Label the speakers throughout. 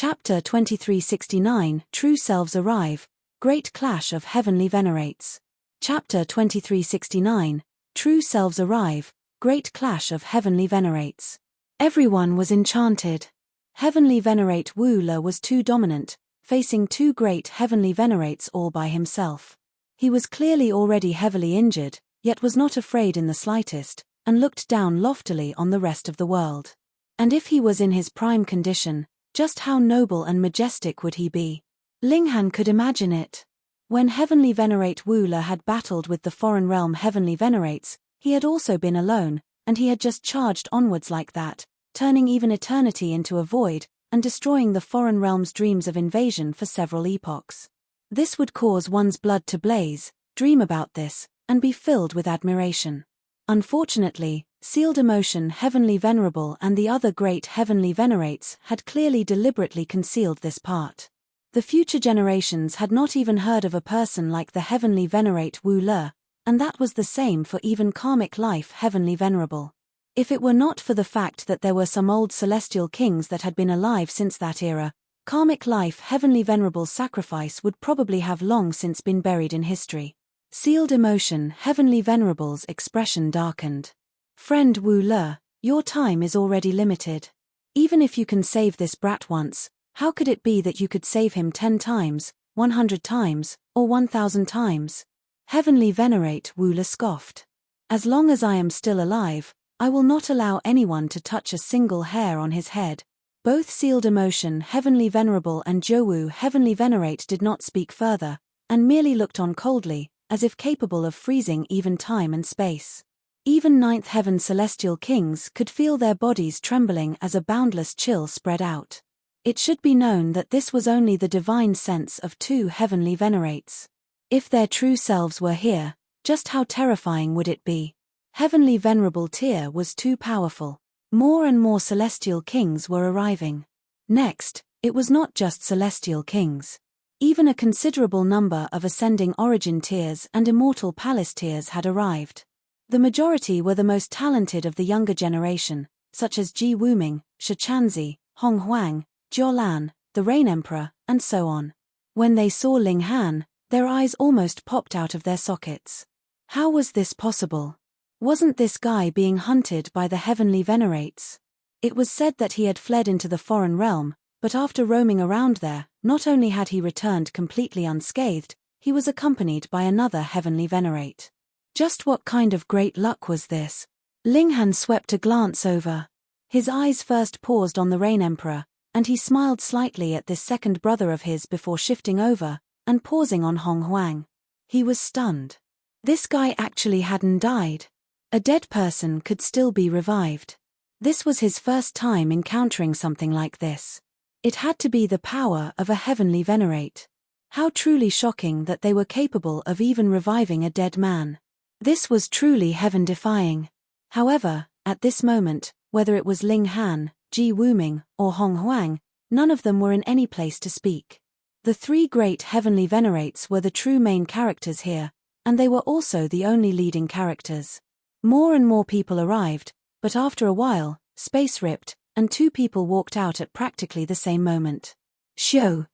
Speaker 1: Chapter 2369, True Selves Arrive, Great Clash of Heavenly Venerates. Chapter 2369, True Selves Arrive, Great Clash of Heavenly Venerates. Everyone was enchanted. Heavenly Venerate Wu Le was too dominant, facing two great Heavenly Venerates all by himself. He was clearly already heavily injured, yet was not afraid in the slightest, and looked down loftily on the rest of the world. And if he was in his prime condition, just how noble and majestic would he be? Linghan could imagine it. When Heavenly Venerate Wu Le had battled with the foreign realm Heavenly Venerates, he had also been alone, and he had just charged onwards like that, turning even eternity into a void, and destroying the foreign realm's dreams of invasion for several epochs. This would cause one's blood to blaze, dream about this, and be filled with admiration. Unfortunately, Sealed Emotion Heavenly Venerable and the other great Heavenly Venerates had clearly deliberately concealed this part. The future generations had not even heard of a person like the Heavenly Venerate Wu Le, and that was the same for even Karmic Life Heavenly Venerable. If it were not for the fact that there were some old celestial kings that had been alive since that era, Karmic Life Heavenly Venerable's sacrifice would probably have long since been buried in history. Sealed Emotion Heavenly Venerable's expression darkened. Friend Wu Le, your time is already limited. Even if you can save this brat once, how could it be that you could save him 10 times, 100 times, or 1,000 times? Heavenly Venerate Wu Le scoffed. As long as I am still alive, I will not allow anyone to touch a single hair on his head. Both Sealed Emotion Heavenly Venerable and Zhouwu Heavenly Venerate did not speak further, and merely looked on coldly, as if capable of freezing even time and space. Even Ninth Heaven celestial kings could feel their bodies trembling as a boundless chill spread out. It should be known that this was only the divine sense of two Heavenly Venerates. If their true selves were here, just how terrifying would it be? Heavenly Venerable Tier was too powerful. More and more celestial kings were arriving. Next, it was not just celestial kings. Even a considerable number of ascending origin tiers and immortal palace tiers had arrived. The majority were the most talented of the younger generation, such as Ji Wuming, Shi Chanzi, Hong Huang, Lan, the Rain Emperor, and so on. When they saw Ling Han, their eyes almost popped out of their sockets. How was this possible? Wasn't this guy being hunted by the Heavenly Venerates? It was said that he had fled into the foreign realm, but after roaming around there, not only had he returned completely unscathed, he was accompanied by another Heavenly Venerate. Just what kind of great luck was this? Linghan swept a glance over. His eyes first paused on the Rain Emperor, and he smiled slightly at this second brother of his before shifting over, and pausing on Hong Huang. He was stunned. This guy actually hadn't died. A dead person could still be revived. This was his first time encountering something like this. It had to be the power of a Heavenly Venerate. How truly shocking that they were capable of even reviving a dead man. This was truly heaven-defying. However, at this moment, whether it was Ling Han, Ji Wuming, or Hong Huang, none of them were in any place to speak. The three great Heavenly Venerates were the true main characters here, and they were also the only leading characters. More and more people arrived, but after a while, space ripped, and two people walked out at practically the same moment. Shou.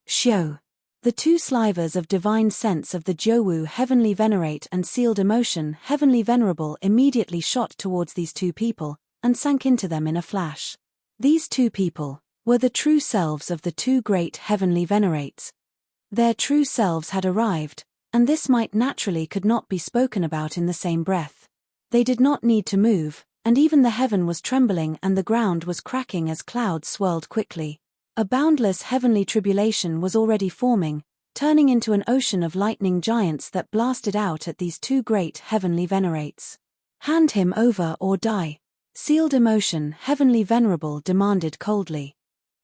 Speaker 1: The two slivers of divine sense of the Zhouwu Heavenly Venerate and Sealed Emotion Heavenly Venerable immediately shot towards these two people, and sank into them in a flash. These two people were the true selves of the two great Heavenly Venerates. Their true selves had arrived, and this might naturally could not be spoken about in the same breath. They did not need to move, and even the heaven was trembling and the ground was cracking as clouds swirled quickly. A boundless heavenly tribulation was already forming, turning into an ocean of lightning giants that blasted out at these two great Heavenly Venerates. Hand him over or die. Sealed Emotion Heavenly Venerable demanded coldly.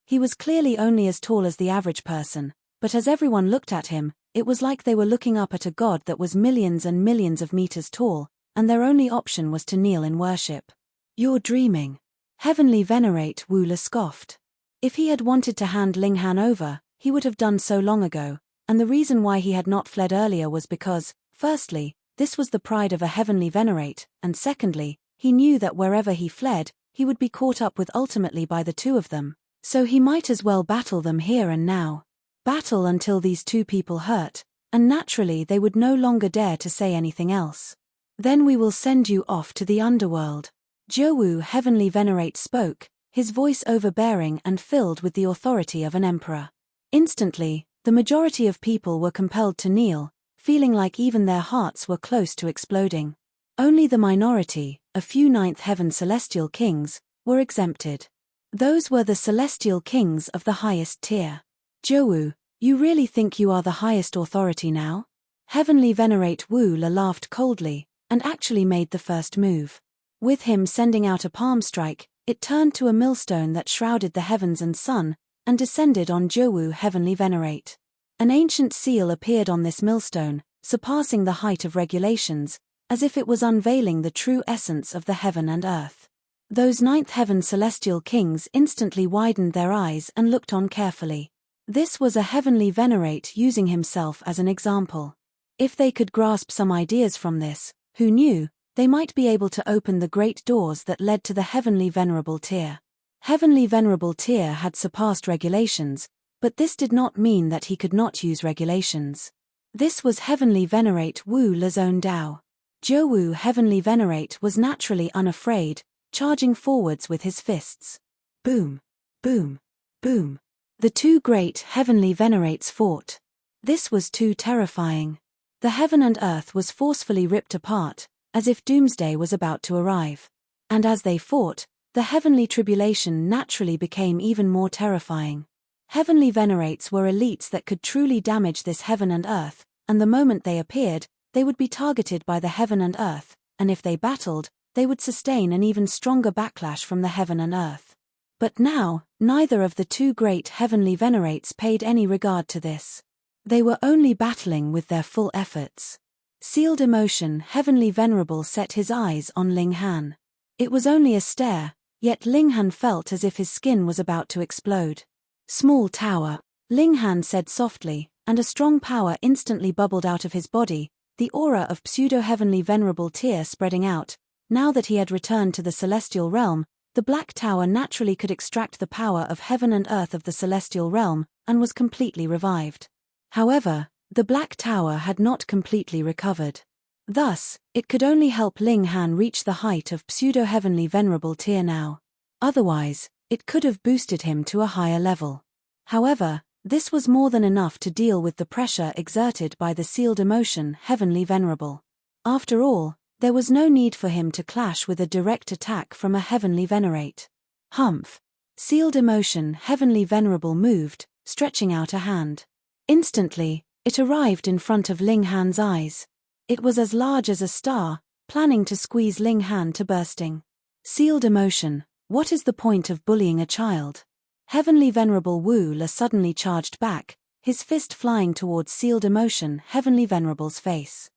Speaker 1: He was clearly only as tall as the average person, but as everyone looked at him, it was like they were looking up at a god that was millions and millions of meters tall, and their only option was to kneel in worship. You're dreaming. Heavenly Venerate Wu Le scoffed. If he had wanted to hand Ling Han over, he would have done so long ago, and the reason why he had not fled earlier was because, firstly, this was the pride of a Heavenly Venerate, and secondly, he knew that wherever he fled, he would be caught up with ultimately by the two of them, So he might as well battle them here and now. Battle until these two people hurt, and naturally they would no longer dare to say anything else. Then we will send you off to the underworld. Jowu Heavenly Venerate spoke, his voice overbearing and filled with the authority of an emperor. Instantly, the majority of people were compelled to kneel, feeling like even their hearts were close to exploding. Only the minority, a few ninth heaven celestial kings, were exempted. Those were the celestial kings of the highest tier. Jowu, you really think you are the highest authority now? Heavenly Venerate Wu La laughed coldly, and actually made the first move. With him sending out a palm strike, it turned to a millstone that shrouded the heavens and sun, and descended on Jowu Heavenly Venerate. An ancient seal appeared on this millstone, surpassing the height of regulations, as if it was unveiling the true essence of the heaven and earth. Those ninth heaven celestial kings instantly widened their eyes and looked on carefully. This was a Heavenly Venerate using himself as an example. If they could grasp some ideas from this, who knew, they might be able to open the great doors that led to the Heavenly Venerable tier. Heavenly Venerable tier had surpassed regulations, but this did not mean that he could not use regulations. This was Heavenly Venerate Wu La's own Dao. Jowu Heavenly Venerate was naturally unafraid, charging forwards with his fists. Boom, boom, boom. The two great Heavenly Venerates fought. This was too terrifying. The heaven and earth was forcefully ripped apart, as if doomsday was about to arrive. And as they fought, the heavenly tribulation naturally became even more terrifying. Heavenly Venerates were elites that could truly damage this heaven and earth, and the moment they appeared, they would be targeted by the heaven and earth, and if they battled, they would sustain an even stronger backlash from the heaven and earth. But now, neither of the two great Heavenly Venerates paid any regard to this. They were only battling with their full efforts. Sealed emotion Heavenly Venerable set his eyes on Ling Han. It was only a stare, yet Ling Han felt as if his skin was about to explode. Small tower, Ling Han said softly, and a strong power instantly bubbled out of his body, the aura of pseudo-Heavenly Venerable tier spreading out. Now that he had returned to the celestial realm, the Black Tower naturally could extract the power of heaven and earth of the celestial realm, and was completely revived. However, the Black Tower had not completely recovered. Thus, it could only help Ling Han reach the height of pseudo-Heavenly Venerable tier now. Otherwise, it could have boosted him to a higher level. However, this was more than enough to deal with the pressure exerted by the sealed emotion Heavenly Venerable. After all, there was no need for him to clash with a direct attack from a Heavenly Venerate. Humph! Sealed emotion Heavenly Venerable moved, stretching out a hand. Instantly, it arrived in front of Ling Han's eyes. It was as large as a star, planning to squeeze Ling Han to bursting. Sealed emotion, what is the point of bullying a child? Heavenly Venerable Wu La suddenly charged back, his fist flying towards Sealed emotion Heavenly Venerable's face.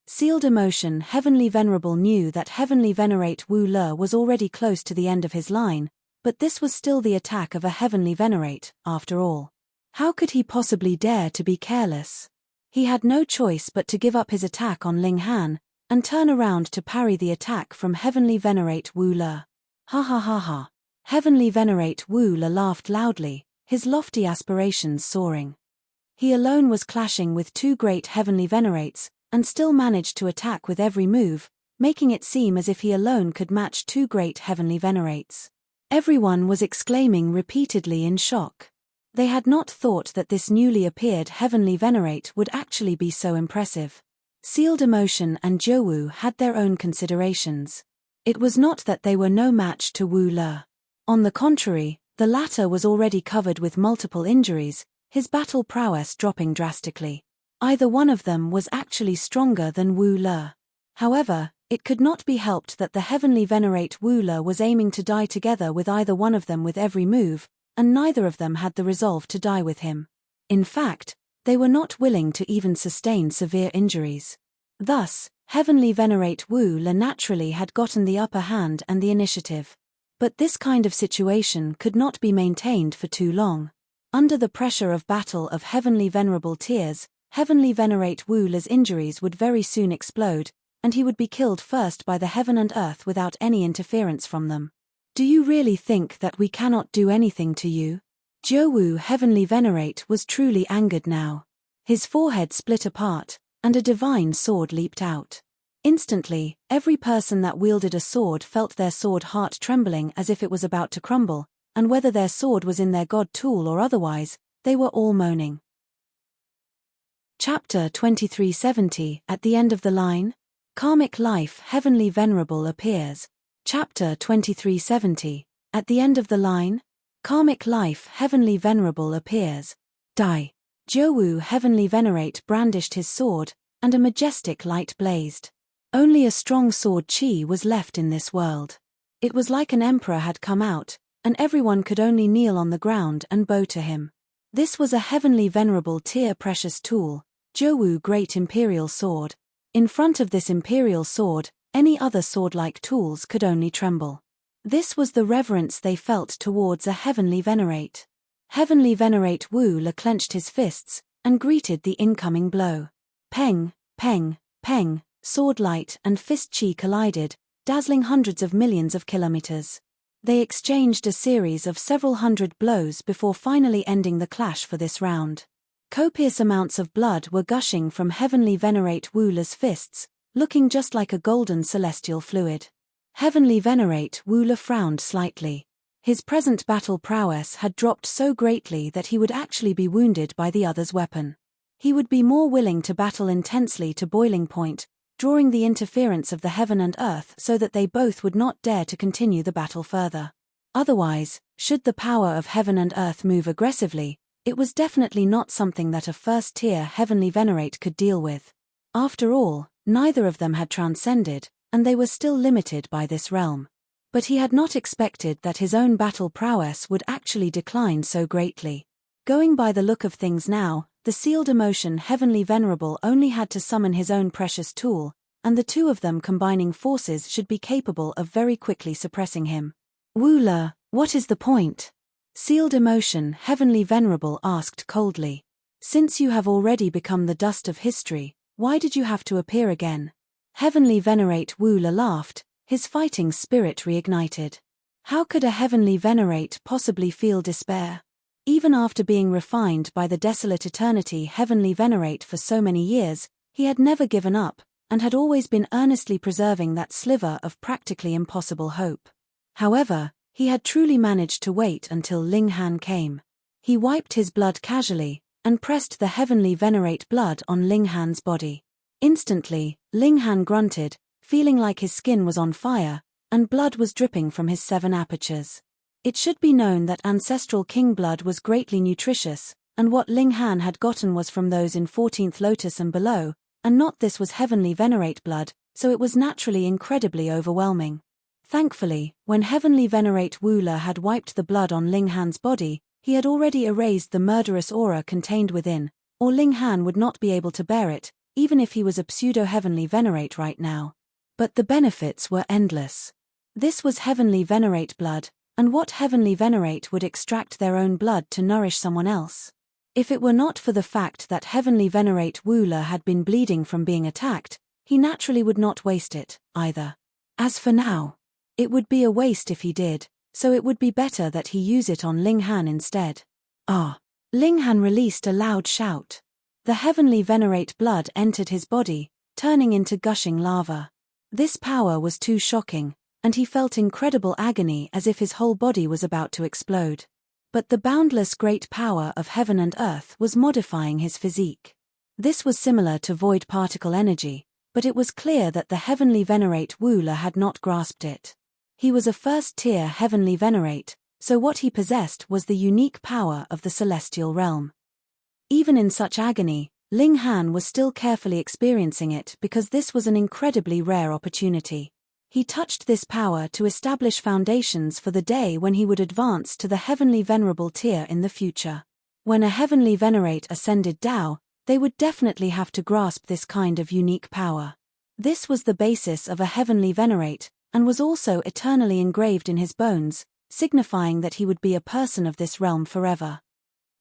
Speaker 1: Sealed emotion Heavenly Venerable knew that Heavenly Venerate Wu La was already close to the end of his line, but this was still the attack of a Heavenly Venerate, after all. How could he possibly dare to be careless? He had no choice but to give up his attack on Ling Han, and turn around to parry the attack from Heavenly Venerate Wu La. Ha ha ha ha. Heavenly Venerate Wu La laughed loudly, his lofty aspirations soaring. He alone was clashing with two great Heavenly Venerates, and still managed to attack with every move, making it seem as if he alone could match two great Heavenly Venerates. Everyone was exclaiming repeatedly in shock. They had not thought that this newly appeared Heavenly Venerate would actually be so impressive. Sealed emotion and Jowu had their own considerations. It was not that they were no match to Wu La. On the contrary, the latter was already covered with multiple injuries, his battle prowess dropping drastically. Either one of them was actually stronger than Wu La. However, it could not be helped that the Heavenly Venerate Wu La was aiming to die together with either one of them with every move, and neither of them had the resolve to die with him. In fact, they were not willing to even sustain severe injuries. Thus, Heavenly Venerate Wu La naturally had gotten the upper hand and the initiative. But this kind of situation could not be maintained for too long. Under the pressure of battle of Heavenly Venerable tiers, Heavenly Venerate Wu La's injuries would very soon explode, and he would be killed first by the heaven and earth without any interference from them. Do you really think that we cannot do anything to you? Jowu Heavenly Venerate was truly angered now. His forehead split apart, and a divine sword leaped out. Instantly, every person that wielded a sword felt their sword heart trembling as if it was about to crumble, and whether their sword was in their god tool or otherwise, they were all moaning. Chapter 2370. At the end of the line? Karmic life Heavenly Venerable appears. Chapter 2370. At the end of the line? Karmic life Heavenly Venerable appears. Die. Jowu Heavenly Venerate brandished his sword, and a majestic light blazed. Only a strong sword chi was left in this world. It was like an emperor had come out, and everyone could only kneel on the ground and bow to him. This was a Heavenly Venerable tier precious tool, Jowu Great Imperial Sword. In front of this imperial sword, any other sword-like tools could only tremble. This was the reverence they felt towards a Heavenly Venerate. Heavenly Venerate Wu La clenched his fists, and greeted the incoming blow. Peng, peng, peng, sword light and fist chi collided, dazzling hundreds of millions of kilometers. They exchanged a series of several hundred blows before finally ending the clash for this round. Copious amounts of blood were gushing from Heavenly Venerate Wu La's fists, looking just like a golden celestial fluid. Heavenly Venerate Wu La frowned slightly. His present battle prowess had dropped so greatly that he would actually be wounded by the other's weapon. He would be more willing to battle intensely to boiling point, drawing the interference of the heaven and earth so that they both would not dare to continue the battle further. Otherwise, should the power of heaven and earth move aggressively, it was definitely not something that a first-tier Heavenly Venerate could deal with. After all, neither of them had transcended, and they were still limited by this realm. But he had not expected that his own battle prowess would actually decline so greatly. Going by the look of things now, the sealed emotion Heavenly Venerable only had to summon his own precious tool, and the two of them combining forces should be capable of very quickly suppressing him. Wu La, what is the point? Sealed emotion Heavenly Venerable asked coldly. Since you have already become the dust of history, why did you have to appear again? Heavenly Venerate Wu La laughed, his fighting spirit reignited. How could a Heavenly Venerate possibly feel despair? Even after being refined by the desolate eternity Heavenly Venerate for so many years, he had never given up, and had always been earnestly preserving that sliver of practically impossible hope. However, he had truly managed to wait until Ling Han came. He wiped his blood casually, and pressed the Heavenly Venerate blood on Ling Han's body. Instantly, Ling Han grunted, feeling like his skin was on fire, and blood was dripping from his 7 apertures. It should be known that ancestral king blood was greatly nutritious, and what Ling Han had gotten was from those in 14th Lotus and below, and not this was Heavenly Venerate blood, so it was naturally incredibly overwhelming. Thankfully, when Heavenly Venerate Wu La had wiped the blood on Ling Han's body, he had already erased the murderous aura contained within, or Ling Han would not be able to bear it, even if he was a pseudo-Heavenly Venerate right now. But the benefits were endless. This was Heavenly Venerate blood, and what Heavenly Venerate would extract their own blood to nourish someone else? If it were not for the fact that Heavenly Venerate Wu La had been bleeding from being attacked, he naturally would not waste it, either. As for now, it would be a waste if he did, so it would be better that he use it on Ling Han instead. Ah! Ling Han released a loud shout. The Heavenly Venerate blood entered his body, turning into gushing lava. This power was too shocking, and he felt incredible agony as if his whole body was about to explode. But the boundless great power of heaven and earth was modifying his physique. This was similar to void particle energy, but it was clear that the Heavenly Venerate Wu La had not grasped it. He was a first-tier Heavenly Venerate, so what he possessed was the unique power of the celestial realm. Even in such agony, Ling Han was still carefully experiencing it because this was an incredibly rare opportunity. He touched this power to establish foundations for the day when he would advance to the Heavenly Venerable tier in the future. When a Heavenly Venerate ascended Tao, they would definitely have to grasp this kind of unique power. This was the basis of a Heavenly Venerate, and was also eternally engraved in his bones, signifying that he would be a person of this realm forever.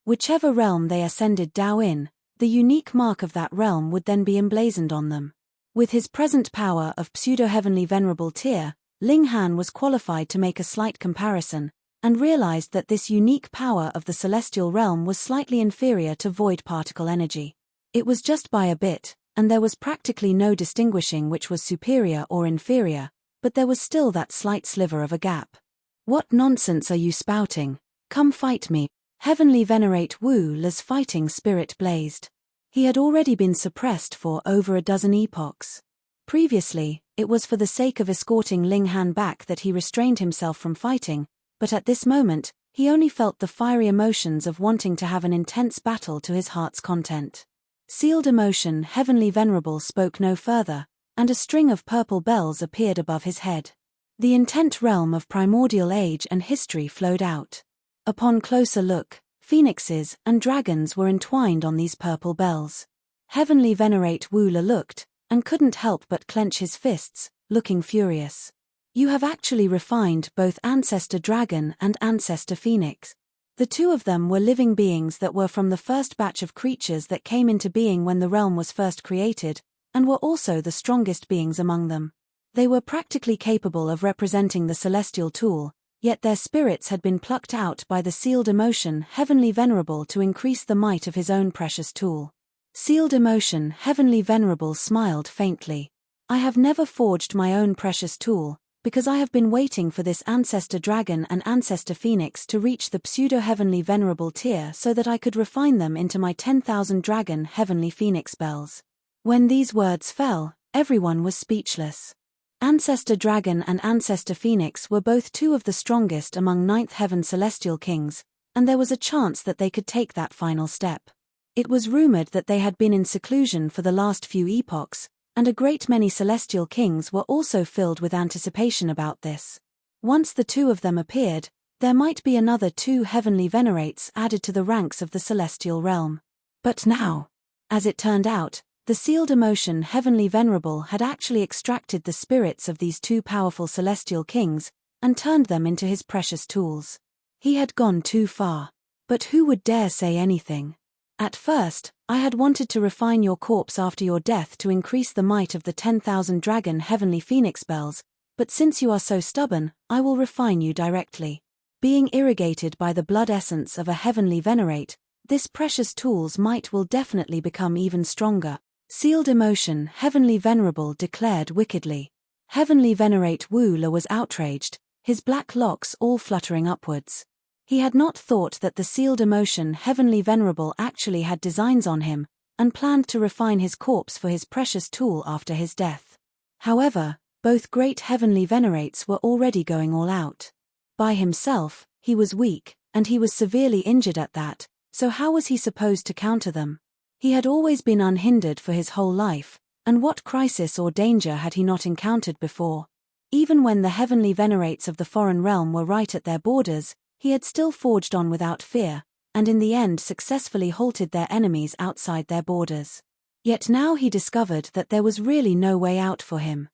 Speaker 1: Whichever realm they ascended Tao in, the unique mark of that realm would then be emblazoned on them. With his present power of pseudo-heavenly venerable tier, Ling Han was qualified to make a slight comparison, and realized that this unique power of the celestial realm was slightly inferior to void particle energy. It was just by a bit, and there was practically no distinguishing which was superior or inferior, but there was still that slight sliver of a gap. "What nonsense are you spouting? Come fight me." Heavenly Venerate Wu Le's fighting spirit blazed. He had already been suppressed for over a dozen epochs. Previously, it was for the sake of escorting Ling Han back that he restrained himself from fighting, but at this moment, he only felt the fiery emotions of wanting to have an intense battle to his heart's content. Sealed emotion Heavenly Venerable spoke no further, and a string of purple bells appeared above his head. The intent realm of primordial age and history flowed out. Upon closer look, phoenixes and dragons were entwined on these purple bells. Heavenly Venerate Wu Le looked, and couldn't help but clench his fists, looking furious. "You have actually refined both Ancestor Dragon and Ancestor Phoenix. The two of them were living beings that were from the first batch of creatures that came into being when the realm was first created, and were also the strongest beings among them. They were practically capable of representing the celestial tool, yet their spirits had been plucked out by the sealed emotion Heavenly Venerable to increase the might of his own precious tool." Sealed emotion Heavenly Venerable smiled faintly. "I have never forged my own precious tool, because I have been waiting for this Ancestor Dragon and Ancestor Phoenix to reach the pseudo-Heavenly Venerable tier so that I could refine them into my 10,000 Dragon Heavenly Phoenix bells." When these words fell, everyone was speechless. Ancestor Dragon and Ancestor Phoenix were both two of the strongest among Ninth Heaven celestial kings, and there was a chance that they could take that final step. It was rumored that they had been in seclusion for the last few epochs, and a great many celestial kings were also filled with anticipation about this. Once the two of them appeared, there might be another two Heavenly Venerates added to the ranks of the celestial realm. But now, as it turned out, the sealed emotion Heavenly Venerable had actually extracted the spirits of these two powerful celestial kings, and turned them into his precious tools. He had gone too far. But who would dare say anything? "At first, I had wanted to refine your corpse after your death to increase the might of the 10,000 Dragon Heavenly Phoenix bells, but since you are so stubborn, I will refine you directly. Being irrigated by the blood essence of a Heavenly Venerate, this precious tool's might will definitely become even stronger." Sealed emotion Heavenly Venerable declared wickedly. Heavenly Venerate Wu Le was outraged, his black locks all fluttering upwards. He had not thought that the sealed emotion Heavenly Venerable actually had designs on him, and planned to refine his corpse for his precious tool after his death. However, both great Heavenly Venerates were already going all out. By himself, he was weak, and he was severely injured at that, so how was he supposed to counter them? He had always been unhindered for his whole life, and what crisis or danger had he not encountered before? Even when the Heavenly Venerates of the foreign realm were right at their borders, he had still forged on without fear, and in the end successfully halted their enemies outside their borders. Yet now he discovered that there was really no way out for him.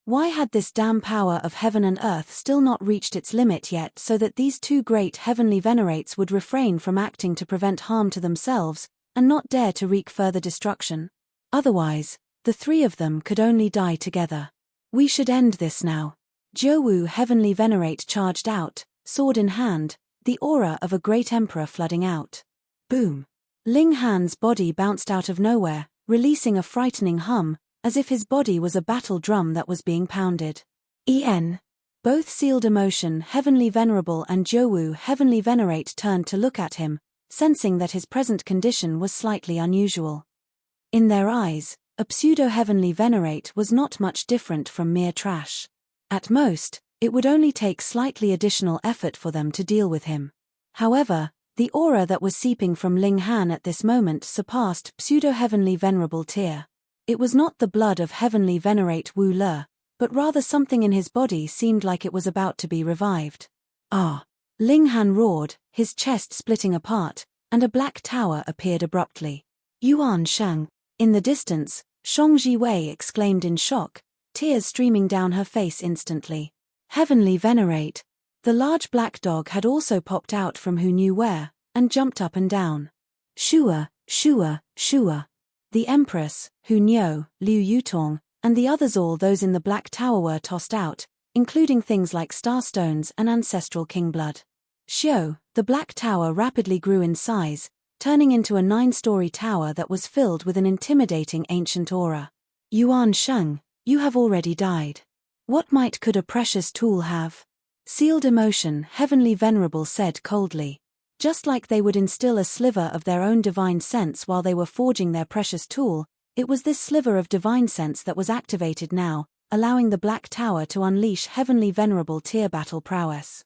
Speaker 1: Why had this damn power of heaven and earth still not reached its limit yet, so that these two great Heavenly Venerates would refrain from acting to prevent harm to themselves, and not dare to wreak further destruction? Otherwise, the three of them could only die together. "We should end this now." Jiuwu Heavenly Venerate charged out, sword in hand, the aura of a great emperor flooding out. Boom! Ling Han's body bounced out of nowhere, releasing a frightening hum, as if his body was a battle drum that was being pounded. Both sealed emotion Heavenly Venerable and Jiuwu Heavenly Venerate turned to look at him, sensing that his present condition was slightly unusual. In their eyes, a pseudo-Heavenly Venerate was not much different from mere trash. At most, it would only take slightly additional effort for them to deal with him. However, the aura that was seeping from Ling Han at this moment surpassed pseudo-Heavenly Venerable tier. It was not the blood of Heavenly Venerate Wu Le, but rather something in his body seemed like it was about to be revived. "Ah!" Ling Han roared, his chest splitting apart, and a black tower appeared abruptly. "Yuan Shang!" In the distance, Shang Jiwei exclaimed in shock, tears streaming down her face instantly. "Heavenly Venerate!" The large black dog had also popped out from who knew where, and jumped up and down. "Shua, Shua, Shua!" The Empress, Hu Niu, Liu Yutong, and the others, all those in the black tower, were tossed out, including things like starstones and ancestral king blood. Xiao, the Black Tower rapidly grew in size, turning into a 9-story tower that was filled with an intimidating ancient aura. Yuan Sheng, you have already died. What might could a precious tool have? Sealed Emotion, Heavenly Venerable said coldly. Just like they would instill a sliver of their own divine sense while they were forging their precious tool, it was this sliver of divine sense that was activated now, allowing the Black Tower to unleash Heavenly Venerable tier battle prowess.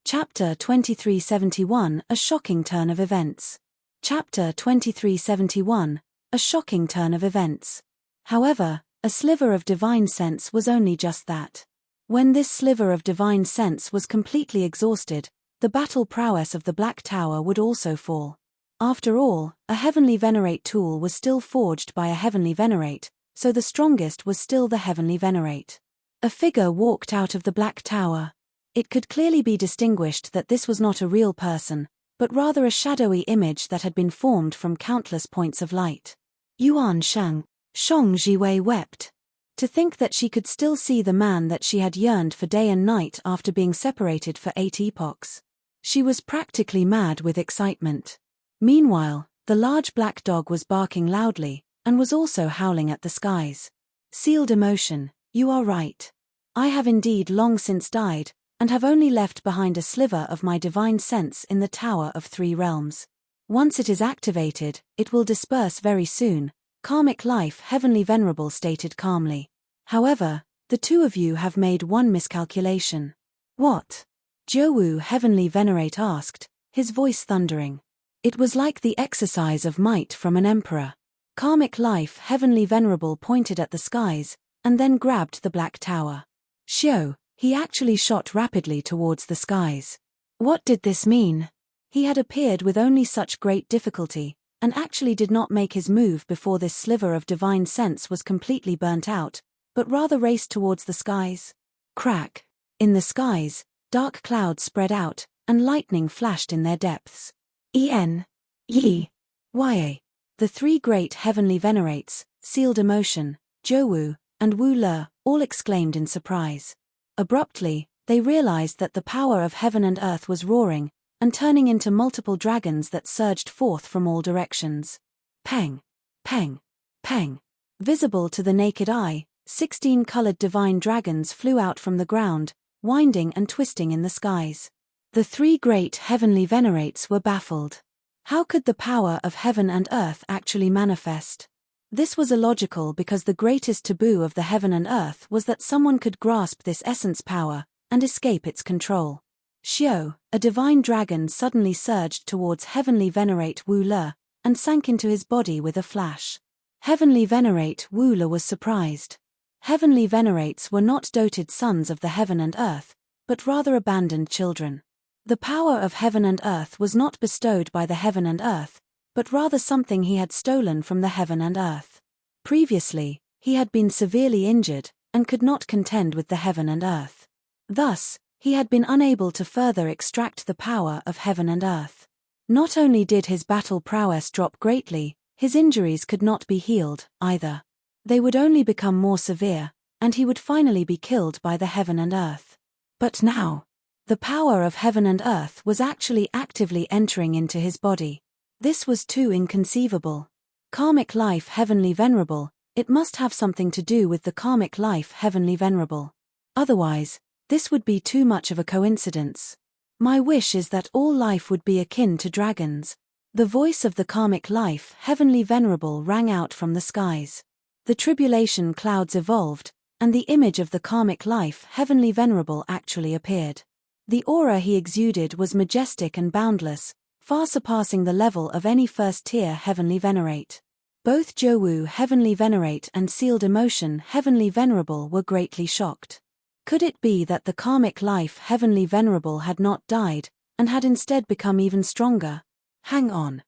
Speaker 1: Chapter 2371, A Shocking Turn of Events. Chapter 2371, A Shocking Turn of Events. However, a sliver of divine sense was only just that. When this sliver of divine sense was completely exhausted, the battle prowess of the Black Tower would also fall. After all, a Heavenly Venerate tool was still forged by a Heavenly Venerate, so the strongest was still the Heavenly Venerate. A figure walked out of the Black Tower. It could clearly be distinguished that this was not a real person, but rather a shadowy image that had been formed from countless points of light. Yuan Sheng, Shang Jiwei wept. To think that she could still see the man that she had yearned for day and night after being separated for 8 epochs. She was practically mad with excitement. Meanwhile, the large black dog was barking loudly, and was also howling at the skies. Sealed Emotion, you are right. I have indeed long since died, and have only left behind a sliver of my divine sense in the Tower of 3 Realms. Once it is activated, it will disperse very soon, Karmic Life Heavenly Venerable stated calmly. However, the two of you have made one miscalculation. What? Zhouwu Heavenly Venerate asked, his voice thundering. It was like the exercise of might from an emperor. Karmic Life Heavenly Venerable pointed at the skies, and then grabbed the Black Tower. Xiao, he actually shot rapidly towards the skies. What did this mean? He had appeared with only such great difficulty, and actually did not make his move before this sliver of divine sense was completely burnt out, but rather raced towards the skies. Crack. In the skies, dark clouds spread out, and lightning flashed in their depths. En. Yi. Ya. The 3 great Heavenly Venerates, Sealed Emotion, Zhouwu, and Wu Le, all exclaimed in surprise. Abruptly, they realized that the power of heaven and earth was roaring, and turning into multiple dragons that surged forth from all directions. Peng. Peng. Peng. Visible to the naked eye, 16 colored divine dragons flew out from the ground, winding and twisting in the skies. The 3 great Heavenly Venerates were baffled. How could the power of heaven and earth actually manifest? This was illogical because the greatest taboo of the heaven and earth was that someone could grasp this essence power, and escape its control. Xiao, a divine dragon, suddenly surged towards Heavenly Venerate Wu Le, and sank into his body with a flash. Heavenly Venerate Wu Le was surprised. Heavenly Venerates were not doted sons of the heaven and earth, but rather abandoned children. The power of heaven and earth was not bestowed by the heaven and earth, but rather something he had stolen from the heaven and earth. Previously, he had been severely injured, and could not contend with the heaven and earth. Thus, he had been unable to further extract the power of heaven and earth. Not only did his battle prowess drop greatly, his injuries could not be healed, either. They would only become more severe, and he would finally be killed by the heaven and earth. But now, the power of heaven and earth was actually actively entering into his body. This was too inconceivable. Karmic Life Heavenly Venerable, it must have something to do with the Karmic Life Heavenly Venerable. Otherwise, this would be too much of a coincidence. My wish is that all life would be akin to dragons. The voice of the Karmic Life Heavenly Venerable rang out from the skies. The tribulation clouds evolved, and the image of the Karmic Life Heavenly Venerable actually appeared. The aura he exuded was majestic and boundless, far surpassing the level of any first-tier Heavenly Venerate. Both Zhouwu Heavenly Venerate and Sealed Emotion Heavenly Venerable were greatly shocked. Could it be that the Karmic Life Heavenly Venerable had not died, and had instead become even stronger? Hang on.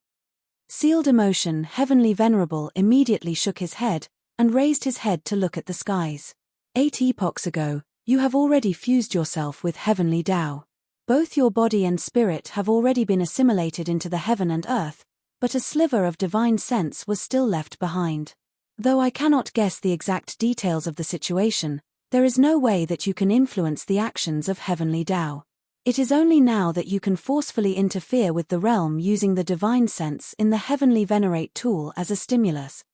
Speaker 1: Sealed Emotion Heavenly Venerable immediately shook his head, and raised his head to look at the skies. 8 epochs ago, you have already fused yourself with Heavenly Tao. Both your body and spirit have already been assimilated into the heaven and earth, but a sliver of divine sense was still left behind. Though I cannot guess the exact details of the situation, There is no way that you can influence the actions of heavenly Tao. It is only now that you can forcefully interfere with the realm using the divine sense in the Heavenly Venerate tool as a stimulus.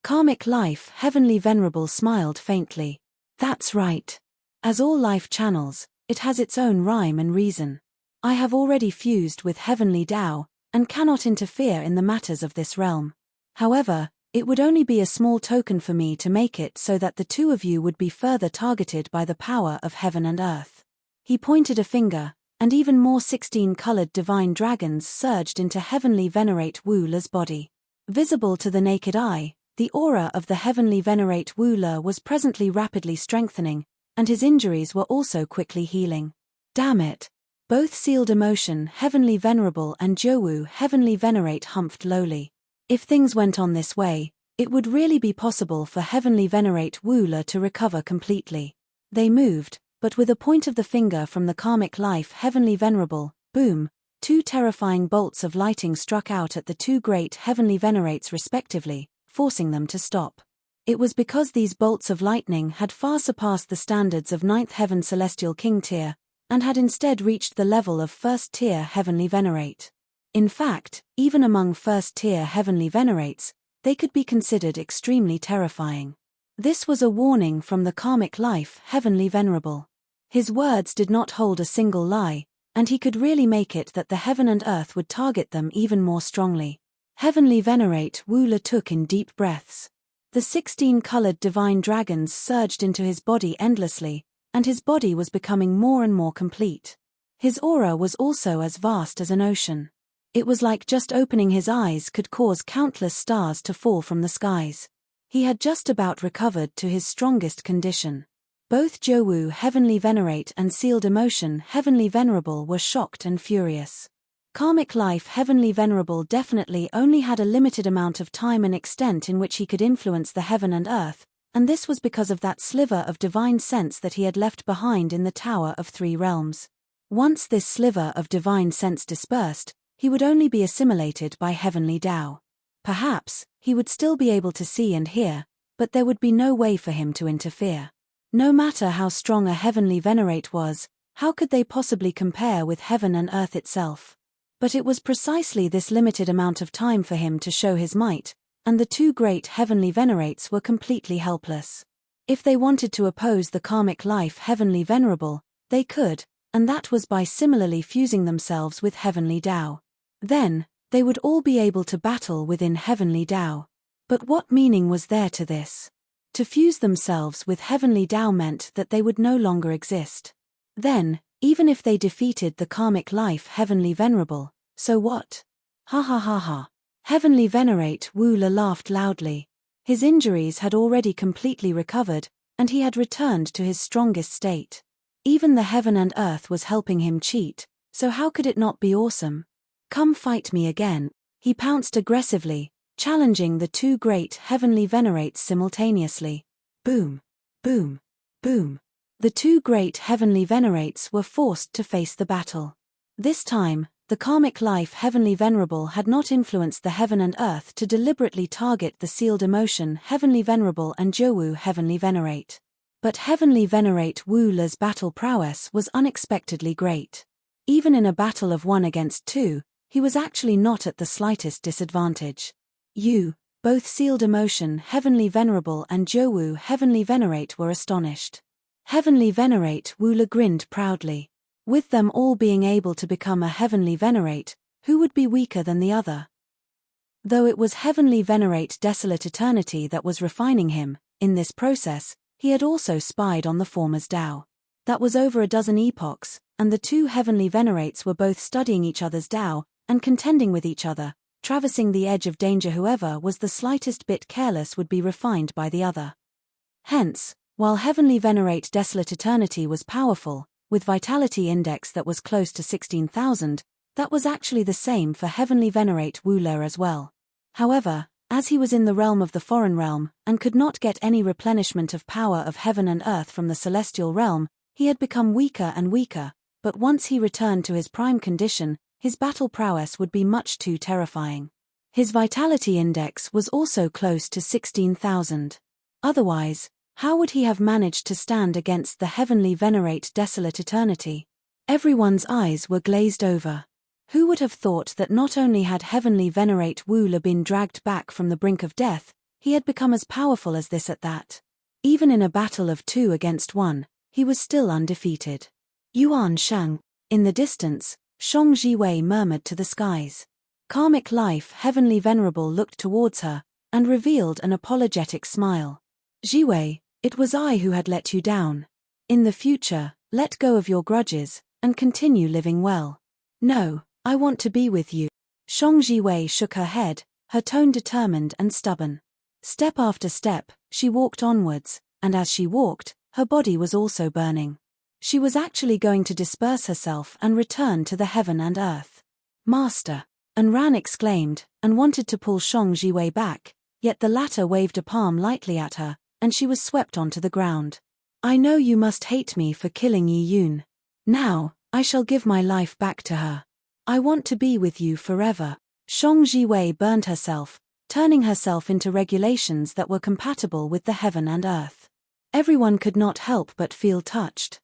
Speaker 1: Karmic Life Heavenly Venerable smiled faintly. That's right. As all life channels, it has its own rhyme and reason. I have already fused with Heavenly Tao, and cannot interfere in the matters of this realm. However, it would only be a small token for me to make it so that the two of you would be further targeted by the power of heaven and earth. He pointed a finger, and even more 16-colored divine dragons surged into Heavenly Venerate Wu Le's body. Visible to the naked eye, the aura of the Heavenly Venerate Wu Le was presently rapidly strengthening, and his injuries were also quickly healing. Damn it! Both Sealed Emotion Heavenly Venerable and Jowu Heavenly Venerate humphed lowly. If things went on this way, it would really be possible for Heavenly Venerate Wu Le to recover completely. They moved, but with a point of the finger from the Karmic Life Heavenly Venerable, boom, two terrifying bolts of lighting struck out at the two great Heavenly Venerates respectively, forcing them to stop. It was because these bolts of lightning had far surpassed the standards of 9th Heaven Celestial King tier, and had instead reached the level of 1st tier Heavenly Venerate. In fact, even among 1st tier Heavenly Venerates, they could be considered extremely terrifying. This was a warning from the Karmic Life Heavenly Venerable. His words did not hold a single lie, and he could really make it that the heaven and earth would target them even more strongly. Heavenly Venerate Wu Le took in deep breaths. The 16-colored divine dragons surged into his body endlessly, and his body was becoming more and more complete. His aura was also as vast as an ocean. It was like just opening his eyes could cause countless stars to fall from the skies. He had just about recovered to his strongest condition. Both Jowu Heavenly Venerate and Sealed Emotion Heavenly Venerable were shocked and furious. Karmic Life Heavenly Venerable definitely only had a limited amount of time and extent in which he could influence the heaven and earth, and this was because of that sliver of divine sense that he had left behind in the Tower of Three Realms. Once this sliver of divine sense dispersed, he would only be assimilated by Heavenly Tao. Perhaps, he would still be able to see and hear, but there would be no way for him to interfere. No matter how strong a Heavenly Venerate was, how could they possibly compare with heaven and earth itself? But it was precisely this limited amount of time for him to show his might, and the two great Heavenly Venerates were completely helpless. If they wanted to oppose the Karmic Life Heavenly Venerable, they could, and that was by similarly fusing themselves with Heavenly Tao. Then, they would all be able to battle within Heavenly Tao. But what meaning was there to this? To fuse themselves with Heavenly Tao meant that they would no longer exist. Then, even if they defeated the Karmic Life Heavenly Venerable, so what? Ha ha ha ha. Heavenly Venerate Wu Le laughed loudly. His injuries had already completely recovered, and he had returned to his strongest state. Even the heaven and earth was helping him cheat, so how could it not be awesome? Come fight me again. He pounced aggressively, challenging the two great Heavenly Venerates simultaneously. Boom, boom, boom. The two great Heavenly Venerates were forced to face the battle. This time, the Karmic Life Heavenly Venerable had not influenced the heaven and earth to deliberately target the Sealed Emotion Heavenly Venerable and Jowu Heavenly Venerate. But Heavenly Venerate Wu Le's battle prowess was unexpectedly great. Even in a battle of 1 against 2, he was actually not at the slightest disadvantage. Both Sealed Emotion Heavenly Venerable and Jowu Heavenly Venerate were astonished. Heavenly Venerate Wu Le grinned proudly. With them all being able to become a Heavenly Venerate, who would be weaker than the other? Though it was Heavenly Venerate Desolate Eternity that was refining him, in this process, he had also spied on the former's Tao. That was over a dozen epochs, and the two Heavenly Venerates were both studying each other's Tao, and contending with each other, traversing the edge of danger. Whoever was the slightest bit careless would be refined by the other. Hence, while Heavenly Venerate Desolate Eternity was powerful, with vitality index that was close to 16,000, that was actually the same for Heavenly Venerate Wu Le as well. However, as he was in the realm of the foreign realm, and could not get any replenishment of power of heaven and earth from the celestial realm, he had become weaker and weaker, but once he returned to his prime condition, his battle prowess would be much too terrifying. His vitality index was also close to 16,000. Otherwise, How would he have managed to stand against the heavenly venerate desolate eternity? Everyone's eyes were glazed over. Who would have thought that not only had heavenly venerate Wu Le been dragged back from the brink of death, he had become as powerful as this at that. Even in a battle of 2 against 1, he was still undefeated. Yuan Shang. In the distance, Shang Jiwei murmured to the skies. Karmic life heavenly venerable looked towards her, and revealed an apologetic smile. Jiwei, it was I who had let you down. In the future, let go of your grudges, and continue living well. No, I want to be with you. Shang Jiwei shook her head, her tone determined and stubborn. Step after step, she walked onwards, and as she walked, her body was also burning. She was actually going to disperse herself and return to the heaven and earth. Master! Ran exclaimed, and wanted to pull Shang Jiwei back, yet the latter waved a palm lightly at her, and she was swept onto the ground. I know you must hate me for killing Yi Yun. Now, I shall give my life back to her. I want to be with you forever. Shang Jiwei burned herself, turning herself into regulations that were compatible with the heaven and earth. Everyone could not help but feel touched.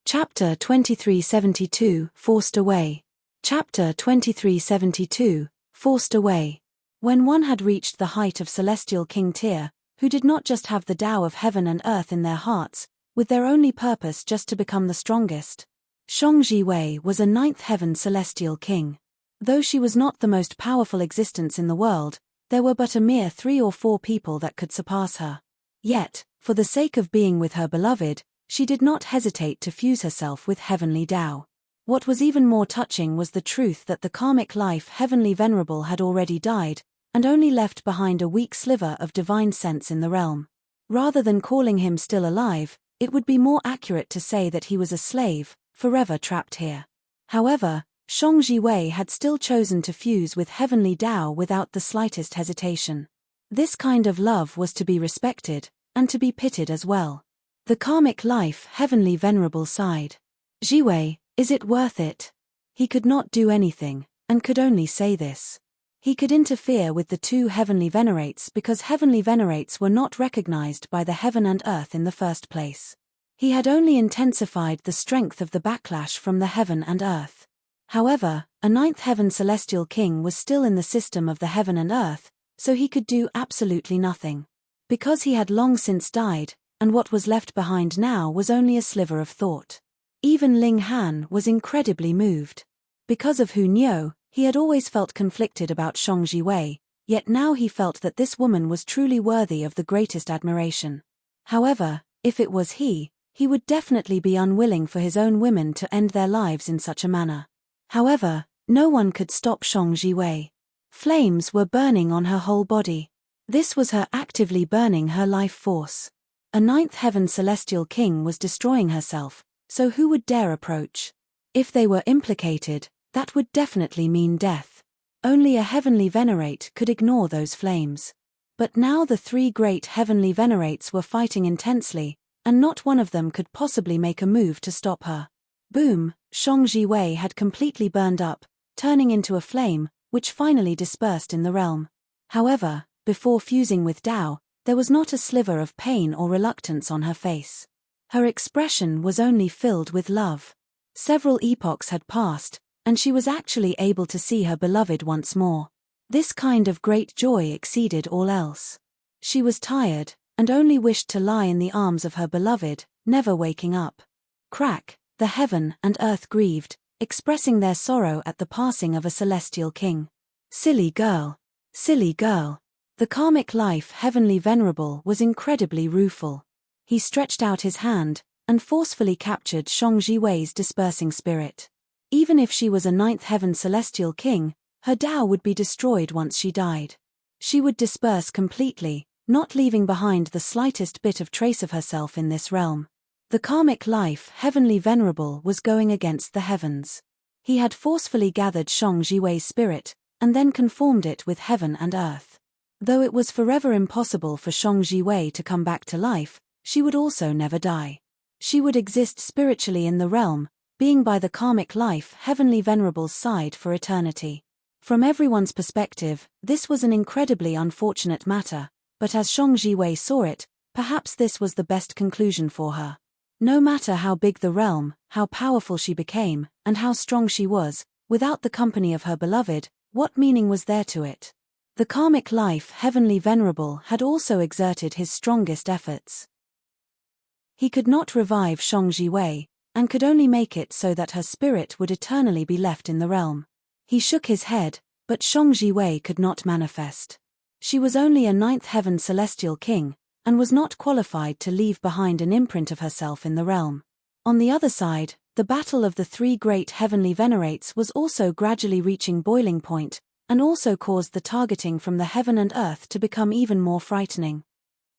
Speaker 1: Chapter 2372, Forced Away. Chapter 2372, Forced Away. When one had reached the height of celestial king tier, who did not just have the Tao of heaven and earth in their hearts, with their only purpose just to become the strongest. Shang Jiwei was a 9th heaven celestial king. Though she was not the most powerful existence in the world, there were but a mere 3 or 4 people that could surpass her. Yet, for the sake of being with her beloved, she did not hesitate to fuse herself with heavenly Tao. What was even more touching was the truth that the karmic life heavenly venerable had already died, and only left behind a weak sliver of divine sense in the realm. Rather than calling him still alive, it would be more accurate to say that he was a slave, forever trapped here. However, Shang Jiwei had still chosen to fuse with heavenly Tao without the slightest hesitation. This kind of love was to be respected, and to be pitied as well. The karmic life heavenly venerable sighed. Jiwei, is it worth it? He could not do anything, and could only say this. He could interfere with the 2 heavenly venerates because heavenly venerates were not recognized by the heaven and earth in the first place. He had only intensified the strength of the backlash from the heaven and earth. However, a 9th heaven celestial king was still in the system of the heaven and earth, so he could do absolutely nothing. Because he had long since died, and what was left behind now was only a sliver of thought. Even Ling Han was incredibly moved. Because of Hu Niu, he had always felt conflicted about Shang Jiwei, yet now he felt that this woman was truly worthy of the greatest admiration. However, if it was he would definitely be unwilling for his own women to end their lives in such a manner. However, no one could stop Shang Jiwei. Flames were burning on her whole body. This was her actively burning her life force. A 9th heaven celestial king was destroying herself, so who would dare approach? If they were implicated, that would definitely mean death. Only a heavenly venerate could ignore those flames. But now the 3 great heavenly venerates were fighting intensely, and not one of them could possibly make a move to stop her. Boom, Shang Jiwei had completely burned up, turning into a flame, which finally dispersed in the realm. However, before fusing with Tao, there was not a sliver of pain or reluctance on her face. Her expression was only filled with love. Several epochs had passed, and she was actually able to see her beloved once more. This kind of great joy exceeded all else. She was tired, and only wished to lie in the arms of her beloved, never waking up. Crack, the heaven and earth grieved, expressing their sorrow at the passing of a celestial king. Silly girl. Silly girl. The karmic life heavenly venerable was incredibly rueful. He stretched out his hand, and forcefully captured Shang Jiwei's dispersing spirit. Even if she was a 9th heaven celestial king, her Tao would be destroyed once she died. She would disperse completely, not leaving behind the slightest bit of trace of herself in this realm. The karmic life heavenly venerable was going against the heavens. He had forcefully gathered Shang Jiwei's spirit, and then conformed it with heaven and earth. Though it was forever impossible for Shang Jiwei to come back to life, she would also never die. She would exist spiritually in the realm, being by the karmic life heavenly venerable's side for eternity. From everyone's perspective, this was an incredibly unfortunate matter, but as Shang Jiwei saw it, perhaps this was the best conclusion for her. No matter how big the realm, how powerful she became, and how strong she was, without the company of her beloved, what meaning was there to it? The karmic life Heavenly Venerable had also exerted his strongest efforts. He could not revive Shang Jiwei, and could only make it so that her spirit would eternally be left in the realm. He shook his head, but Shang Jiwei could not manifest. She was only a ninth heaven celestial king, and was not qualified to leave behind an imprint of herself in the realm. On the other side, the battle of the three great heavenly venerates was also gradually reaching boiling point, and also caused the targeting from the heaven and earth to become even more frightening.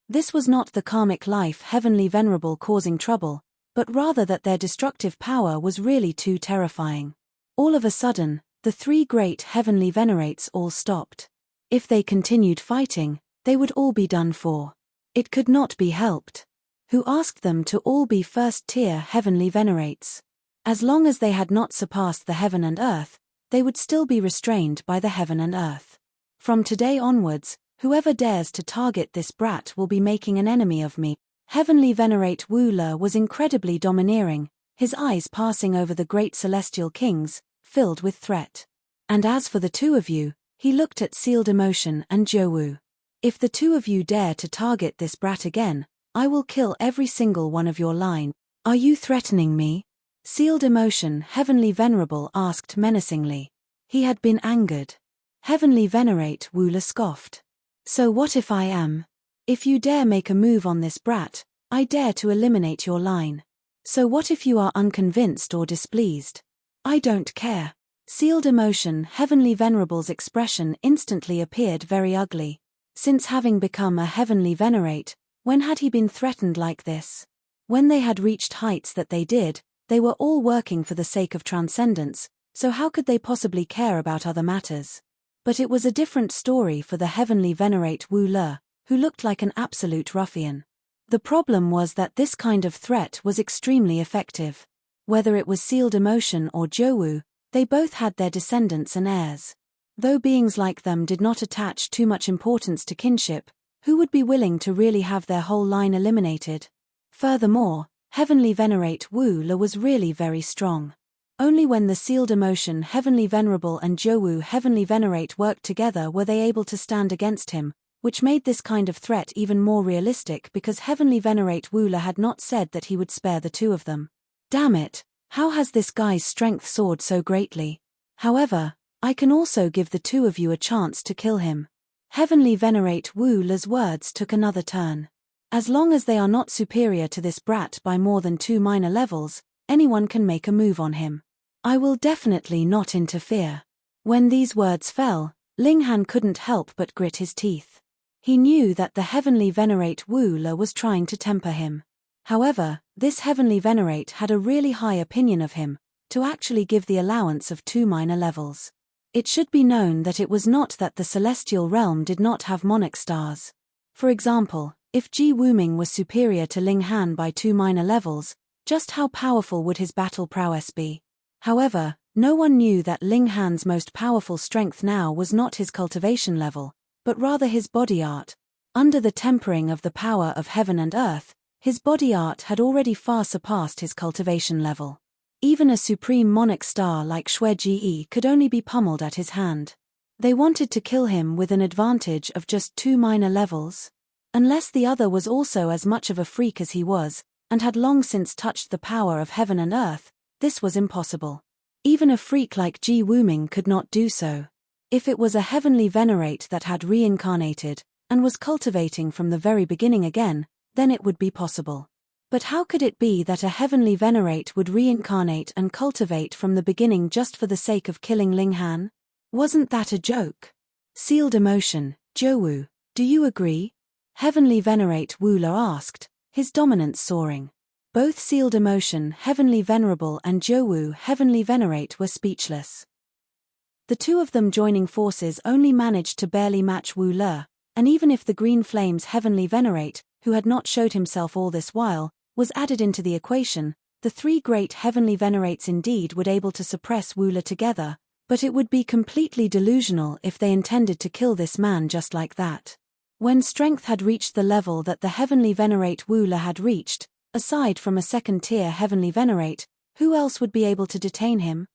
Speaker 1: This was not the karmic life Heavenly Venerable causing trouble, but rather that their destructive power was really too terrifying. All of a sudden, the three great heavenly venerates all stopped. If they continued fighting, they would all be done for. It could not be helped. Who asked them to all be first-tier heavenly venerates? As long as they had not surpassed the heaven and earth, they would still be restrained by the heaven and earth. From today onwards, whoever dares to target this brat will be making an enemy of me. Heavenly Venerate Wu Le was incredibly domineering, his eyes passing over the great celestial kings, filled with threat. And as for the two of you, he looked at Sealed Emotion and Zhou. If the two of you dare to target this brat again, I will kill every single one of your line. Are you threatening me? Sealed Emotion Heavenly Venerable asked menacingly. He had been angered. Heavenly Venerate Wu Le scoffed. So what if I am? If you dare make a move on this brat, I dare to eliminate your line. So what if you are unconvinced or displeased? I don't care. Sealed Emotion Heavenly Venerable's expression instantly appeared very ugly. Since having become a Heavenly Venerate, when had he been threatened like this? When they had reached heights that they did, they were all working for the sake of transcendence, so how could they possibly care about other matters? But it was a different story for the Heavenly Venerate Wu Le, who looked like an absolute ruffian. The problem was that this kind of threat was extremely effective. Whether it was Sealed Emotion or Zhou, they both had their descendants and heirs. Though beings like them did not attach too much importance to kinship, who would be willing to really have their whole line eliminated? Furthermore, Heavenly Venerate Wu Le was really very strong. Only when the Sealed Emotion Heavenly Venerable and Zhou Heavenly Venerate worked together were they able to stand against him, which made this kind of threat even more realistic because Heavenly Venerate Wu Le had not said that he would spare the two of them. Damn it, how has this guy's strength soared so greatly? However, I can also give the two of you a chance to kill him. Heavenly Venerate Wu Le's words took another turn. As long as they are not superior to this brat by more than 2 minor levels, anyone can make a move on him. I will definitely not interfere. When these words fell, Ling Han couldn't help but grit his teeth. He knew that the Heavenly Venerate Wu Le was trying to temper him. However, this Heavenly Venerate had a really high opinion of him, to actually give the allowance of 2 minor levels. It should be known that it was not that the celestial realm did not have monarch stars. For example, if Ji Wuming was superior to Ling Han by 2 minor levels, just how powerful would his battle prowess be? However, no one knew that Ling Han's most powerful strength now was not his cultivation level, but rather his body art. Under the tempering of the power of heaven and earth, his body art had already far surpassed his cultivation level. Even a supreme monarch star like Xue Ji could only be pummeled at his hand. They wanted to kill him with an advantage of just 2 minor levels. Unless the other was also as much of a freak as he was, and had long since touched the power of heaven and earth, this was impossible. Even a freak like Ji Wuming could not do so. If it was a Heavenly Venerate that had reincarnated, and was cultivating from the very beginning again, then it would be possible. But how could it be that a Heavenly Venerate would reincarnate and cultivate from the beginning just for the sake of killing Ling Han? Wasn't that a joke? Sealed Emotion, Zhou, do you agree? Heavenly Venerate Wu Le asked, his dominance soaring. Both Sealed Emotion Heavenly Venerable and Zhou Heavenly Venerate were speechless. The two of them joining forces only managed to barely match Wu Le, and even if the Green Flames Heavenly Venerate, who had not showed himself all this while, was added into the equation, the three great Heavenly Venerates indeed would able to suppress Wu Le together, but it would be completely delusional if they intended to kill this man just like that. When strength had reached the level that the Heavenly Venerate Wooler had reached, aside from a second-tier Heavenly Venerate, who else would be able to detain him?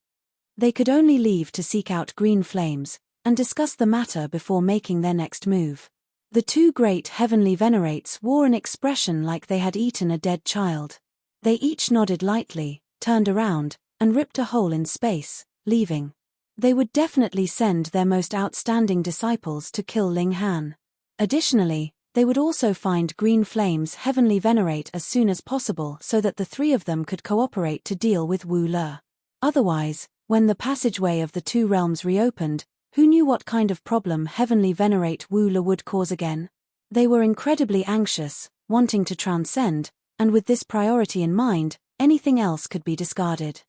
Speaker 1: They could only leave to seek out green flames, and discuss the matter before making their next move. The two great Heavenly Venerates wore an expression like they had eaten a dead child. They each nodded lightly, turned around, and ripped a hole in space, leaving. They would definitely send their most outstanding disciples to kill Ling Han. Additionally, they would also find Green Flame's Heavenly Venerate as soon as possible so that the three of them could cooperate to deal with Wu Le. Otherwise, when the passageway of the two realms reopened, who knew what kind of problem Heavenly Venerate Wu Le would cause again? They were incredibly anxious, wanting to transcend, and with this priority in mind, anything else could be discarded.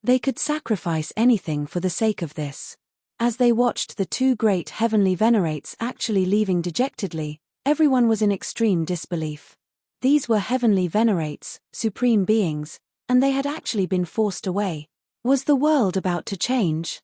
Speaker 1: They could sacrifice anything for the sake of this. As they watched the two great Heavenly Venerates actually leaving dejectedly, everyone was in extreme disbelief. These were Heavenly Venerates, supreme beings, and they had actually been forced away. Was the world about to change?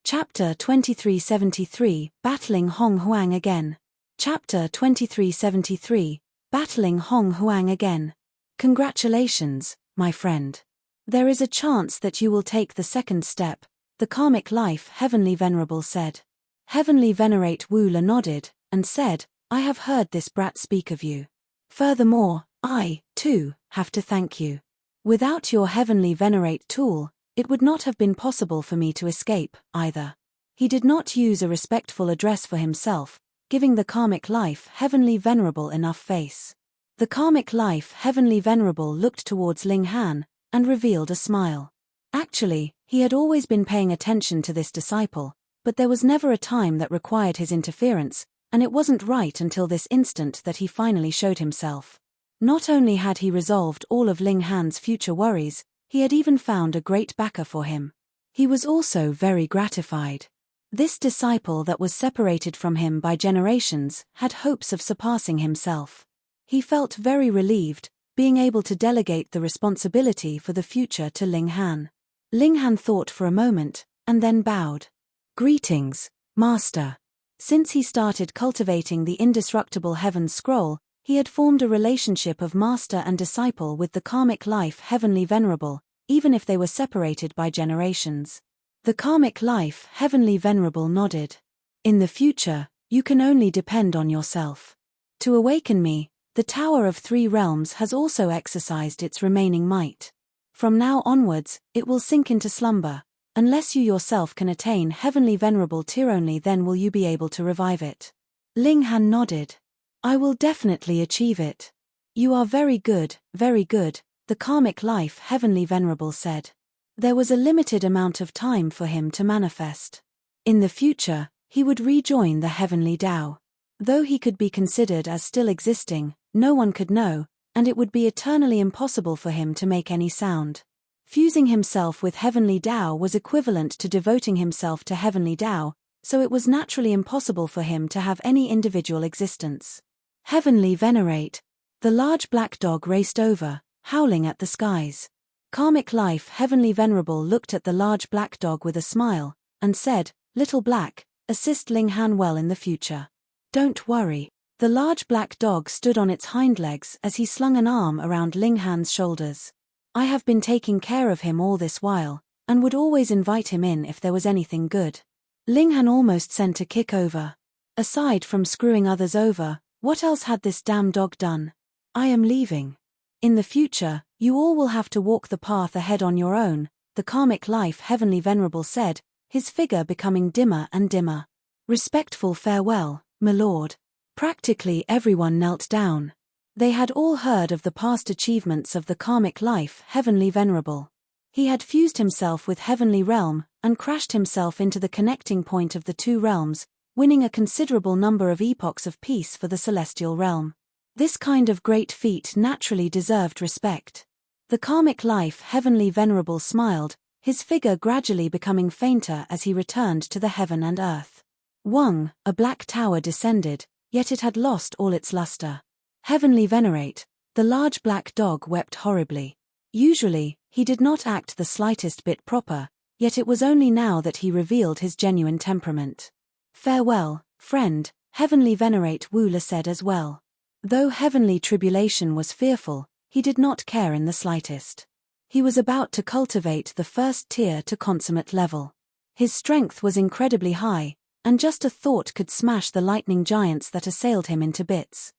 Speaker 1: Chapter 2373, Battling Hong Huang Again. Chapter 2373, Battling Hong Huang Again. Congratulations, my friend. There is a chance that you will take the second step, the karmic life, Heavenly Venerable said. Heavenly Venerate Wu Le nodded, and said, I have heard this brat speak of you. Furthermore, I, too, have to thank you. Without your Heavenly Venerate tool, it would not have been possible for me to escape, either. He did not use a respectful address for himself, giving the karmic life Heavenly Venerable enough face. The karmic life Heavenly Venerable looked towards Ling Han, and revealed a smile. Actually, he had always been paying attention to this disciple, but there was never a time that required his interference, and it wasn't right until this instant that he finally showed himself. Not only had he resolved all of Ling Han's future worries, he had even found a great backer for him. He was also very gratified. This disciple that was separated from him by generations had hopes of surpassing himself. He felt very relieved, being able to delegate the responsibility for the future to Ling Han. Ling Han thought for a moment, and then bowed. Greetings, Master. Since he started cultivating the indestructible Heaven Scroll, he had formed a relationship of master and disciple with the karmic life Heavenly Venerable, even if they were separated by generations. The karmic life Heavenly Venerable nodded. In the future, you can only depend on yourself. To awaken me, the Tower of Three Realms has also exercised its remaining might. From now onwards, it will sink into slumber. Unless you yourself can attain Heavenly Venerable tier, only then will you be able to revive it. Ling Han nodded. I will definitely achieve it. You are very good, the karmic life Heavenly Venerable said. There was a limited amount of time for him to manifest. In the future, he would rejoin the Heavenly Tao. Though he could be considered as still existing, no one could know, and it would be eternally impossible for him to make any sound. Fusing himself with Heavenly Tao was equivalent to devoting himself to Heavenly Tao, so it was naturally impossible for him to have any individual existence. Heavenly Venerate. The large black dog raced over, howling at the skies. Karmic life Heavenly Venerable looked at the large black dog with a smile, and said, Little Black, assist Ling Han well in the future. Don't worry. The large black dog stood on its hind legs as he slung an arm around Ling Han's shoulders. I have been taking care of him all this while, and would always invite him in if there was anything good. Ling Han almost sent a kick over. Aside from screwing others over, what else had this damn dog done? I am leaving. In the future, you all will have to walk the path ahead on your own, the karmic life Heavenly Venerable said, his figure becoming dimmer and dimmer. Respectful farewell, my lord. Practically everyone knelt down. They had all heard of the past achievements of the karmic life Heavenly Venerable. He had fused himself with Heavenly Realm, and crashed himself into the connecting point of the two realms, winning a considerable number of epochs of peace for the celestial realm. This kind of great feat naturally deserved respect. The karmic life Heavenly Venerable smiled, his figure gradually becoming fainter as he returned to the heaven and earth. Wang, a black tower descended, yet it had lost all its luster. Heavenly Venerate, the large black dog wept horribly. Usually, he did not act the slightest bit proper, yet it was only now that he revealed his genuine temperament. Farewell, friend, Heavenly Venerate Wu-la said as well. Though heavenly tribulation was fearful, he did not care in the slightest. He was about to cultivate the first tier to consummate level. His strength was incredibly high, and just a thought could smash the lightning giants that assailed him into bits.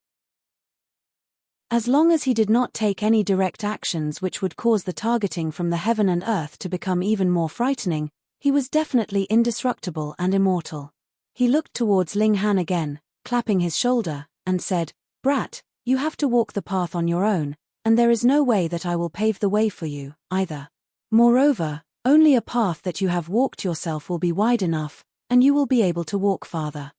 Speaker 1: As long as he did not take any direct actions which would cause the targeting from the heaven and earth to become even more frightening, he was definitely indestructible and immortal. He looked towards Ling Han again, clapping his shoulder, and said, "Brat, you have to walk the path on your own, and there is no way that I will pave the way for you, either. Moreover, only a path that you have walked yourself will be wide enough, and you will be able to walk farther.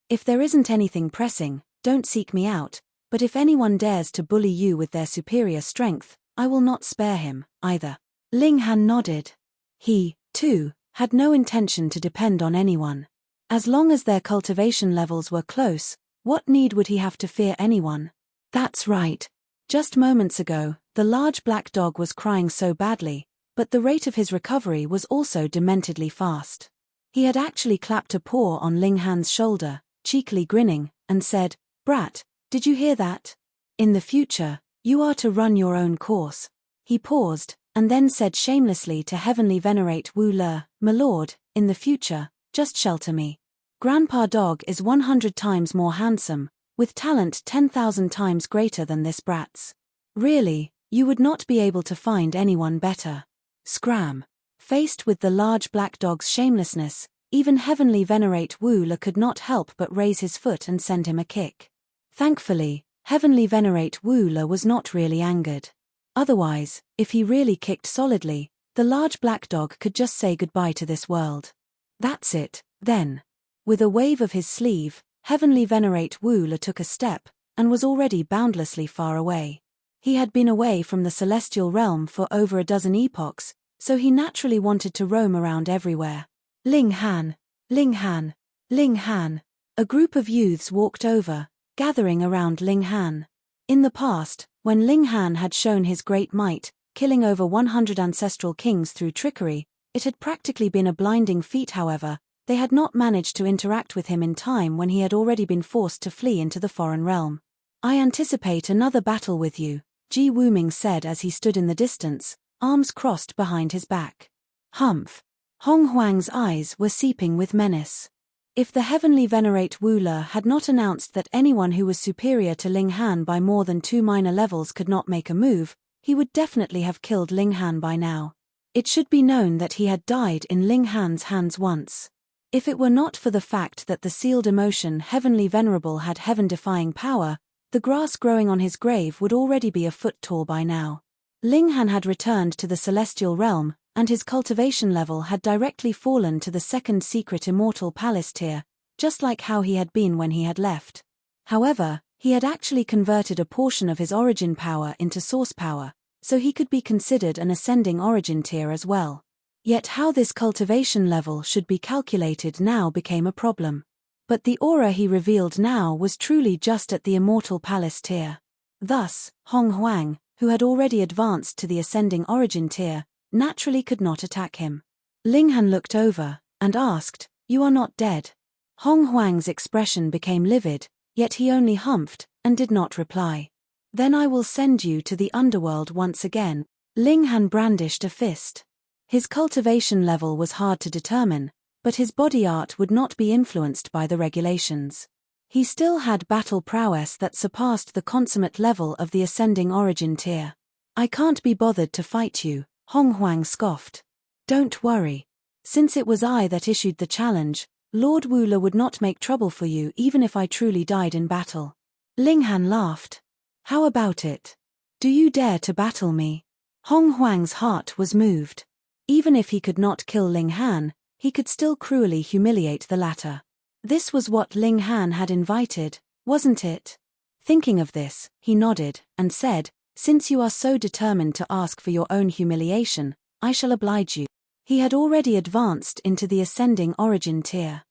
Speaker 1: If there isn't anything pressing, don't seek me out, but if anyone dares to bully you with their superior strength, I will not spare him, either." Ling Han nodded. He, too, had no intention to depend on anyone. As long as their cultivation levels were close, what need would he have to fear anyone? That's right. Just moments ago, the large black dog was crying so badly, but the rate of his recovery was also dementedly fast. He had actually clapped a paw on Ling Han's shoulder, cheekily grinning, and said, "Brat, did you hear that? In the future, you are to run your own course." He paused, and then said shamelessly to Heavenly Venerate Wu-la, "My lord, in the future, just shelter me. Grandpa Dog is 100 times more handsome, with talent 10,000 times greater than this brat's. Really, you would not be able to find anyone better." Scram. Faced with the large black dog's shamelessness, even Heavenly Venerate Wu-la could not help but raise his foot and send him a kick. Thankfully, Heavenly Venerate Wu-la was not really angered. Otherwise, if he really kicked solidly, the large black dog could just say goodbye to this world. That's it, then. With a wave of his sleeve, Heavenly Venerate Wu-la took a step, and was already boundlessly far away. He had been away from the celestial realm for over a dozen epochs, so he naturally wanted to roam around everywhere. Ling Han! Ling Han! Ling Han! A group of youths walked over, gathering around Ling Han. In the past, when Ling Han had shown his great might, killing over 100 ancestral kings through trickery, it had practically been a blinding feat. However, they had not managed to interact with him in time when he had already been forced to flee into the foreign realm. "I anticipate another battle with you," Ji Wuming said as he stood in the distance, arms crossed behind his back. Humph! Hong Huang's eyes were seeping with menace. If the Heavenly Venerate Wu-la had not announced that anyone who was superior to Ling Han by more than 2 minor levels could not make a move, he would definitely have killed Ling Han by now. It should be known that he had died in Ling Han's hands once. If it were not for the fact that the sealed emotion Heavenly Venerable had heaven-defying power, the grass growing on his grave would already be a foot tall by now. Ling Han had returned to the celestial realm, and his cultivation level had directly fallen to the second secret immortal palace tier, just like how he had been when he had left. However, he had actually converted a portion of his origin power into source power, so he could be considered an ascending origin tier as well. Yet how this cultivation level should be calculated now became a problem. But the aura he revealed now was truly just at the immortal palace tier. Thus, Hong Huang, who had already advanced to the ascending origin tier, naturally could not attack him. Ling Han looked over, and asked, "You are not dead?" Hong Huang's expression became livid, yet he only humphed, and did not reply. "Then I will send you to the underworld once again." Ling Han brandished a fist. His cultivation level was hard to determine, but his body art would not be influenced by the regulations. He still had battle prowess that surpassed the consummate level of the ascending origin tier. "I can't be bothered to fight you," Hong Huang scoffed. "Don't worry. Since it was I that issued the challenge, Lord Wu-la would not make trouble for you even if I truly died in battle." Ling Han laughed. "How about it? Do you dare to battle me?" Hong Huang's heart was moved. Even if he could not kill Ling Han, he could still cruelly humiliate the latter. This was what Ling Han had invited, wasn't it? Thinking of this, he nodded, and said, "Since you are so determined to ask for your own humiliation, I shall oblige you." He had already advanced into the ascending origin tier.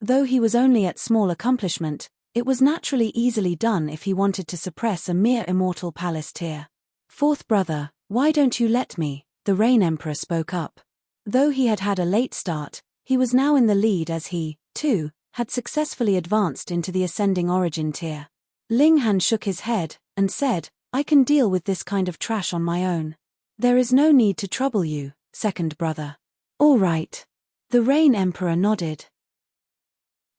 Speaker 1: Though he was only at small accomplishment, it was naturally easily done if he wanted to suppress a mere immortal palace tier. "Fourth brother, why don't you let me?" the Rain Emperor spoke up. Though he had had a late start, he was now in the lead as he, too, had successfully advanced into the ascending origin tier. Ling Han shook his head and said, "I can deal with this kind of trash on my own. There is no need to trouble you, second brother." "All right." The Rain Emperor nodded.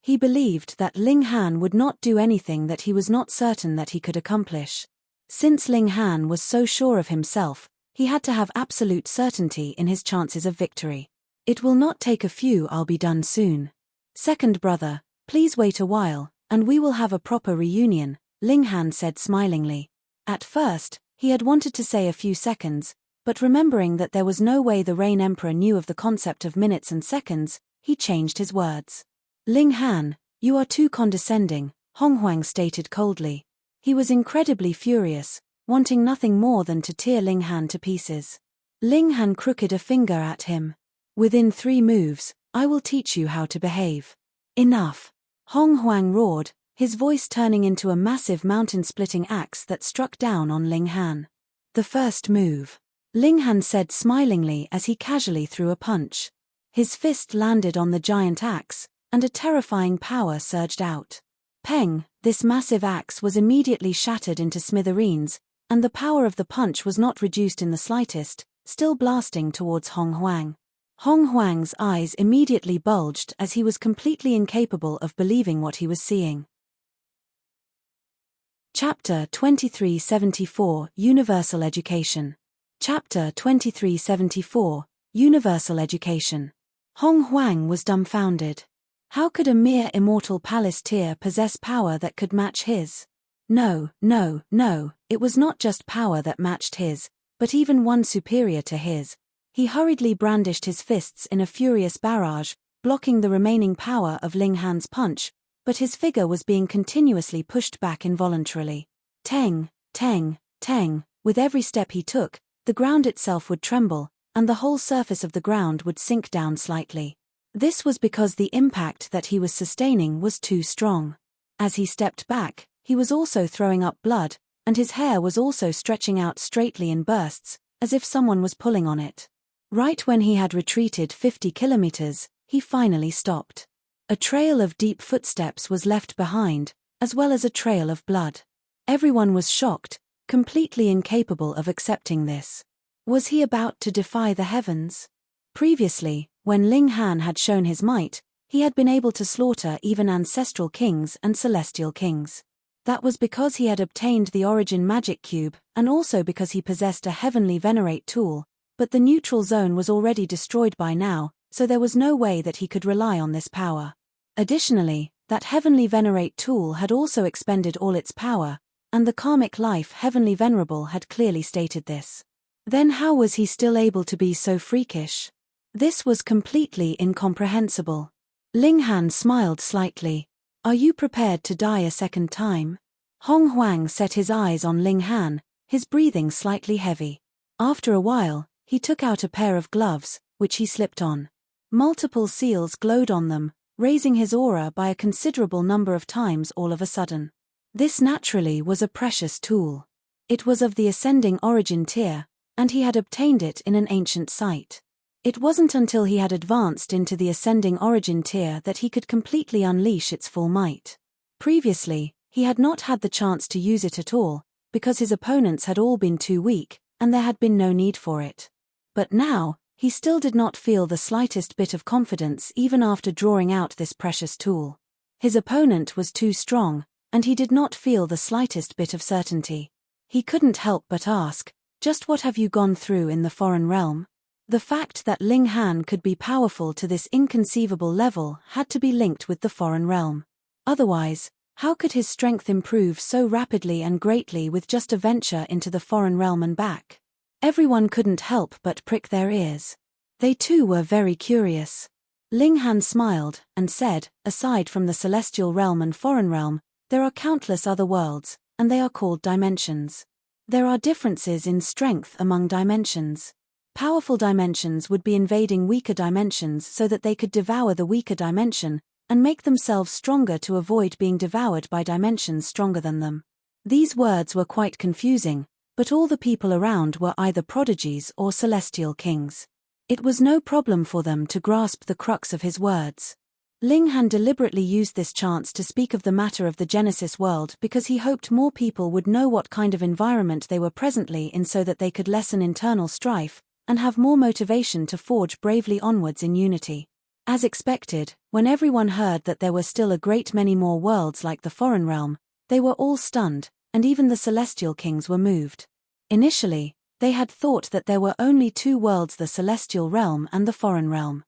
Speaker 1: He believed that Ling Han would not do anything that he was not certain that he could accomplish. Since Ling Han was so sure of himself, he had to have absolute certainty in his chances of victory. "It will not take a few, I'll be done soon. Second brother, please wait a while, and we will have a proper reunion," Ling Han said smilingly. At first, he had wanted to say a few seconds, but remembering that there was no way the Rain Emperor knew of the concept of minutes and seconds, he changed his words. "Ling Han, you are too condescending," Hong Huang stated coldly. He was incredibly furious, wanting nothing more than to tear Ling Han to pieces. Ling Han crooked a finger at him. "Within 3 moves, I will teach you how to behave." "Enough!" Hong Huang roared, his voice turning into a massive mountain-splitting axe that struck down on Ling Han. "The first move," Ling Han said smilingly as he casually threw a punch. His fist landed on the giant axe, and a terrifying power surged out. Peng, this massive axe was immediately shattered into smithereens, and the power of the punch was not reduced in the slightest, still blasting towards Hong Huang. Hong Huang's eyes immediately bulged as he was completely incapable of believing what he was seeing. Chapter 2374 Universal Education. Chapter 2374 Universal Education. Hong Huang was dumbfounded. How could a mere immortal palace tier possess power that could match his? No, it was not just power that matched his, but even one superior to his. He hurriedly brandished his fists in a furious barrage, blocking the remaining power of Ling Han's punch, but his figure was being continuously pushed back involuntarily. Teng, teng, teng, with every step he took, the ground itself would tremble, and the whole surface of the ground would sink down slightly. This was because the impact that he was sustaining was too strong. As he stepped back, he was also throwing up blood, and his hair was also stretching out straightly in bursts, as if someone was pulling on it. Right when he had retreated 50 kilometers, he finally stopped. A trail of deep footsteps was left behind, as well as a trail of blood. Everyone was shocked, completely incapable of accepting this. Was he about to defy the heavens? Previously, when Ling Han had shown his might, he had been able to slaughter even ancestral kings and celestial kings. That was because he had obtained the Origin Magic Cube, and also because he possessed a heavenly Venerate tool, but the neutral zone was already destroyed by now, so there was no way that he could rely on this power. Additionally, that heavenly Venerate tool had also expended all its power, and the karmic life Heavenly Venerable had clearly stated this. Then how was he still able to be so freakish? This was completely incomprehensible. Ling Han smiled slightly. "Are you prepared to die a second time?" Hong Huang set his eyes on Ling Han, his breathing slightly heavy. After a while, he took out a pair of gloves, which he slipped on. Multiple seals glowed on them, raising his aura by a considerable number of times all of a sudden. This naturally was a precious tool. It was of the ascending origin tier, and he had obtained it in an ancient site. It wasn't until he had advanced into the ascending origin tier that he could completely unleash its full might. Previously, he had not had the chance to use it at all, because his opponents had all been too weak, and there had been no need for it. But now, he still did not feel the slightest bit of confidence even after drawing out this precious tool. His opponent was too strong, and he did not feel the slightest bit of certainty. He couldn't help but ask, "Just what have you gone through in the foreign realm?" The fact that Ling Han could be powerful to this inconceivable level had to be linked with the foreign realm. Otherwise, how could his strength improve so rapidly and greatly with just a venture into the foreign realm and back? Everyone couldn't help but prick their ears. They too were very curious. Ling Han smiled and said, "Aside from the celestial realm and foreign realm, there are countless other worlds, and they are called dimensions. There are differences in strength among dimensions. Powerful dimensions would be invading weaker dimensions so that they could devour the weaker dimension, and make themselves stronger to avoid being devoured by dimensions stronger than them." These words were quite confusing, but all the people around were either prodigies or celestial kings. It was no problem for them to grasp the crux of his words. Ling Han deliberately used this chance to speak of the matter of the Genesis world because he hoped more people would know what kind of environment they were presently in so that they could lessen internal strife and have more motivation to forge bravely onwards in unity. As expected, when everyone heard that there were still a great many more worlds like the foreign realm, they were all stunned, and even the celestial kings were moved. Initially, they had thought that there were only two worlds, the celestial realm and the foreign realm.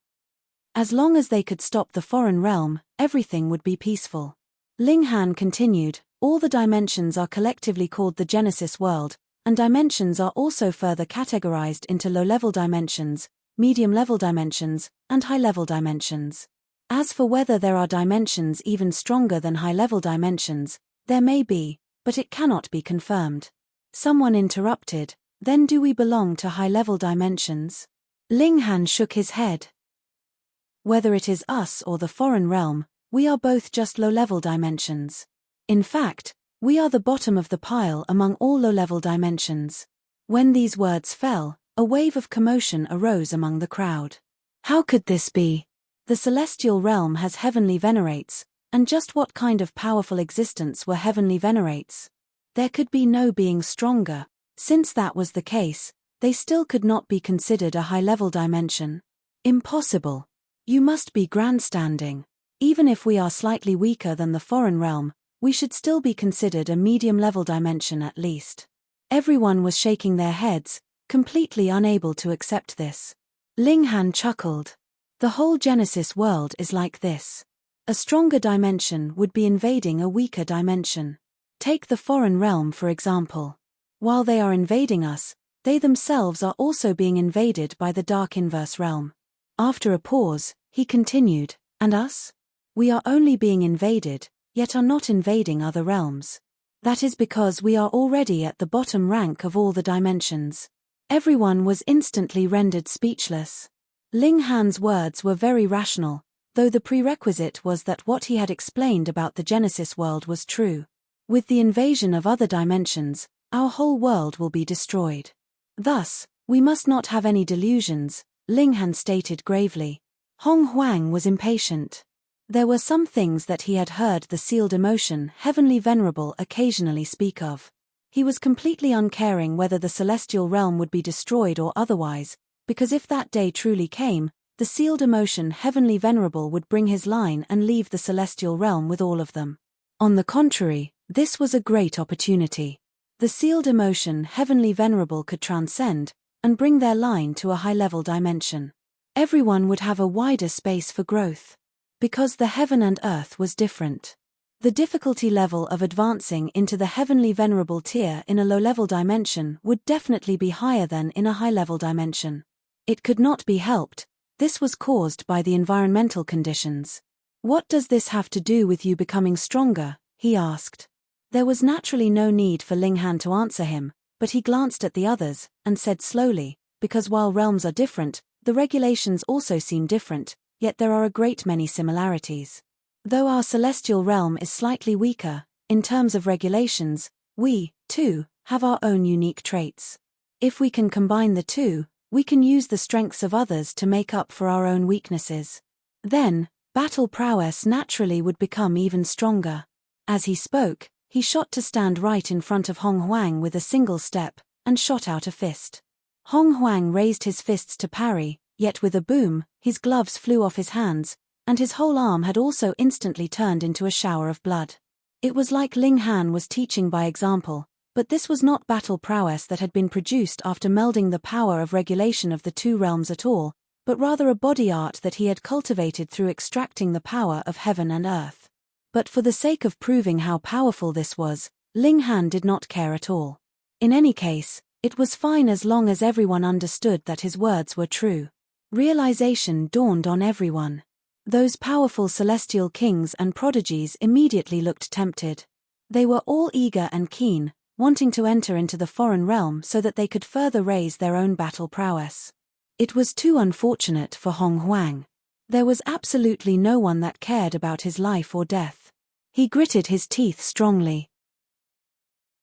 Speaker 1: As long as they could stop the foreign realm, everything would be peaceful. Ling Han continued, all the dimensions are collectively called the Genesis world, and dimensions are also further categorized into low-level dimensions, medium-level dimensions, and high-level dimensions. As for whether there are dimensions even stronger than high-level dimensions, there may be, but it cannot be confirmed. Someone interrupted, then do we belong to high-level dimensions? Ling Han shook his head. Whether it is us or the foreign realm, we are both just low-level dimensions. In fact, we are the bottom of the pile among all low-level dimensions. When these words fell, a wave of commotion arose among the crowd. How could this be? The celestial realm has heavenly venerates, and just what kind of powerful existence were heavenly venerates? There could be no being stronger. Since that was the case, they still could not be considered a high-level dimension. Impossible. You must be grandstanding. Even if we are slightly weaker than the foreign realm, we should still be considered a medium-level dimension at least. Everyone was shaking their heads, completely unable to accept this. Ling Han chuckled. The whole Genesis world is like this. A stronger dimension would be invading a weaker dimension. Take the foreign realm for example. While they are invading us, they themselves are also being invaded by the dark inverse realm. After a pause, he continued, and us? We are only being invaded, yet are not invading other realms. That is because we are already at the bottom rank of all the dimensions. Everyone was instantly rendered speechless. Ling Han's words were very rational, though the prerequisite was that what he had explained about the Genesis world was true. With the invasion of other dimensions, our whole world will be destroyed. Thus, we must not have any delusions, Ling Han stated gravely. Hong Huang was impatient. There were some things that he had heard the sealed emotion Heavenly Venerable occasionally speak of. He was completely uncaring whether the celestial realm would be destroyed or otherwise, because if that day truly came, the sealed emotion Heavenly Venerable would bring his line and leave the celestial realm with all of them. On the contrary, this was a great opportunity. The sealed emotion Heavenly Venerable could transcend, and bring their line to a high-level dimension. Everyone would have a wider space for growth. Because the heaven and earth was different. The difficulty level of advancing into the Heavenly Venerable tier in a low-level dimension would definitely be higher than in a high-level dimension. It could not be helped, this was caused by the environmental conditions. What does this have to do with you becoming stronger? He asked. There was naturally no need for Ling Han to answer him, but he glanced at the others, and said slowly, because while realms are different, the regulations also seem different, yet there are a great many similarities. Though our celestial realm is slightly weaker, in terms of regulations, we, too, have our own unique traits. If we can combine the two, we can use the strengths of others to make up for our own weaknesses. Then, battle prowess naturally would become even stronger. As he spoke, he shot to stand right in front of Hong Huang with a single step, and shot out a fist. Hong Huang raised his fists to parry, yet with a boom, his gloves flew off his hands, and his whole arm had also instantly turned into a shower of blood. It was like Ling Han was teaching by example, but this was not battle prowess that had been produced after melding the power of regulation of the two realms at all, but rather a body art that he had cultivated through extracting the power of heaven and earth. But for the sake of proving how powerful this was, Ling Han did not care at all. In any case, it was fine as long as everyone understood that his words were true. Realization dawned on everyone. Those powerful celestial kings and prodigies immediately looked tempted. They were all eager and keen, wanting to enter into the foreign realm so that they could further raise their own battle prowess. It was too unfortunate for Hong Huang. There was absolutely no one that cared about his life or death. He gritted his teeth strongly.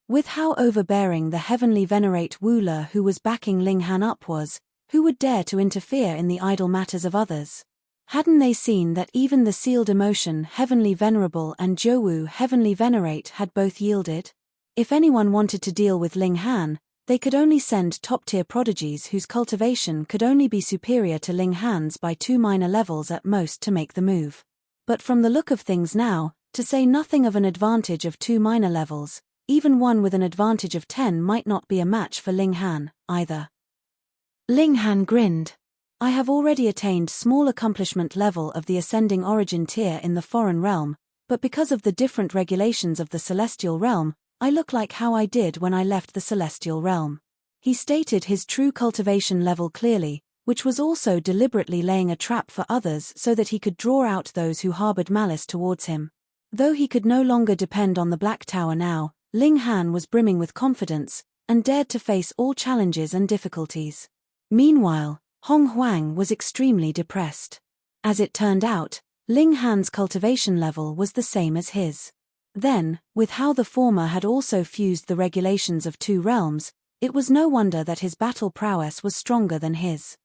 Speaker 1: With how overbearing the heavenly venerate Wu-Le who was backing Ling Han up was, who would dare to interfere in the idle matters of others? Hadn't they seen that even the sealed emotion Heavenly Venerable and Jowu Heavenly Venerate had both yielded? If anyone wanted to deal with Ling Han, they could only send top-tier prodigies whose cultivation could only be superior to Ling Han's by 2 minor levels at most to make the move. But from the look of things now, to say nothing of an advantage of 2 minor levels, even one with an advantage of 10 might not be a match for Ling Han, either. Ling Han grinned. I have already attained small accomplishment level of the ascending origin tier in the foreign realm, but because of the different regulations of the celestial realm, I look like how I did when I left the celestial realm. He stated his true cultivation level clearly, which was also deliberately laying a trap for others so that he could draw out those who harbored malice towards him. Though he could no longer depend on the Black Tower now, Ling Han was brimming with confidence, and dared to face all challenges and difficulties. Meanwhile, Hong Huang was extremely depressed. As it turned out, Ling Han's cultivation level was the same as his. Then, with how the former had also fused the regulations of 2 realms, it was no wonder that his battle prowess was stronger than his.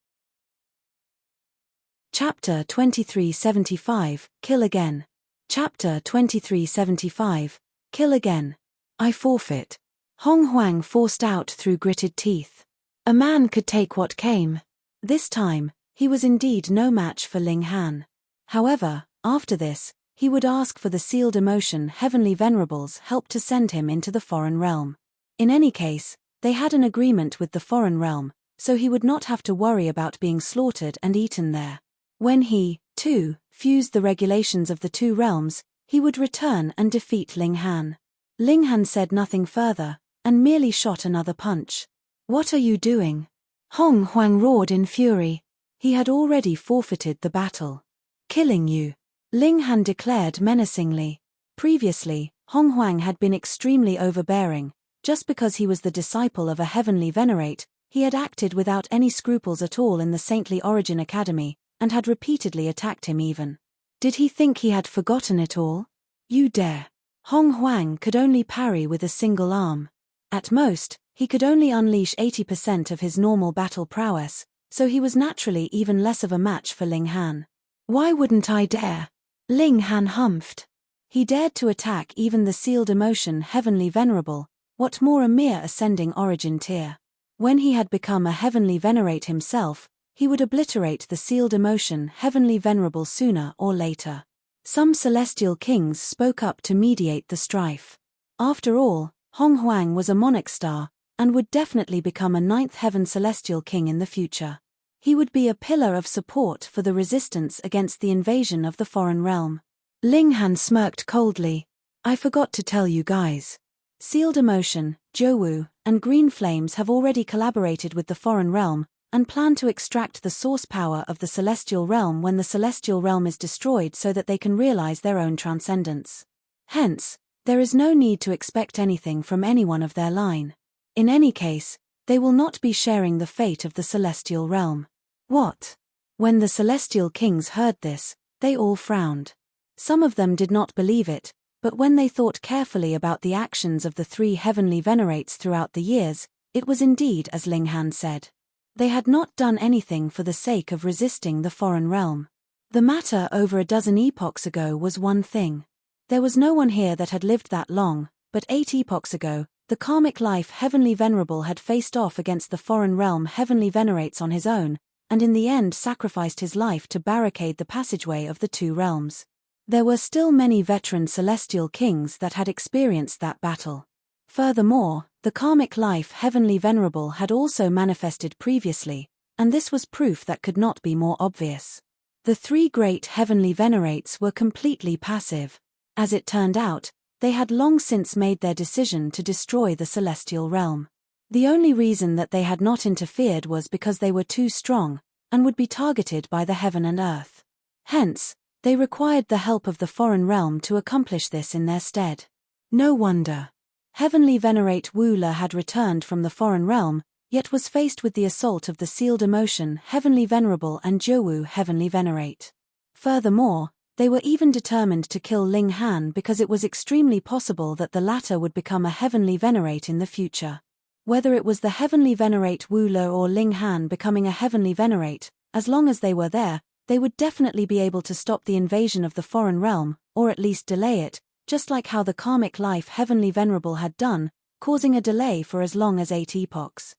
Speaker 1: Chapter 2375, Kill Again. Chapter 2375, Kill Again. I forfeit. Hong Huang forced out through gritted teeth. A man could take what came. This time, he was indeed no match for Ling Han. However, after this, he would ask for the sealed emotion Heavenly Venerable's help to send him into the foreign realm. In any case, they had an agreement with the foreign realm, so he would not have to worry about being slaughtered and eaten there. When he, too, fused the regulations of the 2 realms, he would return and defeat Ling Han. Ling Han said nothing further, and merely shot another punch. What are you doing? Hong Huang roared in fury. He had already forfeited the battle. Killing you. Ling Han declared menacingly. Previously, Hong Huang had been extremely overbearing. Just because he was the disciple of a heavenly venerate, he had acted without any scruples at all in the Saintly Origin Academy, and had repeatedly attacked him even. Did he think he had forgotten it all? You dare. Hong Huang could only parry with a single arm. At most, he could only unleash 80% of his normal battle prowess, so he was naturally even less of a match for Ling Han. Why wouldn't I dare? Ling Han humphed. He dared to attack even the sealed emotion Heavenly Venerable, what more a mere ascending origin tier. When he had become a heavenly venerate himself, he would obliterate the sealed emotion Heavenly Venerable sooner or later. Some celestial kings spoke up to mediate the strife. After all, Hong Huang was a monarch star, and would definitely become a 9th heaven celestial king in the future. He would be a pillar of support for the resistance against the invasion of the foreign realm. Ling Han smirked coldly. I forgot to tell you guys. Sealed Emotion, Jowu, and Green Flames have already collaborated with the foreign realm, and plan to extract the source power of the celestial realm when the celestial realm is destroyed so that they can realize their own transcendence. Hence, there is no need to expect anything from anyone of their line. In any case, they will not be sharing the fate of the celestial realm. What? When the celestial kings heard this, they all frowned. Some of them did not believe it, but when they thought carefully about the actions of the 3 heavenly venerates throughout the years, it was indeed as Ling Han said. They had not done anything for the sake of resisting the foreign realm. The matter over a dozen epochs ago was one thing. There was no one here that had lived that long, but 8 epochs ago, the karmic life Heavenly Venerable had faced off against the foreign realm Heavenly Venerates on his own, and in the end sacrificed his life to barricade the passageway of the 2 realms. There were still many veteran celestial kings that had experienced that battle. Furthermore, the karmic life Heavenly Venerable had also manifested previously, and this was proof that could not be more obvious. The 3 great Heavenly Venerates were completely passive. As it turned out, they had long since made their decision to destroy the celestial realm. The only reason that they had not interfered was because they were too strong, and would be targeted by the heaven and earth. Hence, they required the help of the foreign realm to accomplish this in their stead. No wonder. Heavenly Venerate Wu-La had returned from the foreign realm, yet was faced with the assault of the sealed emotion Heavenly Venerable and Jowu Heavenly Venerate. Furthermore, they were even determined to kill Ling Han because it was extremely possible that the latter would become a heavenly venerate in the future. Whether it was the heavenly venerate Wu-La or Ling Han becoming a heavenly venerate, as long as they were there, they would definitely be able to stop the invasion of the foreign realm, or at least delay it, just like how the karmic life Heavenly Venerable had done, causing a delay for as long as 8 epochs.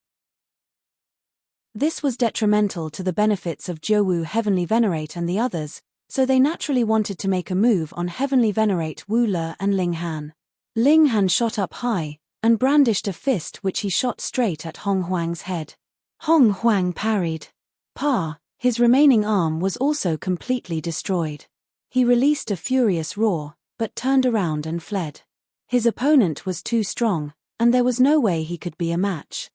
Speaker 1: This was detrimental to the benefits of Jiuwu Heavenly Venerate and the others, so they naturally wanted to make a move on Heavenly Venerate Wu Le and Ling Han. Ling Han shot up high, and brandished a fist which he shot straight at Hong Huang's head. Hong Huang parried. His remaining arm was also completely destroyed. He released a furious roar, but turned around and fled. His opponent was too strong, and there was no way he could be a match.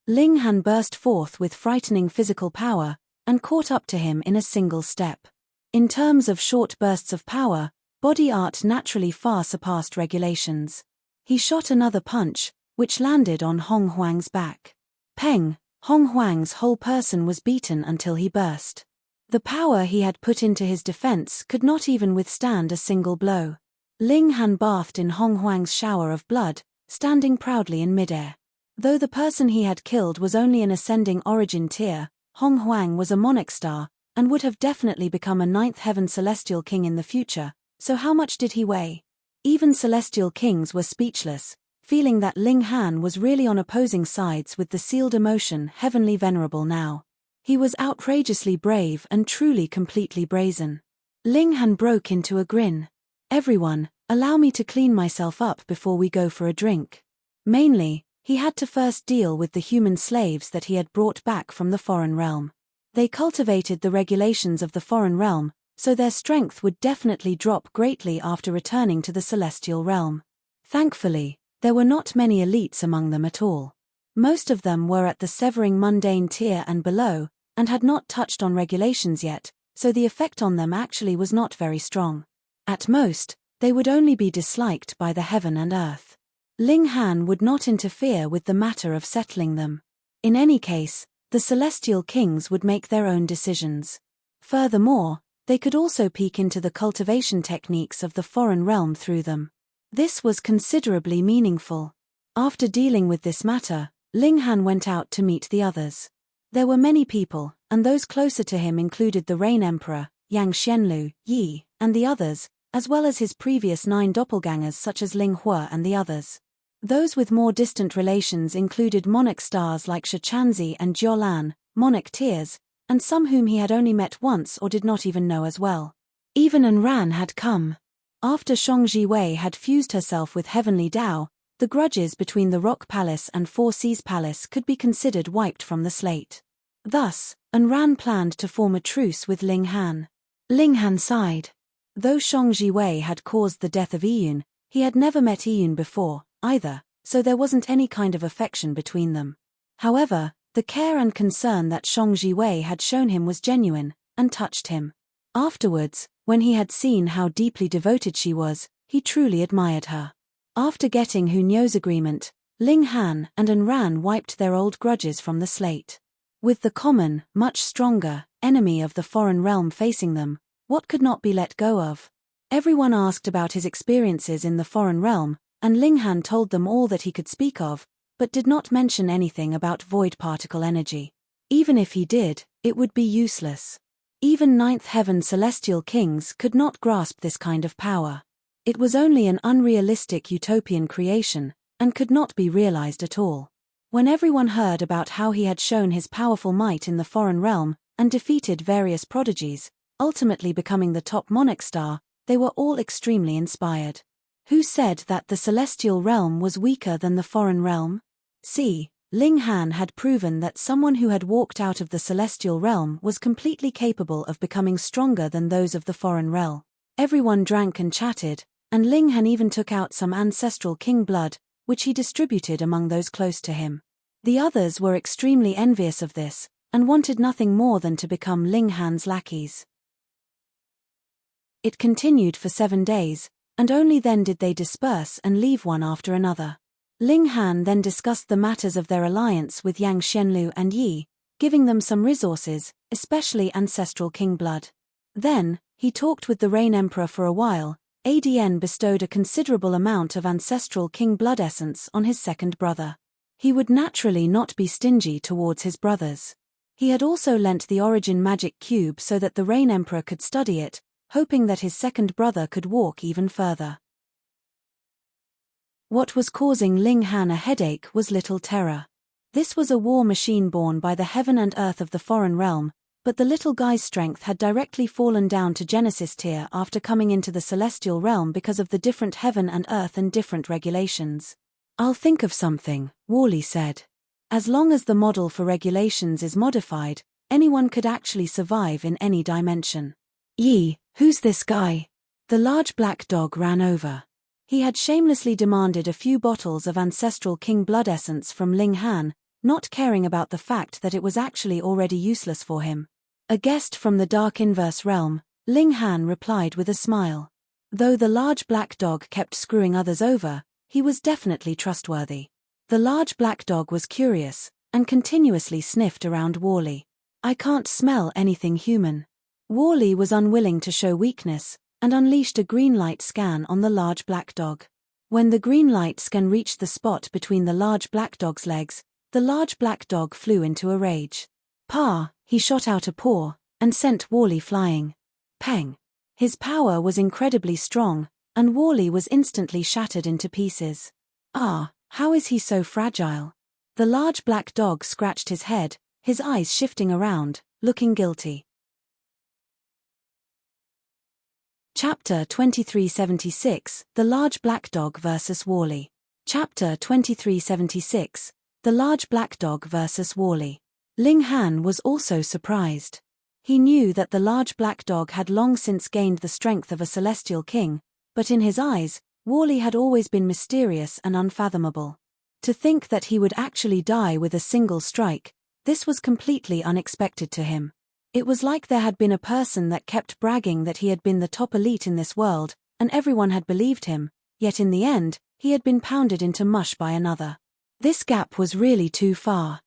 Speaker 1: Ling Han burst forth with frightening physical power, and caught up to him in a single step. In terms of short bursts of power, body art naturally far surpassed regulations. He shot another punch, which landed on Hong Huang's back. Peng! Hong Huang's whole person was beaten until he burst. The power he had put into his defense could not even withstand a single blow. Ling Han bathed in Hong Huang's shower of blood, standing proudly in midair. Though the person he had killed was only an ascending origin tier, Hong Huang was a monarch star, and would have definitely become a 9th heaven celestial king in the future, so how much did he weigh? Even celestial kings were speechless, feeling that Ling Han was really on opposing sides with the sealed emotion Heavenly Venerable now. He was outrageously brave and truly completely brazen. Ling Han broke into a grin. "Everyone, allow me to clean myself up before we go for a drink." Mainly, he had to first deal with the human slaves that he had brought back from the foreign realm. They cultivated the regulations of the foreign realm, so their strength would definitely drop greatly after returning to the celestial realm. Thankfully, there were not many elites among them at all. Most of them were at the severing mundane tier and below, and had not touched on regulations yet, so the effect on them actually was not very strong. At most, they would only be disliked by the heaven and earth. Ling Han would not interfere with the matter of settling them. In any case, the celestial kings would make their own decisions. Furthermore, they could also peek into the cultivation techniques of the foreign realm through them. This was considerably meaningful. After dealing with this matter, Ling Han went out to meet the others. There were many people, and those closer to him included the Rain Emperor, Yang Xianlu, Yi, and the others, as well as his previous 9 doppelgangers such as Ling Hua and the others. Those with more distant relations included monarch stars like Shichanzi and Jiolan, monarch tiers, and some whom he had only met once or did not even know as well. Even An Ran had come. After Shangji Wei had fused herself with Heavenly Dao, the grudges between the Rock Palace and Four Seas Palace could be considered wiped from the slate. Thus, An Ran planned to form a truce with Ling Han. Ling Han sighed. Though Shangji Wei had caused the death of Iyun, he had never met Iyun before, either, so there wasn't any kind of affection between them. However, the care and concern that Shangji Wei had shown him was genuine, and touched him. Afterwards, when he had seen how deeply devoted she was, he truly admired her. After getting Hu Nyo's agreement, Ling Han and An Ran wiped their old grudges from the slate. With the common, much stronger, enemy of the foreign realm facing them, what could not be let go of? Everyone asked about his experiences in the foreign realm, and Ling Han told them all that he could speak of, but did not mention anything about void particle energy. Even if he did, it would be useless. Even 9th heaven celestial kings could not grasp this kind of power. It was only an unrealistic utopian creation, and could not be realized at all. When everyone heard about how he had shown his powerful might in the foreign realm, and defeated various prodigies, ultimately becoming the top monarch star, they were all extremely inspired. Who said that the celestial realm was weaker than the foreign realm? See, Ling Han had proven that someone who had walked out of the celestial realm was completely capable of becoming stronger than those of the foreign realm. Everyone drank and chatted, and Ling Han even took out some ancestral king blood, which he distributed among those close to him. The others were extremely envious of this, and wanted nothing more than to become Ling Han's lackeys. It continued for 7 days, and only then did they disperse and leave one after another. Ling Han then discussed the matters of their alliance with Yang Xianlu and Yi, giving them some resources, especially ancestral king blood. Then, he talked with the Rain Emperor for a while. ADN bestowed a considerable amount of ancestral king blood essence on his second brother. He would naturally not be stingy towards his brothers. He had also lent the Origin magic cube so that the Rain Emperor could study it, hoping that his second brother could walk even further. What was causing Ling Han a headache was little terror. This was a war machine born by the heaven and earth of the foreign realm, but the little guy's strength had directly fallen down to Genesis tier after coming into the celestial realm because of the different heaven and earth and different regulations. "I'll think of something," Wally said. "As long as the model for regulations is modified, anyone could actually survive in any dimension." "Yi, who's this guy?" The large black dog ran over. He had shamelessly demanded a few bottles of ancestral king blood essence from Ling Han, not caring about the fact that it was actually already useless for him. "A guest from the dark inverse realm," Ling Han replied with a smile. Though the large black dog kept screwing others over, he was definitely trustworthy. The large black dog was curious, and continuously sniffed around Wally. "I can't smell anything human." Wally was unwilling to show weakness, and unleashed a green light scan on the large black dog. When the green light scan reached the spot between the large black dog's legs, the large black dog flew into a rage. "Pa!" He shot out a paw, and sent Wally flying. Peng! His power was incredibly strong, and Wally was instantly shattered into pieces. "Ah, how is he so fragile?" The large black dog scratched his head, his eyes shifting around, looking guilty. Chapter 2376, The Large Black Dog vs. Wally. Chapter 2376, The Large Black Dog vs. Wally. Ling Han was also surprised. He knew that the large black dog had long since gained the strength of a celestial king, but in his eyes, Wally had always been mysterious and unfathomable. To think that he would actually die with a single strike, this was completely unexpected to him. It was like there had been a person that kept bragging that he had been the top elite in this world, and everyone had believed him, yet in the end, he had been pounded into mush by another. This gap was really too far.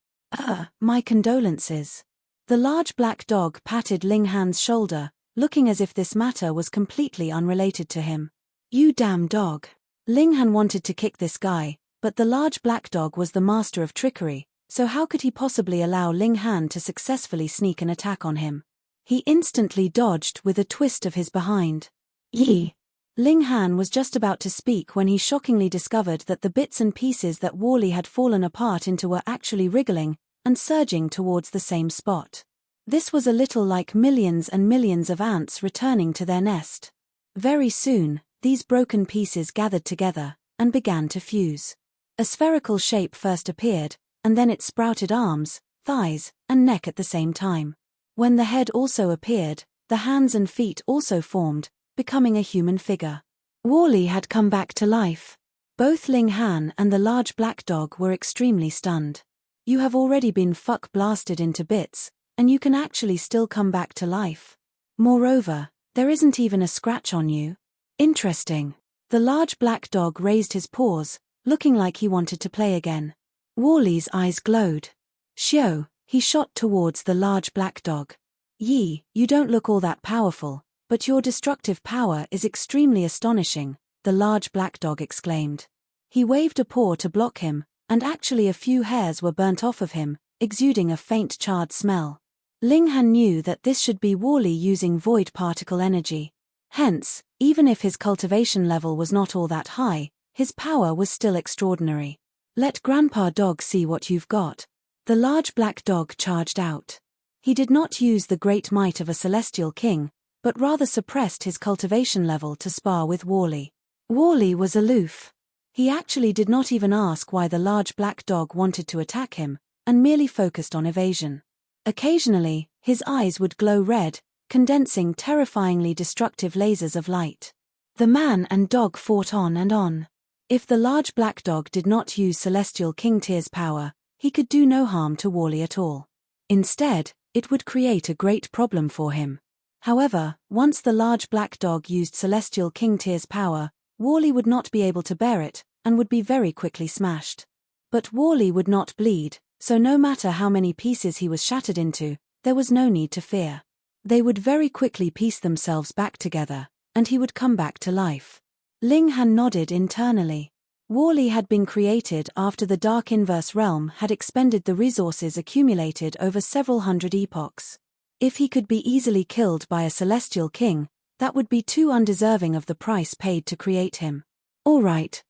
Speaker 1: My condolences." The large black dog patted Ling Han's shoulder, looking as if this matter was completely unrelated to him. "You damn dog." Ling Han wanted to kick this guy, but the large black dog was the master of trickery, so how could he possibly allow Ling Han to successfully sneak an attack on him? He instantly dodged with a twist of his behind. "Yi!" Ling Han was just about to speak when he shockingly discovered that the bits and pieces that Wally had fallen apart into were actually wriggling and surging towards the same spot. This was a little like millions and millions of ants returning to their nest. Very soon, these broken pieces gathered together and began to fuse. A spherical shape first appeared, and then it sprouted arms, thighs, and neck at the same time. When the head also appeared, the hands and feet also formed, becoming a human figure. Wally had come back to life. Both Ling Han and the large black dog were extremely stunned. "You have already been blasted into bits, and you can actually still come back to life. Moreover, there isn't even a scratch on you. Interesting." The large black dog raised his paws, looking like he wanted to play again. Wally's eyes glowed. "Shio," he shot towards the large black dog. "Yi, you don't look all that powerful, but your destructive power is extremely astonishing," the large black dog exclaimed. He waved a paw to block him, and actually a few hairs were burnt off of him, exuding a faint charred smell. Ling Han knew that this should be Wally using void particle energy. Hence, even if his cultivation level was not all that high, his power was still extraordinary. "Let Grandpa Dog see what you've got." The large black dog charged out. He did not use the great might of a celestial king, but rather suppressed his cultivation level to spar with Wally. Wally was aloof. He actually did not even ask why the large black dog wanted to attack him, and merely focused on evasion. Occasionally, his eyes would glow red, condensing terrifyingly destructive lasers of light. The man and dog fought on and on. If the large black dog did not use Celestial King Tier's power, he could do no harm to Wally at all. Instead, it would create a great problem for him. However, once the large black dog used Celestial King Tier's power, Wally would not be able to bear it, and would be very quickly smashed. But Wally would not bleed, so no matter how many pieces he was shattered into, there was no need to fear. They would very quickly piece themselves back together, and he would come back to life. Ling Han nodded internally. Wall-E had been created after the Dark Inverse Realm had expended the resources accumulated over several hundred epochs. If he could be easily killed by a celestial king, that would be too undeserving of the price paid to create him. All right.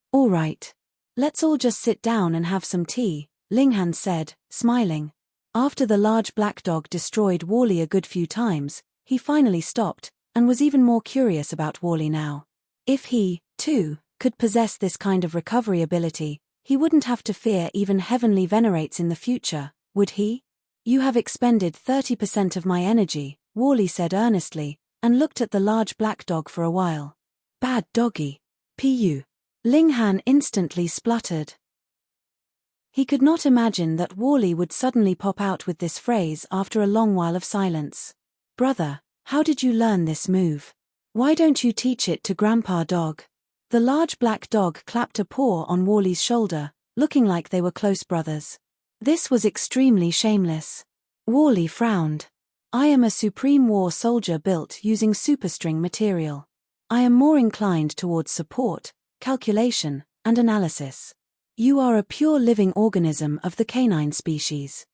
Speaker 1: Let's all just sit down and have some tea, Linghan said, smiling. After the large black dog destroyed Wall-E a good few times, he finally stopped, and was even more curious about Wall-E now. If he, too, could possess this kind of recovery ability, he wouldn't have to fear even heavenly venerates in the future, would he? You have expended 30% of my energy, Wall-E said earnestly, and looked at the large black dog for a while. Bad doggy. Pu. Linghan instantly spluttered. He could not imagine that Wall-E would suddenly pop out with this phrase after a long while of silence. Brother, how did you learn this move? Why don't you teach it to Grandpa Dog? The large black dog clapped a paw on Wall-E's shoulder, looking like they were close brothers. This was extremely shameless. Wall-E frowned. I am a supreme war soldier built using superstring material. I am more inclined towards support, calculation, and analysis. You are a pure living organism of the canine species.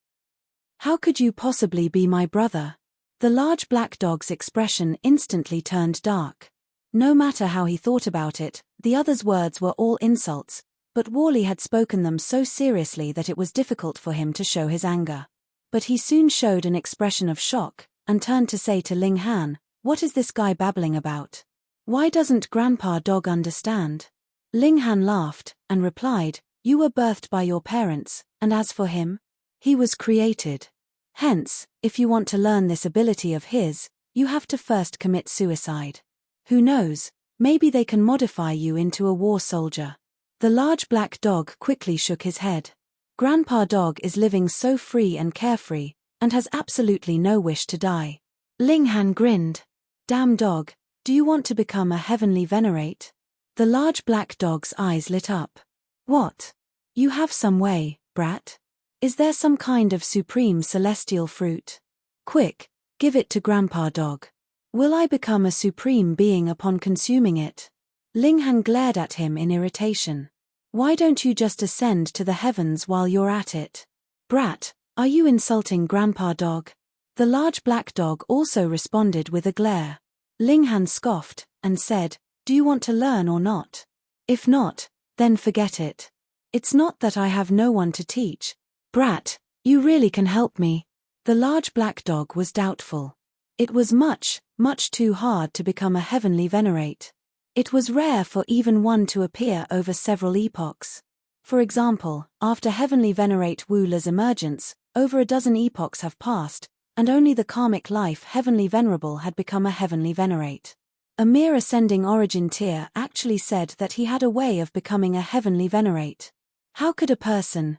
Speaker 1: How could you possibly be my brother? The large black dog's expression instantly turned dark. No matter how he thought about it, the other's words were all insults, but Wall-E had spoken them so seriously that it was difficult for him to show his anger. But he soon showed an expression of shock, and turned to say to Linghan, what is this guy babbling about? Why doesn't Grandpa Dog understand? Linghan laughed, and replied, you were birthed by your parents, and as for him, he was created. Hence, if you want to learn this ability of his, you have to first commit suicide. Who knows, maybe they can modify you into a war soldier. The large black dog quickly shook his head. Grandpa Dog is living so free and carefree, and has absolutely no wish to die. Linghan grinned. Damn dog, do you want to become a heavenly venerate? The large black dog's eyes lit up. What? You have some way, brat? Is there some kind of supreme celestial fruit? Quick, give it to Grandpa Dog. Will I become a supreme being upon consuming it? Linghan glared at him in irritation. Why don't you just ascend to the heavens while you're at it? Brat, are you insulting Grandpa Dog? The large black dog also responded with a glare. Linghan scoffed, and said, do you want to learn or not? If not, then forget it. It's not that I have no one to teach. Brat, you really can help me. The large black dog was doubtful. It was much too hard to become a heavenly venerate. It was rare for even one to appear over several epochs. For example, after heavenly venerate Wu Le's emergence, over a dozen epochs have passed, and only the karmic life heavenly venerable had become a heavenly venerate. A mere ascending origin tier actually said that he had a way of becoming a heavenly venerate. How could a person,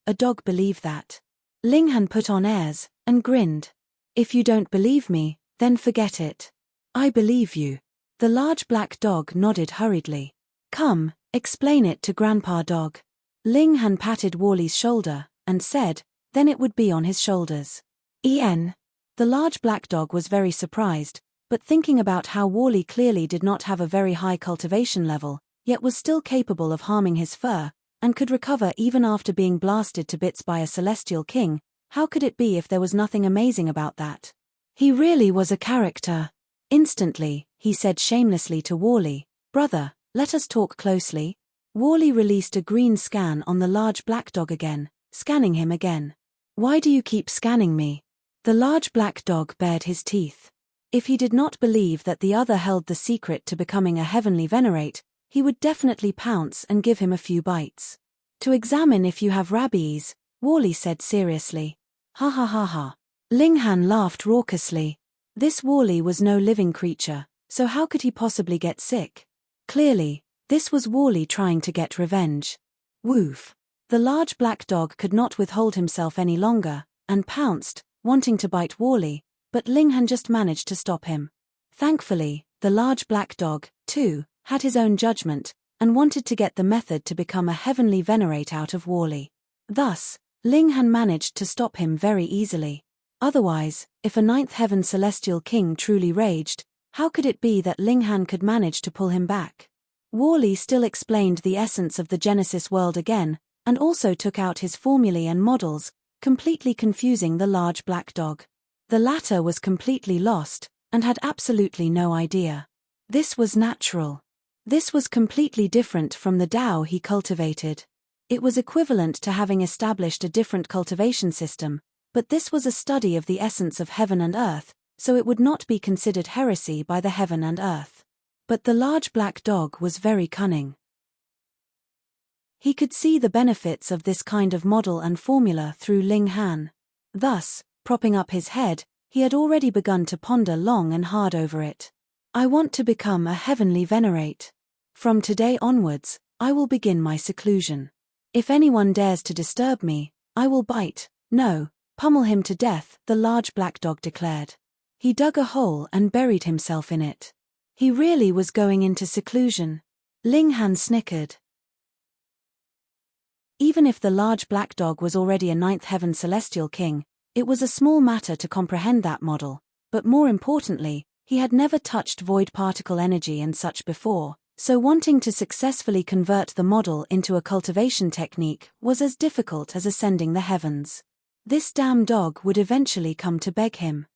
Speaker 1: a dog believe that? Linghan put on airs, and grinned. If you don't believe me, then forget it. I believe you. The large black dog nodded hurriedly. Come, explain it to Grandpa Dog. Linghan patted Wall-E's shoulder, and said, then it would be on his shoulders. The large black dog was very surprised, but thinking about how Wall-E clearly did not have a very high cultivation level, yet was still capable of harming his fur, and could recover even after being blasted to bits by a celestial king, how could it be if there was nothing amazing about that? He really was a character. Instantly, he said shamelessly to Wall-E, brother, let us talk closely. Wall-E released a green scan on the large black dog again, scanning him again. Why do you keep scanning me? The large black dog bared his teeth. If he did not believe that the other held the secret to becoming a heavenly venerate, he would definitely pounce and give him a few bites. To examine if you have rabies, Wall-E said seriously. Ha ha ha ha. Linghan laughed raucously. This Wall-E was no living creature, so how could he possibly get sick? Clearly, this was Wall-E trying to get revenge. Woof. The large black dog could not withhold himself any longer, and pounced, wanting to bite Wall-E, but Linghan just managed to stop him. Thankfully, the large black dog, too, had his own judgment, and wanted to get the method to become a heavenly venerate out of Wall-E. Thus, Linghan managed to stop him very easily. Otherwise, if a ninth heaven celestial king truly raged, how could it be that Linghan could manage to pull him back? Worley still explained the essence of the Genesis world again, and also took out his formulae and models, completely confusing the large black dog. The latter was completely lost, and had absolutely no idea. This was natural. This was completely different from the Tao he cultivated. It was equivalent to having established a different cultivation system, but this was a study of the essence of heaven and earth, so it would not be considered heresy by the heaven and earth. But the large black dog was very cunning. He could see the benefits of this kind of model and formula through Ling Han. Thus, propping up his head, he had already begun to ponder long and hard over it. I want to become a heavenly venerate. From today onwards, I will begin my seclusion. If anyone dares to disturb me, I will bite, no, pummel him to death, the large black dog declared. He dug a hole and buried himself in it. He really was going into seclusion. Ling Han snickered. Even if the large black dog was already a ninth heaven celestial king, it was a small matter to comprehend that model, but more importantly, he had never touched void particle energy and such before, so wanting to successfully convert the model into a cultivation technique was as difficult as ascending the heavens. This damn dog would eventually come to beg him.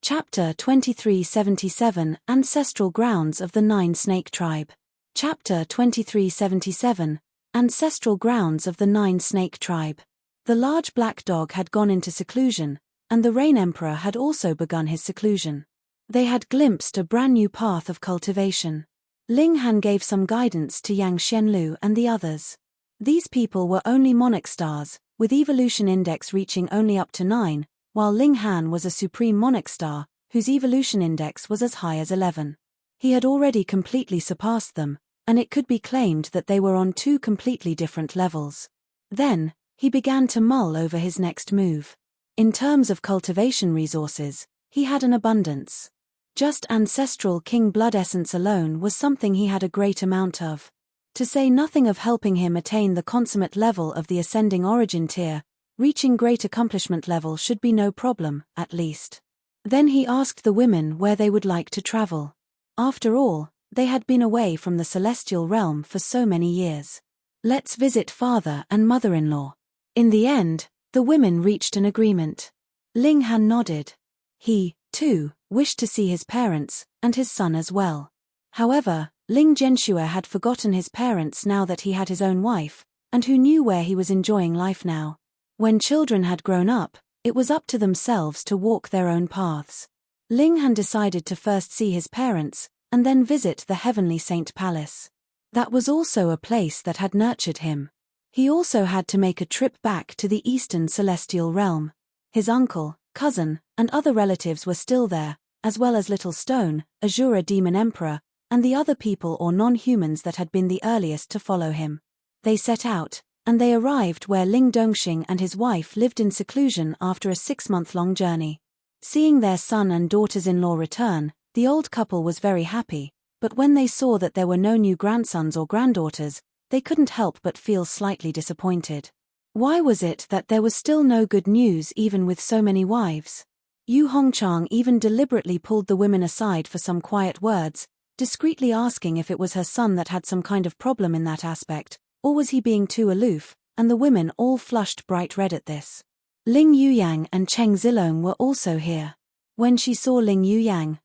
Speaker 1: Chapter 2377 Ancestral Grounds of the Nine Snake Tribe. Chapter 2377 Ancestral Grounds of the Nine Snake Tribe. The large black dog had gone into seclusion, and the Rain Emperor had also begun his seclusion. They had glimpsed a brand new path of cultivation. Ling Han gave some guidance to Yang Xianlu and the others. These people were only monarch stars, with evolution index reaching only up to 9, while Ling Han was a supreme monarch star, whose evolution index was as high as 11. He had already completely surpassed them, and it could be claimed that they were on two completely different levels. Then, he began to mull over his next move. In terms of cultivation resources, he had an abundance. Just ancestral king blood essence alone was something he had a great amount of. To say nothing of helping him attain the consummate level of the ascending origin tier, reaching great accomplishment level should be no problem, at least. Then he asked the women where they would like to travel. After all, they had been away from the celestial realm for so many years. Let's visit father and mother-in-law. In the end, the women reached an agreement. Ling Han nodded. He, too, wished to see his parents, and his son as well. However, Ling Zhenxue had forgotten his parents now that he had his own wife, and who knew where he was enjoying life now. When children had grown up, it was up to themselves to walk their own paths. Ling Han decided to first see his parents, and then visit the Heavenly Saint Palace. That was also a place that had nurtured him. He also had to make a trip back to the Eastern Celestial Realm. His uncle, cousin, and other relatives were still there, as well as Little Stone, Azura Demon Emperor, and the other people or non-humans that had been the earliest to follow him. They set out, and they arrived where Ling Dongxing and his wife lived in seclusion after a 6-month-long journey. Seeing their son and daughters-in-law return, the old couple was very happy, but when they saw that there were no new grandsons or granddaughters, they couldn't help but feel slightly disappointed. Why was it that there was still no good news even with so many wives? Yu Hongchang even deliberately pulled the women aside for some quiet words, discreetly asking if it was her son that had some kind of problem in that aspect, or was he being too aloof, and the women all flushed bright red at this. Ling Yuyang and Cheng Zilong were also here. When she saw Ling Yuyang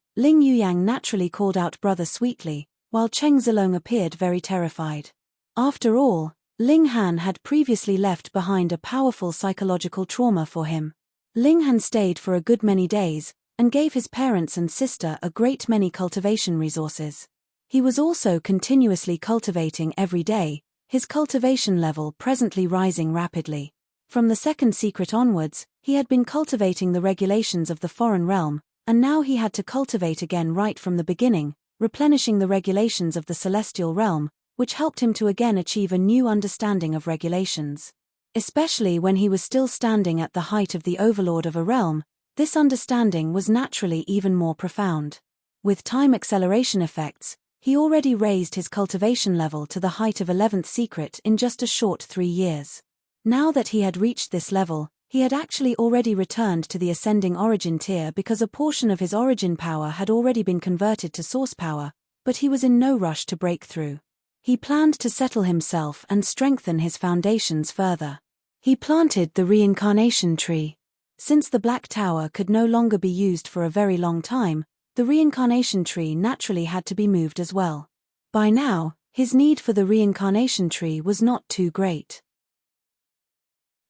Speaker 1: naturally called out brother sweetly, while Cheng Zilong appeared very terrified. After all, Ling Han had previously left behind a powerful psychological trauma for him. Ling Han stayed for a good many days, and gave his parents and sister a great many cultivation resources. He was also continuously cultivating every day, his cultivation level presently rising rapidly. From the second secret onwards, he had been cultivating the regulations of the foreign realm, and now he had to cultivate again right from the beginning, replenishing the regulations of the celestial realm, which helped him to again achieve a new understanding of regulations. Especially when he was still standing at the height of the overlord of a realm, this understanding was naturally even more profound. With time acceleration effects, he already raised his cultivation level to the height of 11th secret in just a short 3 years. Now that he had reached this level, He had actually already returned to the ascending origin tier because a portion of his origin power had already been converted to source power, but he was in no rush to break through. He planned to settle himself and strengthen his foundations further. He planted the reincarnation tree. Since the Black Tower could no longer be used for a very long time, the reincarnation tree naturally had to be moved as well. By now, his need for the reincarnation tree was not too great.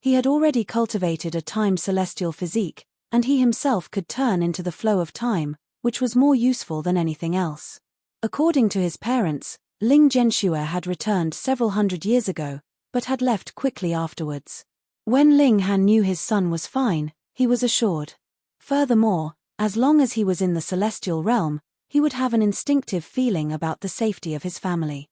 Speaker 1: He had already cultivated a time celestial physique, and he himself could turn into the flow of time, which was more useful than anything else. According to his parents, Ling Zhenxue had returned several hundred years ago, but had left quickly afterwards. When Ling Han knew his son was fine, he was assured. Furthermore, as long as he was in the celestial realm, he would have an instinctive feeling about the safety of his family.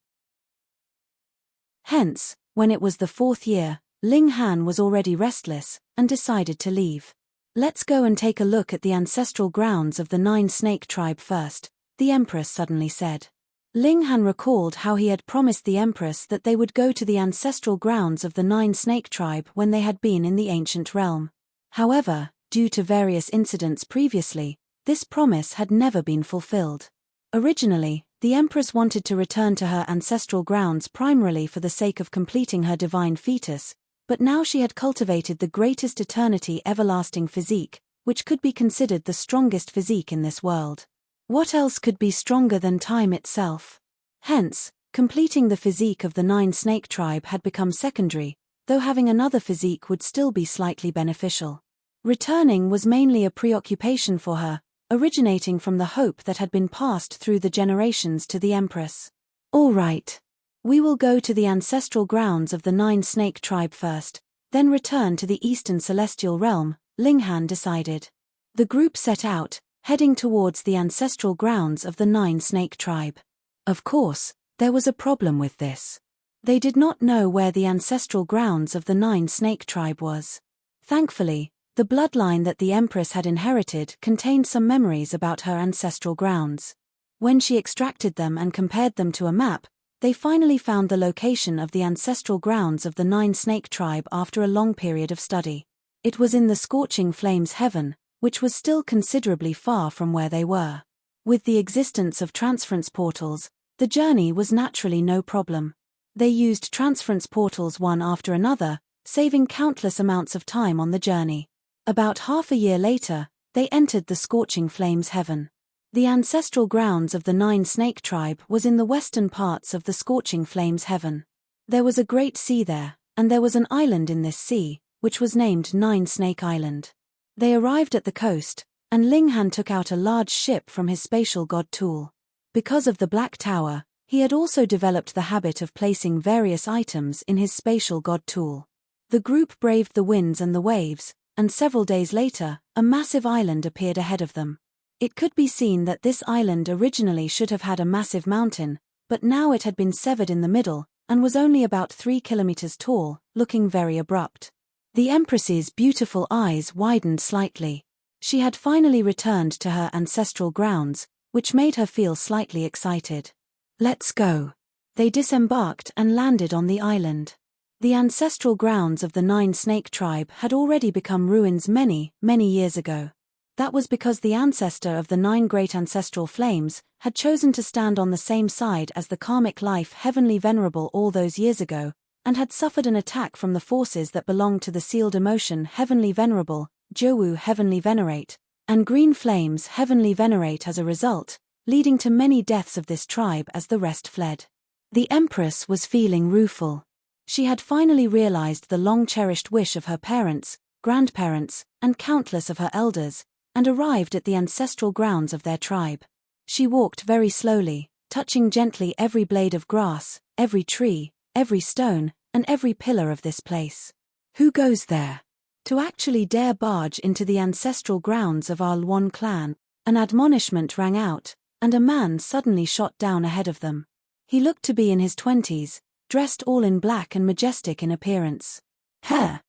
Speaker 1: Hence, when it was the 4th year, Ling Han was already restless, and decided to leave. "Let's go and take a look at the ancestral grounds of the 9 Snake tribe first," the Empress suddenly said. Ling Han recalled how he had promised the Empress that they would go to the ancestral grounds of the 9 Snake tribe when they had been in the ancient realm. However, due to various incidents previously, this promise had never been fulfilled. Originally, the Empress wanted to return to her ancestral grounds primarily for the sake of completing her divine fetus, but now she had cultivated the greatest eternity everlasting physique, which could be considered the strongest physique in this world. What else could be stronger than time itself? Hence, completing the physique of the 9 Snake tribe had become secondary, though having another physique would still be slightly beneficial. Returning was mainly a preoccupation for her, originating from the hope that had been passed through the generations to the Empress. "All right. We will go to the ancestral grounds of the 9 Snake tribe first, then return to the Eastern Celestial Realm," Ling Han decided. The group set out, heading towards the ancestral grounds of the 9 Snake tribe. Of course, there was a problem with this. They did not know where the ancestral grounds of the 9 Snake tribe was. Thankfully, the bloodline that the Empress had inherited contained some memories about her ancestral grounds. When she extracted them and compared them to a map, they finally found the location of the ancestral grounds of the 9 Snake tribe after a long period of study. It was in the scorching flames heaven, which was still considerably far from where they were. With the existence of transference portals, the journey was naturally no problem. They used transference portals one after another, saving countless amounts of time on the journey. About half a year later, they entered the scorching flames heaven. The ancestral grounds of the 9 Snake tribe was in the western parts of the scorching flames heaven. There was a great sea there, and there was an island in this sea, which was named 9 Snake Island. They arrived at the coast, and Ling Han took out a large ship from his spatial god tool. Because of the Black Tower, he had also developed the habit of placing various items in his spatial god tool. The group braved the winds and the waves, and several days later, a massive island appeared ahead of them. It could be seen that this island originally should have had a massive mountain, but now it had been severed in the middle, and was only about 3 kilometers tall, looking very abrupt. The Empress's beautiful eyes widened slightly. She had finally returned to her ancestral grounds, which made her feel slightly excited. "Let's go." They disembarked and landed on the island. The ancestral grounds of the 9 Snake tribe had already become ruins many, many years ago. That was because the ancestor of the 9 great ancestral flames had chosen to stand on the same side as the karmic life Heavenly Venerable all those years ago, and had suffered an attack from the forces that belonged to the sealed emotion Heavenly Venerable, Jowu Heavenly Venerate, and Green Flames Heavenly Venerate as a result, leading to many deaths of this tribe as the rest fled. The Empress was feeling rueful. She had finally realized the long-cherished wish of her parents, grandparents, and countless of her elders, and arrived at the ancestral grounds of their tribe. She walked very slowly, touching gently every blade of grass, every tree, every stone, and every pillar of this place. Who goes there? To actually dare barge into the ancestral grounds of our Luan clan, an admonishment rang out, and a man suddenly shot down ahead of them. He looked to be in his 20s, dressed all in black and majestic in appearance. Hair.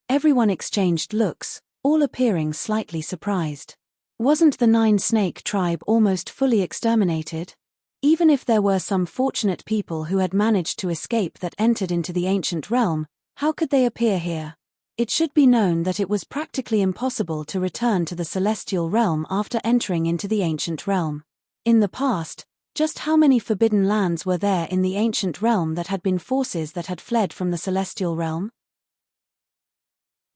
Speaker 1: Everyone exchanged looks, all appearing slightly surprised. Wasn't the 9 Snake tribe almost fully exterminated? Even if there were some fortunate people who had managed to escape that entered into the ancient realm, how could they appear here? It should be known that it was practically impossible to return to the celestial realm after entering into the ancient realm. In the past, just how many forbidden lands were there in the ancient realm that had been forces that had fled from the celestial realm?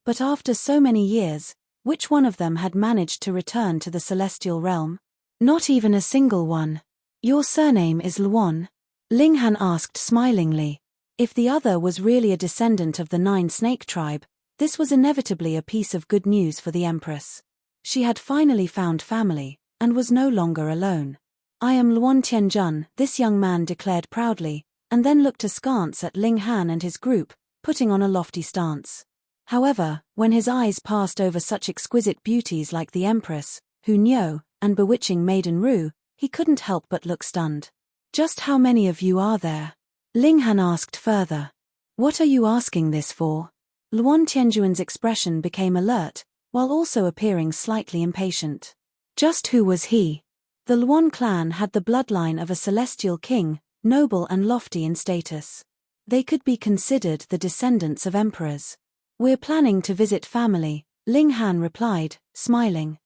Speaker 1: But after so many years, which one of them had managed to return to the celestial realm? Not even a single one. Your surname is Luon? Ling Han asked smilingly. If the other was really a descendant of the 9-snake tribe, this was inevitably a piece of good news for the Empress. She had finally found family, and was no longer alone. I am Luon Tianjun, this young man declared proudly, and then looked askance at Ling Han and his group, putting on a lofty stance. However, when his eyes passed over such exquisite beauties like the Empress, Hu Niu, and bewitching Maiden Ru, he couldn't help but look stunned. Just how many of you are there? Ling Han asked further. What are you asking this for? Luon Tianjuan's expression became alert, while also appearing slightly impatient. Just who was he? The Luon clan had the bloodline of a celestial king, noble and lofty in status. They could be considered the descendants of emperors. We're planning to visit family, Ling Han replied, smiling.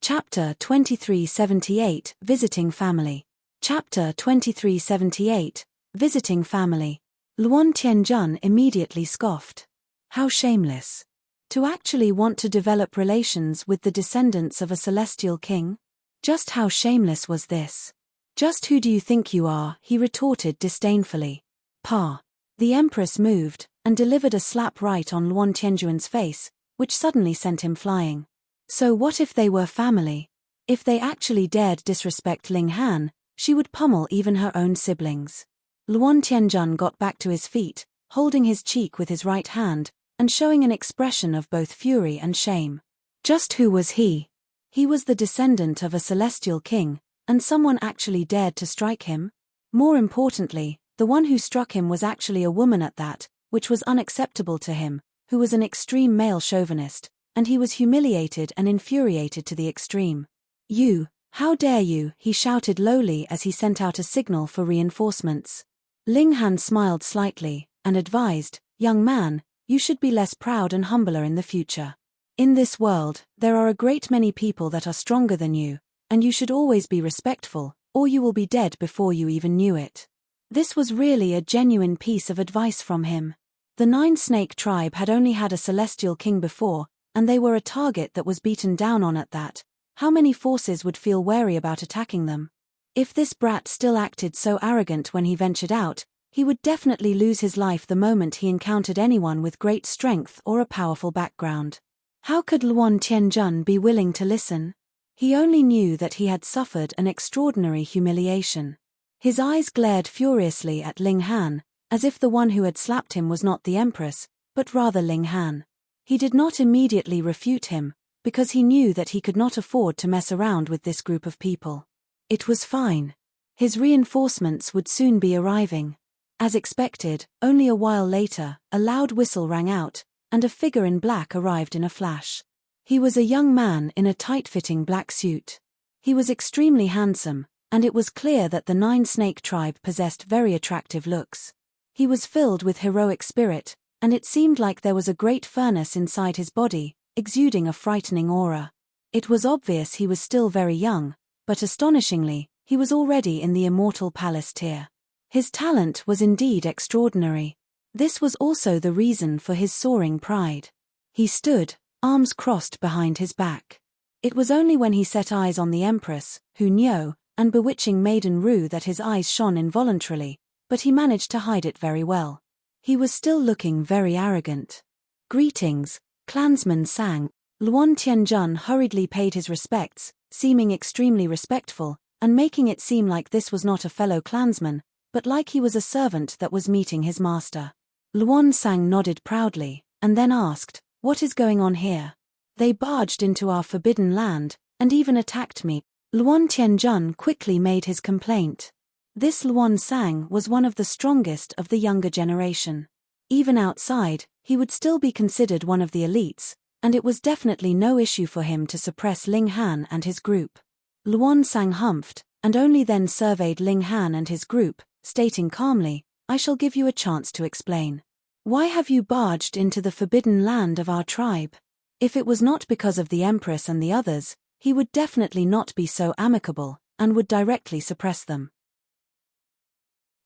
Speaker 1: Chapter 2378, Visiting Family. Chapter 2378, Visiting Family. Luon Tianjun immediately scoffed. How shameless. To actually want to develop relations with the descendants of a celestial king? Just how shameless was this? Just who do you think you are? He retorted disdainfully. Pa. The Empress moved, and delivered a slap right on Luon Tianjuan's face, which suddenly sent him flying. So what if they were family? If they actually dared disrespect Ling Han, she would pummel even her own siblings. Luon Tianjun got back to his feet, holding his cheek with his right hand, and showing an expression of both fury and shame. Just who was he? He was the descendant of a celestial king, and someone actually dared to strike him? More importantly, the one who struck him was actually a woman at that, which was unacceptable to him, who was an extreme male chauvinist, and he was humiliated and infuriated to the extreme. You, how dare you, he shouted lowly as he sent out a signal for reinforcements. Ling Han smiled slightly, and advised, young man, you should be less proud and humbler in the future. In this world, there are a great many people that are stronger than you, and you should always be respectful, or you will be dead before you even knew it. This was really a genuine piece of advice from him. The 9-snake tribe had only had a celestial king before, and they were a target that was beaten down on at that. How many forces would feel wary about attacking them? If this brat still acted so arrogant when he ventured out, he would definitely lose his life the moment he encountered anyone with great strength or a powerful background. How could Luon Tianjun be willing to listen? He only knew that he had suffered an extraordinary humiliation. His eyes glared furiously at Ling Han, as if the one who had slapped him was not the Empress, but rather Ling Han. He did not immediately refute him, because he knew that he could not afford to mess around with this group of people. It was fine. His reinforcements would soon be arriving. As expected, only a while later, a loud whistle rang out, and a figure in black arrived in a flash. He was a young man in a tight-fitting black suit. He was extremely handsome, and it was clear that the 9-snake tribe possessed very attractive looks. He was filled with heroic spirit, and it seemed like there was a great furnace inside his body, exuding a frightening aura. It was obvious he was still very young, but astonishingly, he was already in the immortal palace tier. His talent was indeed extraordinary. This was also the reason for his soaring pride. He stood, arms crossed behind his back. It was only when he set eyes on the Empress, Hu Niu, and bewitching Maiden Ru that his eyes shone involuntarily, but he managed to hide it very well. He was still looking very arrogant. Greetings, clansmen sang. Luon Tianjun hurriedly paid his respects, seeming extremely respectful, and making it seem like this was not a fellow clansman, but like he was a servant that was meeting his master. Luon Sang nodded proudly, and then asked, "What is going on here? They barged into our forbidden land, and even attacked me." Luon Tianjun quickly made his complaint. This Luon Sang was one of the strongest of the younger generation. Even outside, he would still be considered one of the elites, and it was definitely no issue for him to suppress Ling Han and his group. Luon Sang humphed, and only then surveyed Ling Han and his group, stating calmly, I shall give you a chance to explain. Why have you barged into the forbidden land of our tribe? If it was not because of the Empress and the others, he would definitely not be so amicable, and would directly suppress them.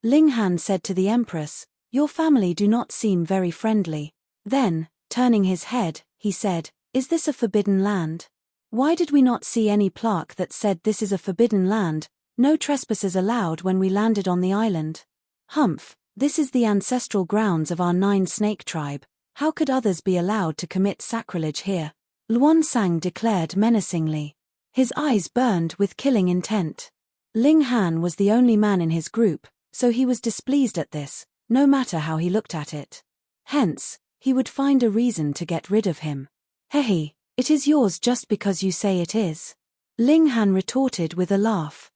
Speaker 1: Ling Han said to the Empress, "Your family do not seem very friendly." Then, turning his head, he said, "Is this a forbidden land? Why did we not see any plaque that said this is a forbidden land, no trespassers allowed when we landed on the island? Humph, this is the ancestral grounds of our 9-snake tribe, how could others be allowed to commit sacrilege here?" Luan Sang declared menacingly. His eyes burned with killing intent. Ling Han was the only man in his group, so he was displeased at this, no matter how he looked at it. Hence, he would find a reason to get rid of him. "Hehe, it is yours just because you say it is," Ling Han retorted with a laugh.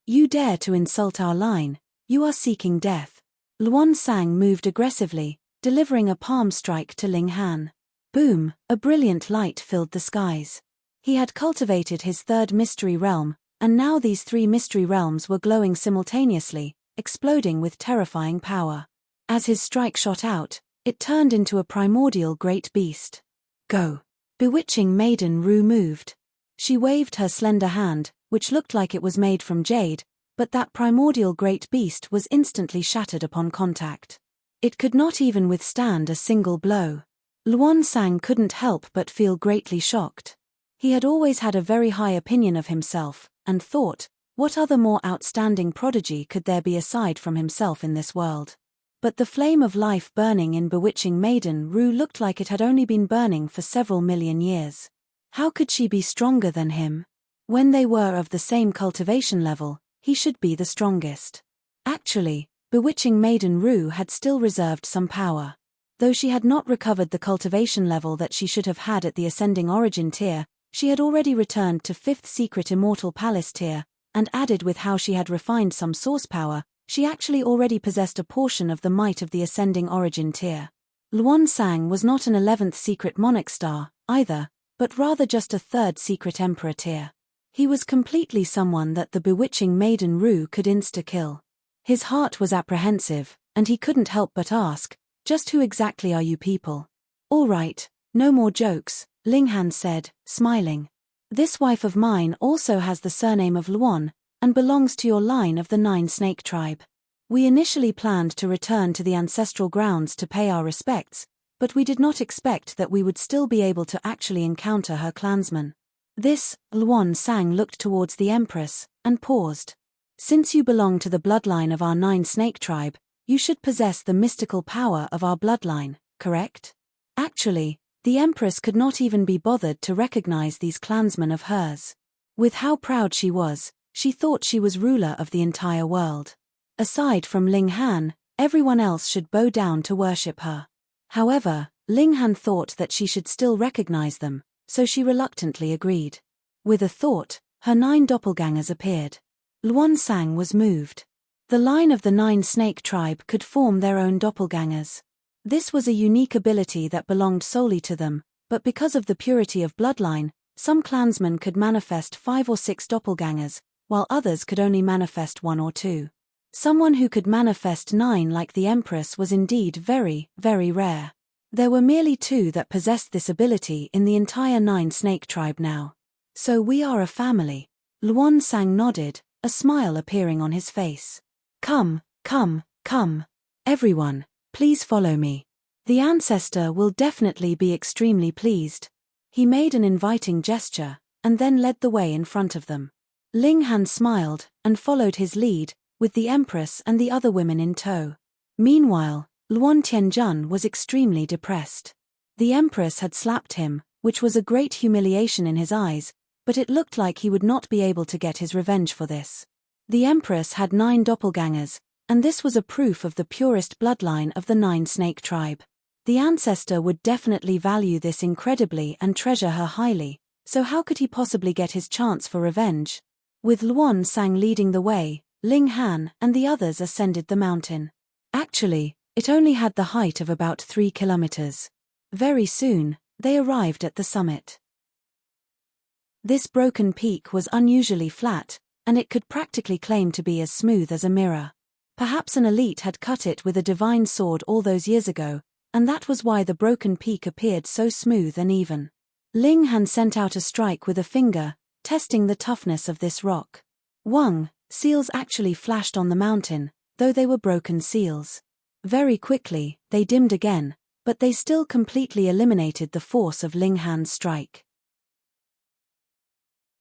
Speaker 1: "You dare to insult our line, you are seeking death." Luan Sang moved aggressively, delivering a palm strike to Ling Han. Boom, a brilliant light filled the skies. He had cultivated his third mystery realm, and now these 3 mystery realms were glowing simultaneously, exploding with terrifying power. As his strike shot out, it turned into a primordial great beast. Go! Bewitching Maiden Ru moved. She waved her slender hand, which looked like it was made from jade, but that primordial great beast was instantly shattered upon contact. It could not even withstand a single blow. Luan Sang couldn't help but feel greatly shocked. He had always had a very high opinion of himself, and thought, what other more outstanding prodigy could there be aside from himself in this world? But the flame of life burning in bewitching Maiden Ru looked like it had only been burning for several million years. How could she be stronger than him? When they were of the same cultivation level, he should be the strongest. Actually, bewitching Maiden Ru had still reserved some power. Though she had not recovered the cultivation level that she should have had at the ascending origin tier, she had already returned to 5th secret immortal palace tier, and added with how she had refined some source power, she actually already possessed a portion of the might of the ascending origin tier. Luan Sang was not an 11th secret monarch star, either, but rather just a 3rd secret emperor tier. He was completely someone that the bewitching Maiden Ru could insta-kill. His heart was apprehensive, and he couldn't help but ask, "Just who exactly are you people?" "All right, no more jokes," Ling Han said, smiling. "This wife of mine also has the surname of Luan, and belongs to your line of the 9-snake tribe. We initially planned to return to the ancestral grounds to pay our respects, but we did not expect that we would still be able to actually encounter her clansmen." This, Luan Sang looked towards the Empress, and paused. "Since you belong to the bloodline of our 9-snake tribe, you should possess the mystical power of our bloodline, correct?" Actually, the Empress could not even be bothered to recognize these clansmen of hers. With how proud she was, she thought she was ruler of the entire world. Aside from Ling Han, everyone else should bow down to worship her. However, Ling Han thought that she should still recognize them, so she reluctantly agreed. With a thought, her 9 doppelgangers appeared. Luan Sang was moved. The line of the 9-snake tribe could form their own doppelgangers. This was a unique ability that belonged solely to them, but because of the purity of bloodline, some clansmen could manifest 5 or 6 doppelgangers, while others could only manifest 1 or 2. Someone who could manifest 9 like the Empress was indeed very, very rare. There were merely 2 that possessed this ability in the entire 9-snake tribe now. "So we are a family." Luan Sang nodded, a smile appearing on his face. Come, come. Everyone, please follow me. The ancestor will definitely be extremely pleased." He made an inviting gesture, and then led the way in front of them. Ling Han smiled, and followed his lead, with the Empress and the other women in tow. Meanwhile, Luan Tianjun was extremely depressed. The Empress had slapped him, which was a great humiliation in his eyes, but it looked like he would not be able to get his revenge for this. The Empress had 9 doppelgangers, and this was a proof of the purest bloodline of the 9-snake tribe. The ancestor would definitely value this incredibly and treasure her highly, so how could he possibly get his chance for revenge? With Luan Sang leading the way, Ling Han and the others ascended the mountain. Actually, it only had the height of about 3 kilometers. Very soon, they arrived at the summit. This broken peak was unusually flat, and it could practically claim to be as smooth as a mirror. Perhaps an elite had cut it with a divine sword all those years ago, and that was why the broken peak appeared so smooth and even. Ling Han sent out a strike with a finger, testing the toughness of this rock. Wang, seals actually flashed on the mountain, though they were broken seals. Very quickly, they dimmed again, but they still completely eliminated the force of Ling Han's strike.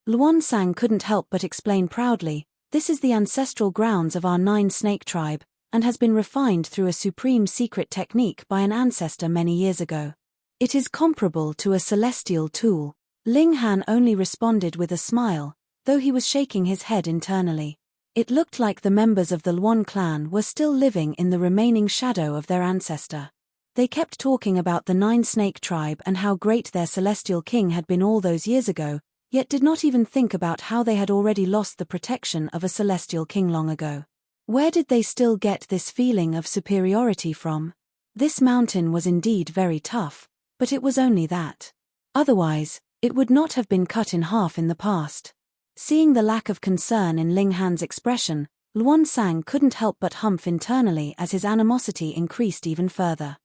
Speaker 1: Luonsang couldn't help but explain proudly, "This is the ancestral grounds of our 9-snake tribe, and has been refined through a supreme secret technique by an ancestor many years ago. It is comparable to a celestial tool." Ling Han only responded with a smile, though he was shaking his head internally. It looked like the members of the Luon clan were still living in the remaining shadow of their ancestor. They kept talking about the 9-snake tribe and how great their celestial king had been all those years ago, yet did not even think about how they had already lost the protection of a celestial king long ago. Where did they still get this feeling of superiority from? This mountain was indeed very tough, but it was only that. Otherwise, it would not have been cut in half in the past. Seeing the lack of concern in Ling Han's expression, Luonsang couldn't help but humph internally as his animosity increased even further.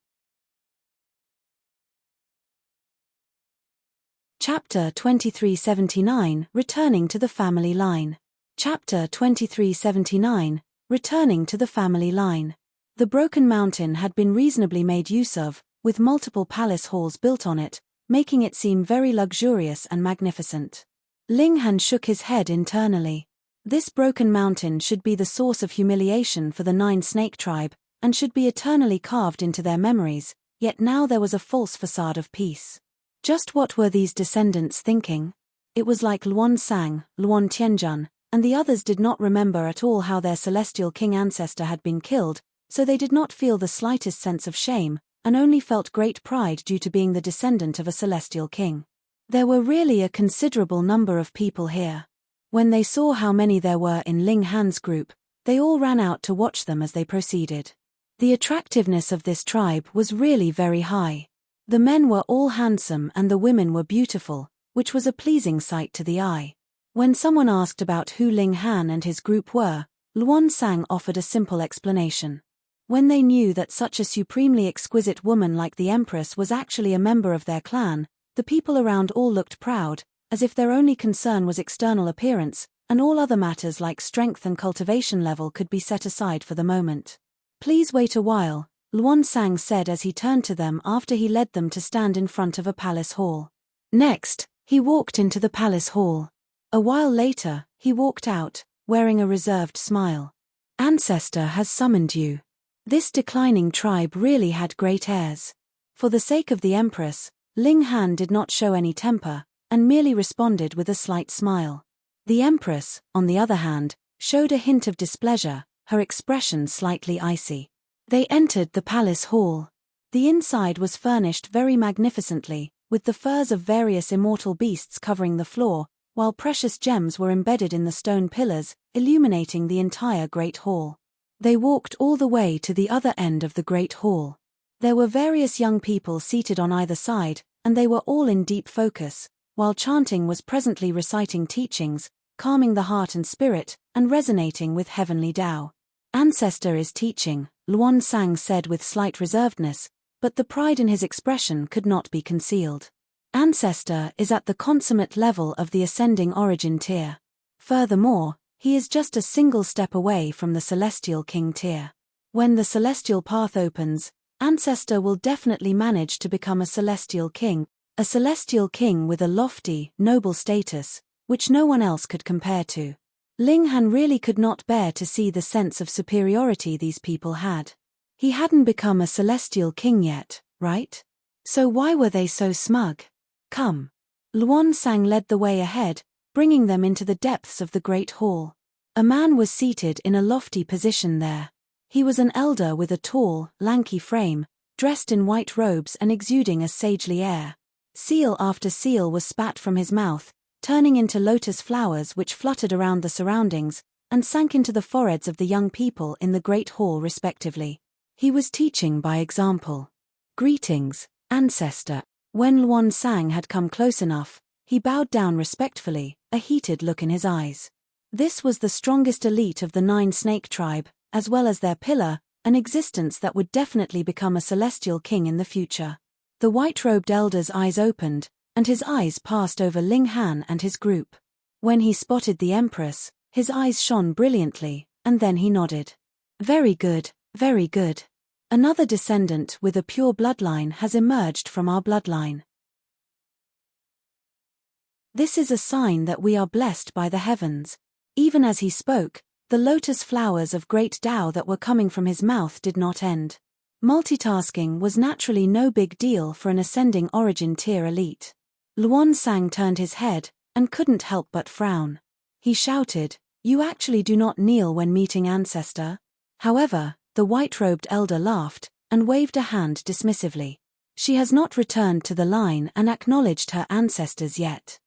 Speaker 1: Chapter 2379, Returning to the Family Line. Chapter 2379, Returning to the Family Line. The broken mountain had been reasonably made use of, with multiple palace halls built on it, making it seem very luxurious and magnificent. Ling Han shook his head internally. This broken mountain should be the source of humiliation for the 9-snake tribe, and should be eternally carved into their memories, yet now there was a false facade of peace. Just what were these descendants thinking? It was like Luonsang, Luon Tianjun, and the others did not remember at all how their celestial king ancestor had been killed, so they did not feel the slightest sense of shame, and only felt great pride due to being the descendant of a celestial king. There were really a considerable number of people here. When they saw how many there were in Ling Han's group, they all ran out to watch them as they proceeded. The attractiveness of this tribe was really very high. The men were all handsome and the women were beautiful, which was a pleasing sight to the eye. When someone asked about who Ling Han and his group were, Luonsang offered a simple explanation. When they knew that such a supremely exquisite woman like the Empress was actually a member of their clan, the people around all looked proud, as if their only concern was external appearance, and all other matters like strength and cultivation level could be set aside for the moment. "Please wait a while," Luonsang said as he turned to them after he led them to stand in front of a palace hall. Next, he walked into the palace hall. A while later, he walked out, wearing a reserved smile. "Ancestor has summoned you." This declining tribe really had great airs. For the sake of the Empress, Ling Han did not show any temper, and merely responded with a slight smile. The Empress, on the other hand, showed a hint of displeasure, her expression slightly icy. They entered the palace hall. The inside was furnished very magnificently, with the furs of various immortal beasts covering the floor, while precious gems were embedded in the stone pillars, illuminating the entire great hall. They walked all the way to the other end of the great hall. There were various young people seated on either side, and they were all in deep focus, while chanting was presently reciting teachings, calming the heart and spirit, and resonating with heavenly Tao. "Ancestor is teaching," Luonsang said with slight reservedness, but the pride in his expression could not be concealed. "Ancestor is at the consummate level of the ascending origin tier. Furthermore, he is just a single step away from the celestial king tier. When the celestial path opens, Ancestor will definitely manage to become a celestial king with a lofty, noble status, which no one else could compare to." Ling Han really could not bear to see the sense of superiority these people had. He hadn't become a celestial king yet, right? So why were they so smug? "Come." Luonsang led the way ahead, bringing them into the depths of the great hall. A man was seated in a lofty position there. He was an elder with a tall, lanky frame, dressed in white robes and exuding a sagely air. Seal after seal was spat from his mouth, turning into lotus flowers which fluttered around the surroundings, and sank into the foreheads of the young people in the great hall respectively. He was teaching by example. "Greetings, Ancestor." When Luonsang had come close enough, he bowed down respectfully, a heated look in his eyes. This was the strongest elite of the 9-snake tribe, as well as their pillar, an existence that would definitely become a celestial king in the future. The white-robed elder's eyes opened, and his eyes passed over Ling Han and his group. When he spotted the Empress, his eyes shone brilliantly, and then he nodded. Very good, very good. Another descendant with a pure bloodline has emerged from our bloodline. This is a sign that we are blessed by the heavens. Even as he spoke, the lotus flowers of great Tao that were coming from his mouth did not end. Multitasking was naturally no big deal for an ascending origin tier elite. Luan Sang turned his head, and couldn't help but frown. He shouted, "You actually do not kneel when meeting ancestor?" However, the white-robed elder laughed, and waved a hand dismissively. She has not returned to the line and acknowledged her ancestors yet.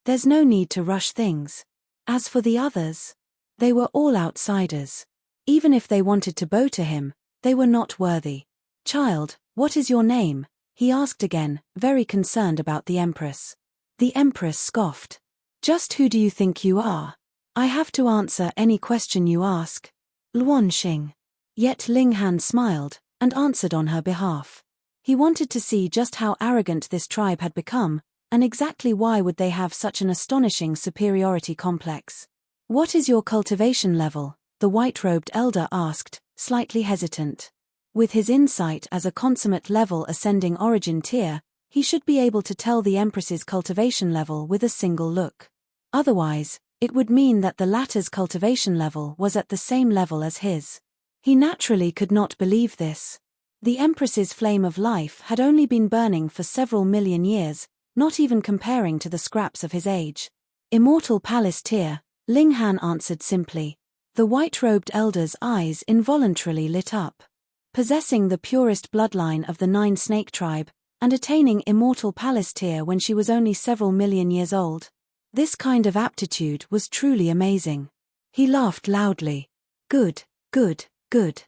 Speaker 1: There's no need to rush things. As for the others, they were all outsiders. Even if they wanted to bow to him, they were not worthy. "Child, what is your name?" he asked again, very concerned about the Empress. The Empress scoffed. "Just who do you think you are? I have to answer any question you ask." Luan Xing. Yet Ling Han smiled, and answered on her behalf. He wanted to see just how arrogant this tribe had become, and exactly why would they have such an astonishing superiority complex. "What is your cultivation level?" the white-robed elder asked, slightly hesitant. With his insight as a consummate level ascending origin tier, he should be able to tell the Empress's cultivation level with a single look. Otherwise, it would mean that the latter's cultivation level was at the same level as his. He naturally could not believe this. The Empress's flame of life had only been burning for several million years, not even comparing to the scraps of his age. "Immortal Palace tier," Ling Han answered simply. The white-robed elder's eyes involuntarily lit up. Possessing the purest bloodline of the 9 snake tribe, and attaining Immortal Palace tier when she was only several million years old. This kind of aptitude was truly amazing. He laughed loudly. Good, good, good.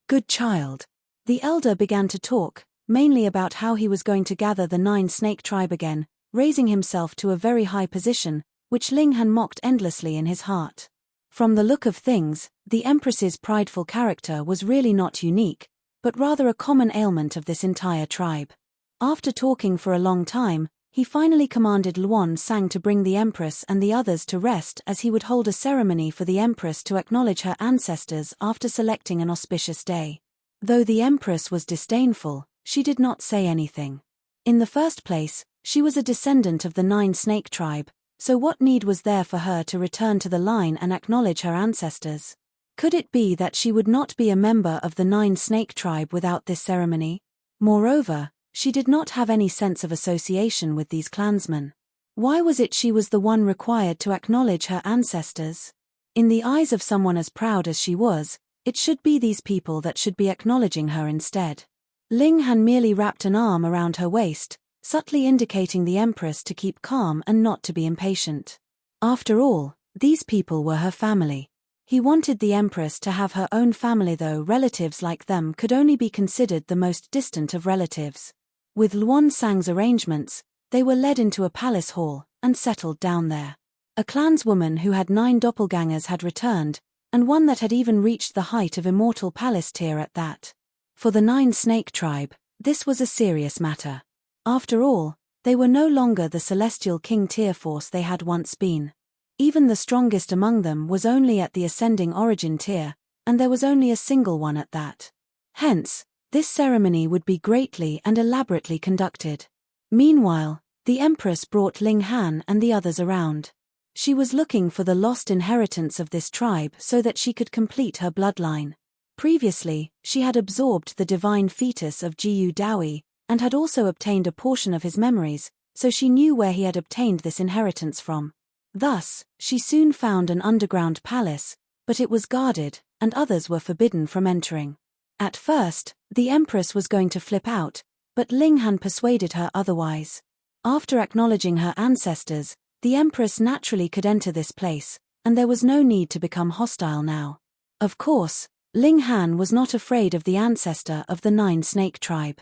Speaker 1: Good child." The elder began to talk, mainly about how he was going to gather the 9 snake tribe again, raising himself to a very high position, which Ling Han mocked endlessly in his heart. From the look of things, the Empress's prideful character was really not unique, but rather a common ailment of this entire tribe. After talking for a long time, he finally commanded Luan Sang to bring the Empress and the others to rest, as he would hold a ceremony for the Empress to acknowledge her ancestors after selecting an auspicious day. Though the Empress was disdainful, she did not say anything. In the first place, she was a descendant of the 9 snake tribe, so what need was there for her to return to the line and acknowledge her ancestors? Could it be that she would not be a member of the 9 snake tribe without this ceremony? Moreover, she did not have any sense of association with these clansmen. Why was it she was the one required to acknowledge her ancestors? In the eyes of someone as proud as she was, it should be these people that should be acknowledging her instead. Ling Han merely wrapped an arm around her waist, subtly indicating the Empress to keep calm and not to be impatient. After all, these people were her family. He wanted the Empress to have her own family, though relatives like them could only be considered the most distant of relatives. With Luan Sang's arrangements, they were led into a palace hall, and settled down there. A clanswoman who had 9 doppelgangers had returned, and one that had even reached the height of Immortal Palace tier at that. For the 9 snake tribe, this was a serious matter. After all, they were no longer the celestial king tier force they had once been. Even the strongest among them was only at the ascending origin tier, and there was only a single one at that. Hence, this ceremony would be greatly and elaborately conducted. Meanwhile, the Empress brought Ling Han and the others around. She was looking for the lost inheritance of this tribe so that she could complete her bloodline. Previously, she had absorbed the divine fetus of Jiyu Dawi, and had also obtained a portion of his memories, so she knew where he had obtained this inheritance from. Thus, she soon found an underground palace, but it was guarded, and others were forbidden from entering. At first, the Empress was going to flip out, but Ling Han persuaded her otherwise. After acknowledging her ancestors, the Empress naturally could enter this place, and there was no need to become hostile now. Of course, Ling Han was not afraid of the ancestor of the 9 snake tribe.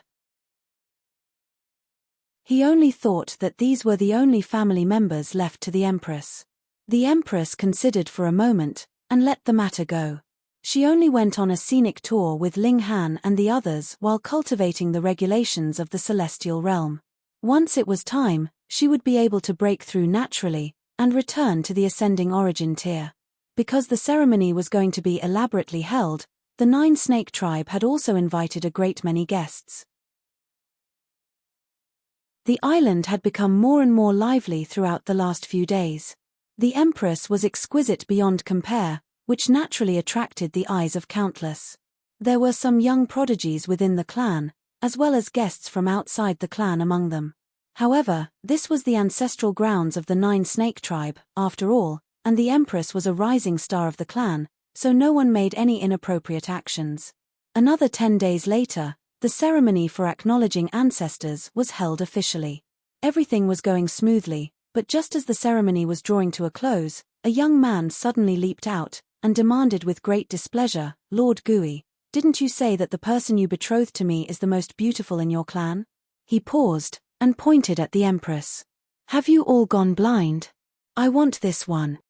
Speaker 1: He only thought that these were the only family members left to the Empress. The Empress considered for a moment, and let the matter go. She only went on a scenic tour with Ling Han and the others while cultivating the regulations of the celestial realm. Once it was time, she would be able to break through naturally and return to the ascending origin tier. Because the ceremony was going to be elaborately held, the Nine Snake Tribe had also invited a great many guests. The island had become more and more lively throughout the last few days. The Empress was exquisite beyond compare, which naturally attracted the eyes of countless. There were some young prodigies within the clan, as well as guests from outside the clan among them. However, this was the ancestral grounds of the Nine Snake Tribe, after all, and the Empress was a rising star of the clan, so no one made any inappropriate actions. Another 10 days later, the ceremony for acknowledging ancestors was held officially. Everything was going smoothly, but just as the ceremony was drawing to a close, a young man suddenly leaped out and demanded with great displeasure, "Lord Gui, didn't you say that the person you betrothed to me is the most beautiful in your clan?" He paused and pointed at the Empress. "Have you all gone blind? I want this one."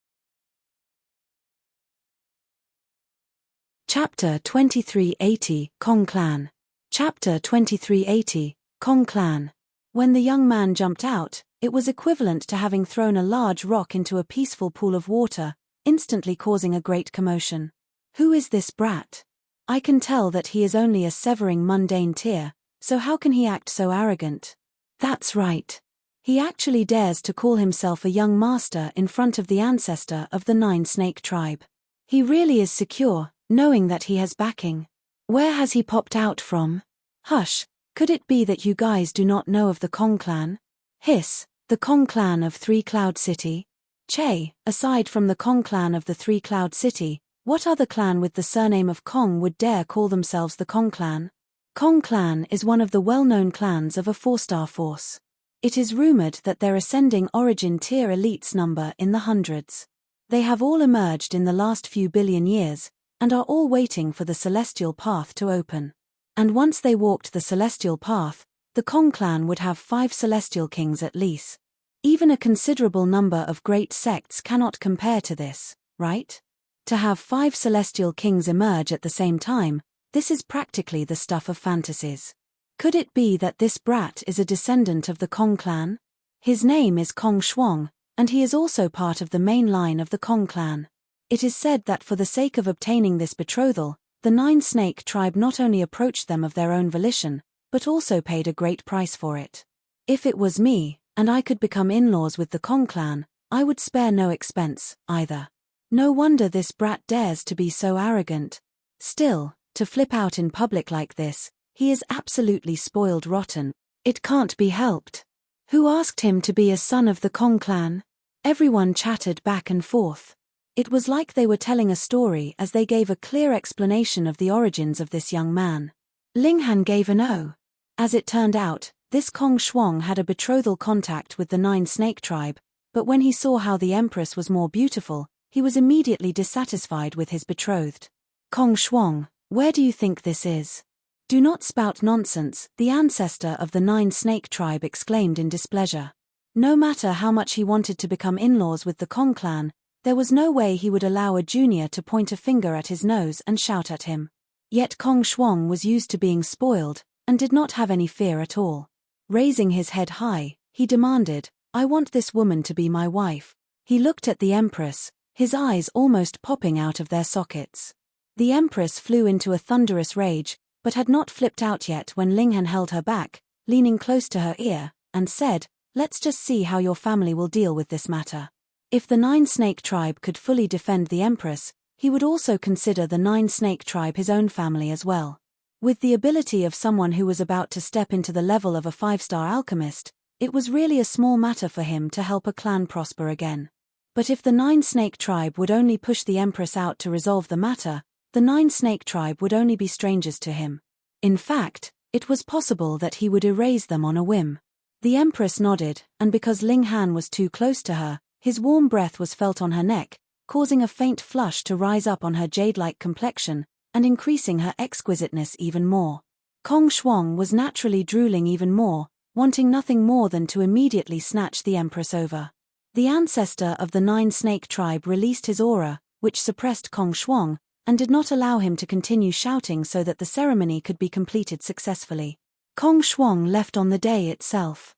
Speaker 1: Chapter 2380, Kong Clan. Chapter 2380, Kong Clan. When the young man jumped out, it was equivalent to having thrown a large rock into a peaceful pool of water, instantly causing a great commotion. Who is this brat? I can tell that he is only a severing mundane tier, so how can he act so arrogant? That's right. He actually dares to call himself a young master in front of the ancestor of the Nine Snake Tribe. He really is secure, knowing that he has backing. Where has he popped out from? Hush, could it be that you guys do not know of the Kong Clan? Hiss, the Kong Clan of Three Cloud City? Che, aside from the Kong Clan of the Three Cloud City, what other clan with the surname of Kong would dare call themselves the Kong Clan? Kong Clan is one of the well-known clans of a 4-star force. It is rumored that their ascending origin tier elites number in the hundreds. They have all emerged in the last few billion years, and are all waiting for the celestial path to open. And once they walked the celestial path, the Kong Clan would have 5 celestial kings at least. Even a considerable number of great sects cannot compare to this, right? To have 5 celestial kings emerge at the same time, this is practically the stuff of fantasies. Could it be that this brat is a descendant of the Kong Clan? His name is Kong Shuang, and he is also part of the main line of the Kong Clan. It is said that for the sake of obtaining this betrothal, the Nine Snake Tribe not only approached them of their own volition, but also paid a great price for it. If it was me, and I could become in-laws with the Kong Clan, I would spare no expense, either. No wonder this brat dares to be so arrogant. Still, to flip out in public like this, he is absolutely spoiled rotten. It can't be helped. Who asked him to be a son of the Kong Clan? Everyone chattered back and forth. It was like they were telling a story as they gave a clear explanation of the origins of this young man. Ling Han gave an "oh." As it turned out, this Kong Shuang had a betrothal contact with the Nine Snake Tribe, but when he saw how the Empress was more beautiful, he was immediately dissatisfied with his betrothed. "Kong Shuang, where do you think this is?" "Do not spout nonsense," the ancestor of the Nine Snake Tribe exclaimed in displeasure. No matter how much he wanted to become in-laws with the Kong Clan, there was no way he would allow a junior to point a finger at his nose and shout at him. Yet Kong Shuang was used to being spoiled, and did not have any fear at all. Raising his head high, he demanded, "I want this woman to be my wife." He looked at the Empress, his eyes almost popping out of their sockets. The Empress flew into a thunderous rage, but had not flipped out yet when Ling Han held her back, leaning close to her ear, and said, "Let's just see how your family will deal with this matter." If the Nine Snake Tribe could fully defend the Empress, he would also consider the Nine Snake Tribe his own family as well. With the ability of someone who was about to step into the level of a 5-star alchemist, it was really a small matter for him to help a clan prosper again. But if the Nine Snake Tribe would only push the Empress out to resolve the matter, the Nine Snake Tribe would only be strangers to him. In fact, it was possible that he would erase them on a whim. The Empress nodded, and because Ling Han was too close to her, his warm breath was felt on her neck, causing a faint flush to rise up on her jade-like complexion, and increasing her exquisiteness even more. Kong Shuang was naturally drooling even more, wanting nothing more than to immediately snatch the Empress over. The ancestor of the Nine Snake Tribe released his aura, which suppressed Kong Shuang, and did not allow him to continue shouting so that the ceremony could be completed successfully. Kong Shuang left on the day itself.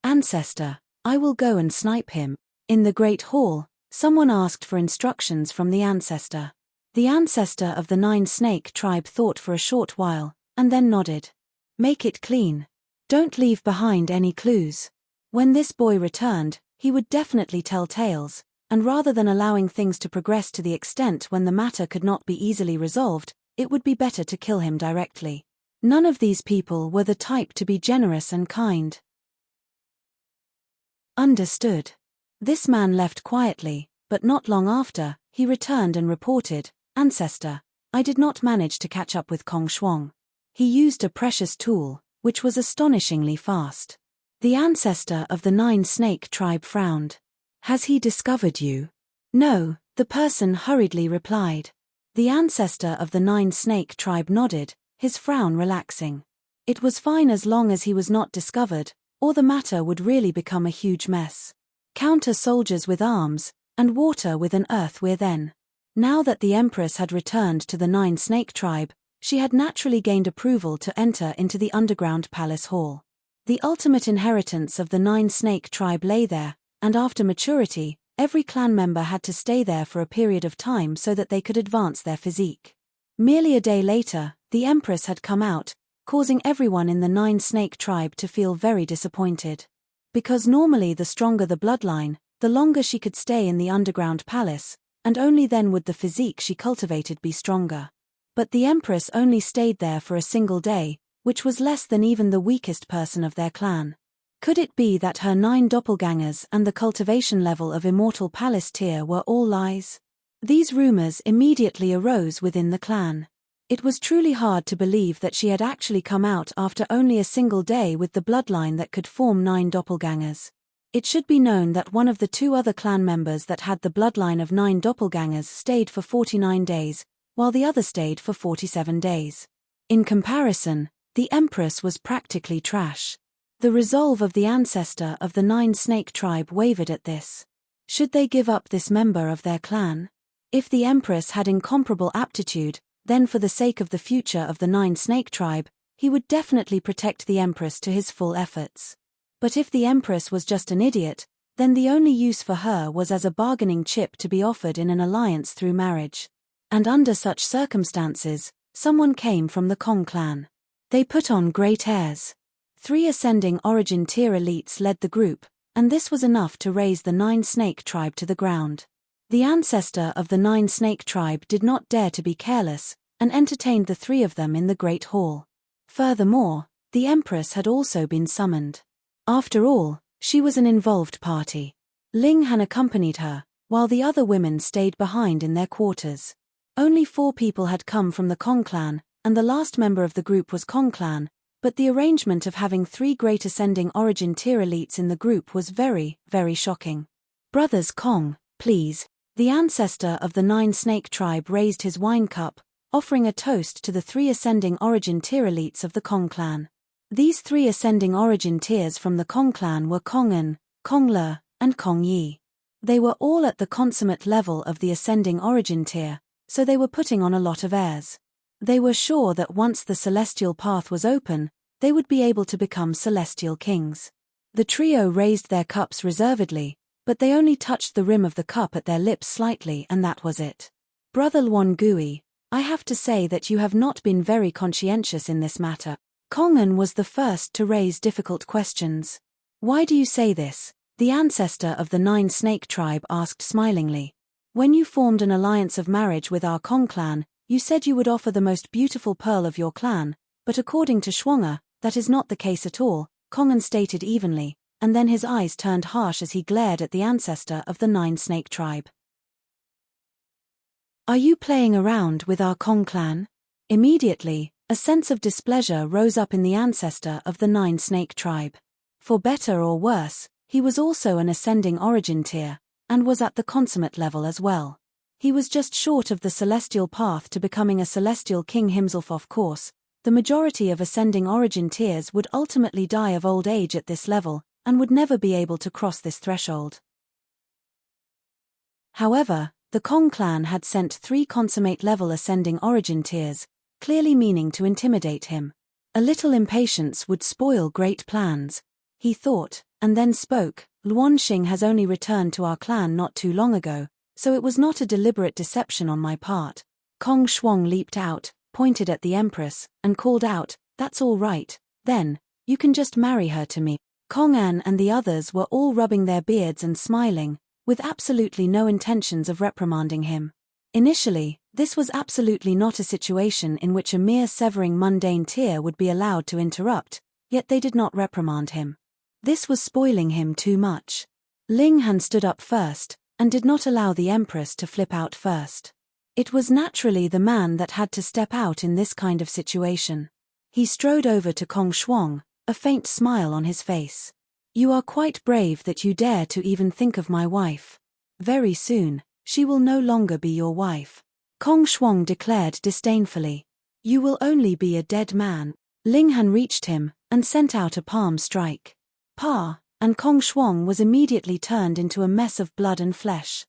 Speaker 1: Ancestor, I will go and snipe him. In the Great Hall, someone asked for instructions from the ancestor. The ancestor of the Nine-Snake tribe thought for a short while, and then nodded. Make it clean. Don't leave behind any clues. When this boy returned, he would definitely tell tales, and rather than allowing things to progress to the extent when the matter could not be easily resolved, it would be better to kill him directly. None of these people were the type to be generous and kind. Understood. This man left quietly, but not long after, he returned and reported, Ancestor, I did not manage to catch up with Kong Shuang. He used a precious tool, which was astonishingly fast. The ancestor of the Nine-Snake tribe frowned. Has he discovered you? No, the person hurriedly replied. The ancestor of the Nine-Snake tribe nodded, his frown relaxing. It was fine as long as he was not discovered, or the matter would really become a huge mess. Counter soldiers with arms, and water with an earthweir then. Now that the Empress had returned to the Nine-Snake tribe, she had naturally gained approval to enter into the underground palace hall. The ultimate inheritance of the Nine-Snake tribe lay there, and after maturity, every clan member had to stay there for a period of time so that they could advance their physique. Merely a day later, the Empress had come out, causing everyone in the Nine-Snake tribe to feel very disappointed. Because normally the stronger the bloodline, the longer she could stay in the underground palace, and only then would the physique she cultivated be stronger. But the Empress only stayed there for a single day, which was less than even the weakest person of their clan. Could it be that her 9 doppelgangers and the cultivation level of Immortal Palace tier were all lies? These rumors immediately arose within the clan. It was truly hard to believe that she had actually come out after only a single day with the bloodline that could form 9 doppelgangers. It should be known that one of the 2 other clan members that had the bloodline of 9 doppelgangers stayed for 49 days, while the other stayed for 47 days. In comparison, the Empress was practically trash. The resolve of the ancestor of the Nine-Snake tribe wavered at this. Should they give up this member of their clan? If the Empress had incomparable aptitude, then for the sake of the future of the Nine-Snake tribe, he would definitely protect the Empress to his full efforts. But if the Empress was just an idiot, then the only use for her was as a bargaining chip to be offered in an alliance through marriage. And under such circumstances, someone came from the Kong clan. They put on great airs. 3 ascending origin tier elites led the group, and this was enough to raise the Nine-Snake tribe to the ground. The ancestor of the Nine-Snake tribe did not dare to be careless, and entertained the 3 of them in the Great Hall. Furthermore, the Empress had also been summoned. After all, she was an involved party. Ling Han accompanied her, while the other women stayed behind in their quarters. Only 4 people had come from the Kong clan, and the last member of the group was Kong clan, but the arrangement of having 3 great ascending origin tier elites in the group was very, very shocking. Brothers Kong, please. The ancestor of the Nine-Snake tribe raised his wine cup, offering a toast to the 3 ascending origin tier elites of the Kong clan. These 3 ascending origin tiers from the Kong clan were Kong An, Kong Le, and Kong Yi. They were all at the consummate level of the ascending origin tier, so they were putting on a lot of airs. They were sure that once the celestial path was open, they would be able to become celestial kings. The trio raised their cups reservedly, but they only touched the rim of the cup at their lips slightly, and that was it. Brother Luan Gui, I have to say that you have not been very conscientious in this matter. Kong An was the first to raise difficult questions. Why do you say this? The ancestor of the Nine-Snake tribe asked smilingly. When you formed an alliance of marriage with our Kong clan, you said you would offer the most beautiful pearl of your clan, but according to Shuanga, that is not the case at all, Kong An stated evenly, and then his eyes turned harsh as he glared at the ancestor of the Nine-Snake tribe. Are you playing around with our Kong clan? Immediately, a sense of displeasure rose up in the ancestor of the Nine-Snake tribe. For better or worse, he was also an ascending origin tier, and was at the consummate level as well. He was just short of the celestial path to becoming a celestial king himself. Of course, the majority of ascending origin tiers would ultimately die of old age at this level, and would never be able to cross this threshold. However, the Kong clan had sent 3 consummate-level ascending origin tiers, clearly meaning to intimidate him. A little impatience would spoil great plans, he thought, and then spoke. Luanxing has only returned to our clan not too long ago, so it was not a deliberate deception on my part. Kong Shuang leaped out, pointed at the Empress, and called out, "That's all right, then, you can just marry her to me." Kong An and the others were all rubbing their beards and smiling, with absolutely no intentions of reprimanding him. Initially, this was absolutely not a situation in which a mere severing mundane tier would be allowed to interrupt, yet they did not reprimand him. This was spoiling him too much. Ling Han stood up first, and did not allow the Empress to flip out first. It was naturally the man that had to step out in this kind of situation. He strode over to Kong Shuang, a faint smile on his face. "You are quite brave that you dare to even think of my wife. Very soon, she will no longer be your wife," Kong Shuang declared disdainfully. "You will only be a dead man." Ling Han reached him, and sent out a palm strike. Pa, and Kong Shuang was immediately turned into a mess of blood and flesh.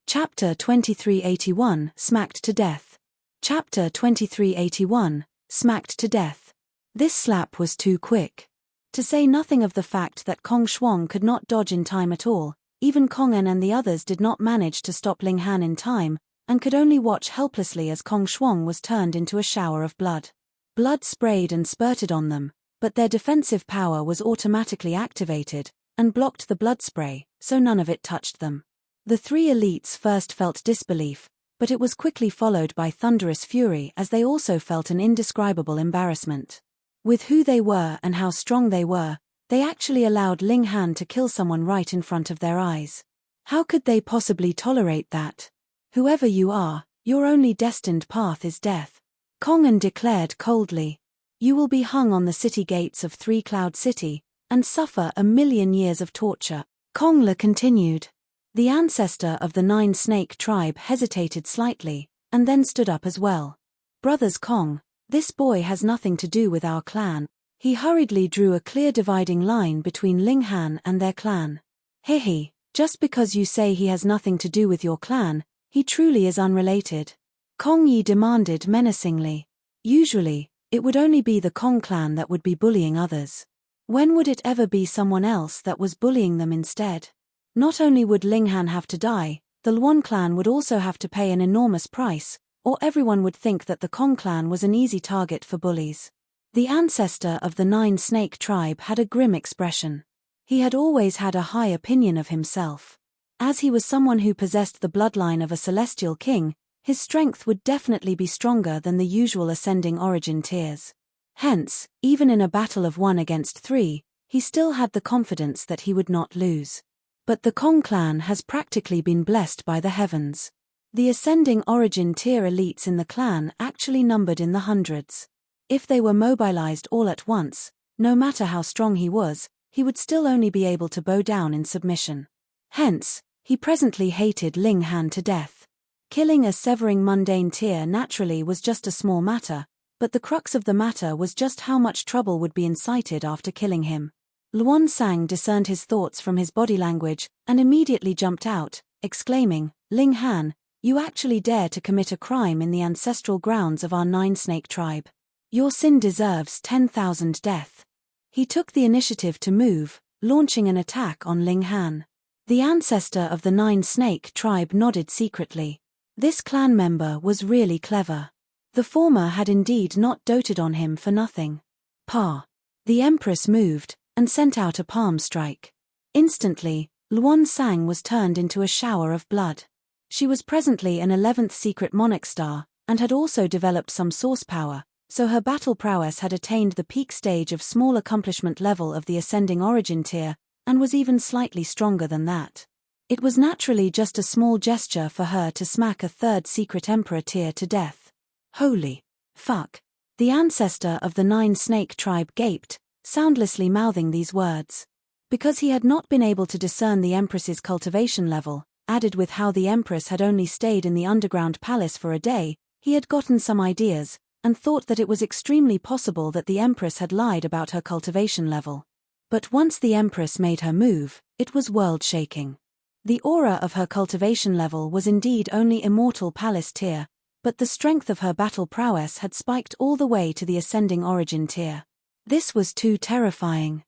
Speaker 1: Chapter 2381, Smacked to Death. Chapter 2381, Smacked to Death. This slap was too quick. To say nothing of the fact that Kong Shuang could not dodge in time at all, even Kong En and the others did not manage to stop Ling Han in time, and could only watch helplessly as Kong Shuang was turned into a shower of blood. Blood sprayed and spurted on them, but their defensive power was automatically activated, and blocked the blood spray, so none of it touched them. The 3 elites first felt disbelief, but it was quickly followed by thunderous fury as they also felt an indescribable embarrassment. With who they were and how strong they were, they actually allowed Ling Han to kill someone right in front of their eyes. How could they possibly tolerate that? "Whoever you are, your only destined path is death," Kong En declared coldly. "You will be hung on the city gates of 3 Cloud City, and suffer 1,000,000 years of torture." Kong Le continued. The ancestor of the 9 Snake tribe hesitated slightly, and then stood up as well. "Brothers Kong, this boy has nothing to do with our clan." He hurriedly drew a clear dividing line between Ling Han and their clan. "Hehe, just because you say he has nothing to do with your clan, he truly is unrelated," Kong Yi demanded menacingly. Usually, it would only be the Kong clan that would be bullying others. When would it ever be someone else that was bullying them instead? Not only would Ling Han have to die, the Luan clan would also have to pay an enormous price, or everyone would think that the Kong clan was an easy target for bullies. The ancestor of the 9 Snake tribe had a grim expression. He had always had a high opinion of himself. As he was someone who possessed the bloodline of a celestial king, his strength would definitely be stronger than the usual ascending origin tiers. Hence, even in a battle of 1 against 3, he still had the confidence that he would not lose. But the Kong clan has practically been blessed by the heavens. The ascending origin tier elites in the clan actually numbered in the hundreds. If they were mobilized all at once, no matter how strong he would still only be able to bow down in submission. Hence, he presently hated Ling Han to death. Killing a severing mundane tier naturally was just a small matter, but the crux of the matter was just how much trouble would be incited after killing him. Luan Sang discerned his thoughts from his body language, and immediately jumped out, exclaiming, "Ling Han, you actually dare to commit a crime in the ancestral grounds of our 9 Snake tribe. Your sin deserves 10,000 death." He took the initiative to move, launching an attack on Ling Han. The ancestor of the 9 Snake tribe nodded secretly. This clan member was really clever. The former had indeed not doted on him for nothing. Pa. The Empress moved, and sent out a palm strike. Instantly, Luan Sang was turned into a shower of blood. She was presently an 11th secret monarch star, and had also developed some source power, so her battle prowess had attained the peak stage of small accomplishment level of the ascending origin tier, and was even slightly stronger than that. It was naturally just a small gesture for her to smack a 3rd secret emperor tier to death. Holy fuck. The ancestor of the 9 Snake tribe gaped, soundlessly mouthing these words. Because he had not been able to discern the Empress's cultivation level, added with how the Empress had only stayed in the underground palace for a day, he had gotten some ideas, and thought that it was extremely possible that the Empress had lied about her cultivation level. But once the Empress made her move, it was world-shaking. The aura of her cultivation level was indeed only immortal palace tier, but the strength of her battle prowess had spiked all the way to the ascending origin tier. This was too terrifying.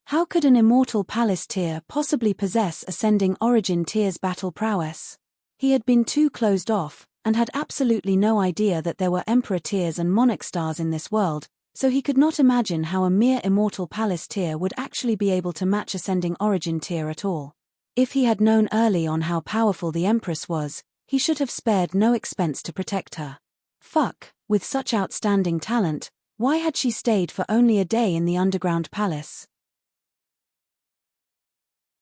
Speaker 1: How could an immortal palace tier possibly possess ascending origin tier's battle prowess? He had been too closed off, and had absolutely no idea that there were emperor tiers and monarch stars in this world, so he could not imagine how a mere immortal palace tier would actually be able to match ascending origin tier at all. If he had known early on how powerful the Empress was, he should have spared no expense to protect her. Fuck, with such outstanding talent, why had she stayed for only a day in the underground palace?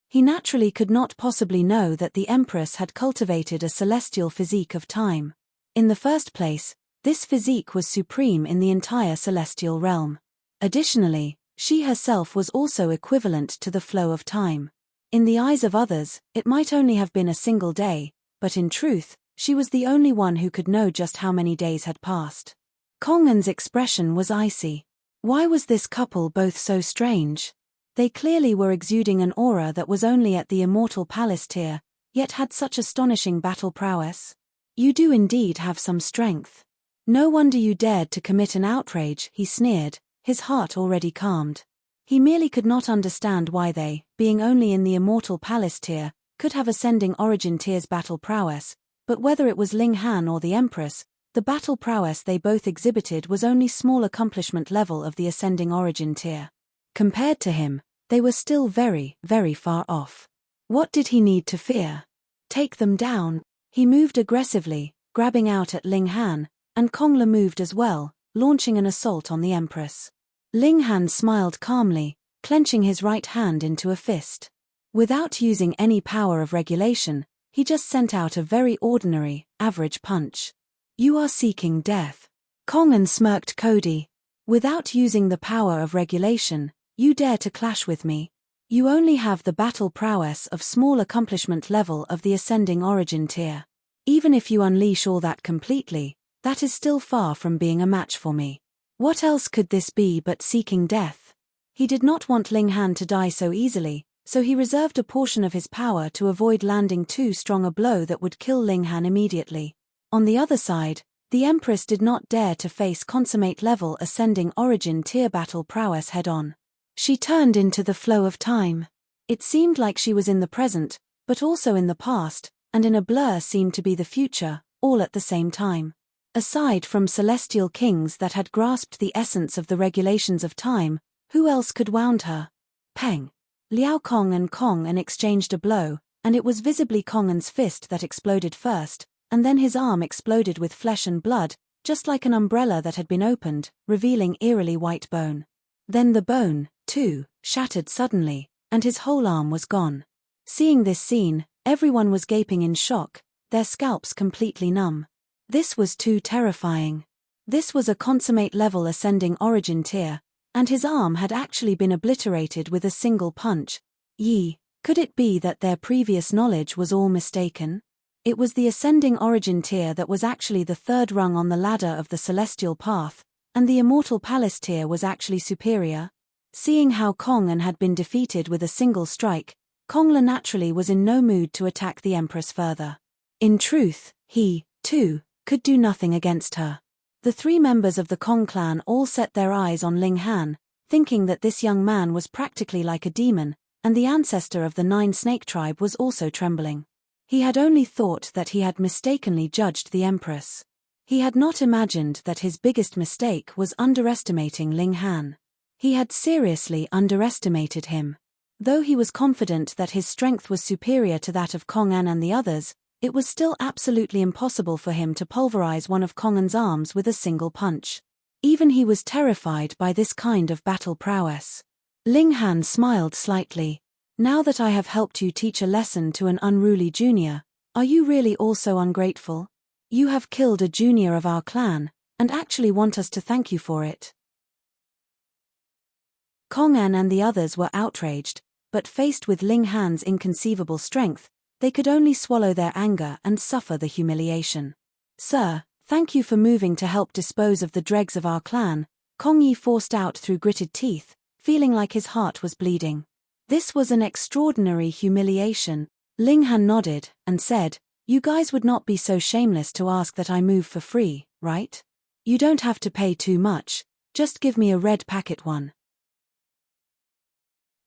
Speaker 1: He naturally could not possibly know that the Empress had cultivated a celestial physique of time. In the first place, this physique was supreme in the entire celestial realm. Additionally, she herself was also equivalent to the flow of time. In the eyes of others, it might only have been a single day, but in truth, she was the only one who could know just how many days had passed. Kong An's expression was icy. Why was this couple both so strange? They clearly were exuding an aura that was only at the immortal palace tier, yet had such astonishing battle prowess. You do indeed have some strength. No wonder you dared to commit an outrage, he sneered, his heart already calmed. He merely could not understand why they, being only in the immortal palace tier, could have ascending origin tier's battle prowess, but whether it was Ling Han or the Empress, the battle prowess they both exhibited was only small accomplishment level of the ascending origin tier. Compared to him, they were still very, very far off. What did he need to fear? Take them down. He moved aggressively, grabbing out at Ling Han, and Kong Le moved as well, launching an assault on the Empress. Ling Han smiled calmly, clenching his right hand into a fist. Without using any power of regulation, he just sent out a very ordinary, average punch. You are seeking death. Kong An smirked Cody. Without using the power of regulation, you dare to clash with me? You only have the battle prowess of small accomplishment level of the ascending origin tier. Even if you unleash all that completely, that is still far from being a match for me. What else could this be but seeking death? He did not want Ling Han to die so easily, so he reserved a portion of his power to avoid landing too strong a blow that would kill Ling Han immediately. On the other side, the Empress did not dare to face consummate level ascending origin tier battle prowess head-on. She turned into the flow of time. It seemed like she was in the present, but also in the past, and in a blur seemed to be the future, all at the same time. Aside from celestial kings that had grasped the essence of the regulations of time, who else could wound her? Peng. Liao Kong and exchanged a blow, and it was visibly Kong An's fist that exploded first, and then his arm exploded with flesh and blood, just like an umbrella that had been opened, revealing eerily white bone. Then the bone, too, shattered suddenly, and his whole arm was gone. Seeing this scene, everyone was gaping in shock, their scalps completely numb. This was too terrifying. This was a consummate level ascending origin tier, and his arm had actually been obliterated with a single punch. Could it be that their previous knowledge was all mistaken? It was the ascending origin tier that was actually the third rung on the ladder of the celestial path, and the immortal palace tier was actually superior. Seeing how Kong An had been defeated with a single strike, Kong Le naturally was in no mood to attack the Empress further. In truth, he, too, could do nothing against her. The three members of the Kong clan all set their eyes on Ling Han, thinking that this young man was practically like a demon, and the ancestor of the Nine Snake tribe was also trembling. He had only thought that he had mistakenly judged the Empress. He had not imagined that his biggest mistake was underestimating Ling Han. He had seriously underestimated him. Though he was confident that his strength was superior to that of Kong An and the others, it was still absolutely impossible for him to pulverize one of Kong An's arms with a single punch. Even he was terrified by this kind of battle prowess. Ling Han smiled slightly. Now that I have helped you teach a lesson to an unruly junior, are you really also ungrateful? You have killed a junior of our clan, and actually want us to thank you for it. Kong An and the others were outraged, but faced with Ling Han's inconceivable strength, they could only swallow their anger and suffer the humiliation. Sir, thank you for moving to help dispose of the dregs of our clan, Kong Yi forced out through gritted teeth, feeling like his heart was bleeding. This was an extraordinary humiliation. Ling Han nodded and said, "You guys would not be so shameless to ask that I move for free, right? You don't have to pay too much, just give me a red packet one."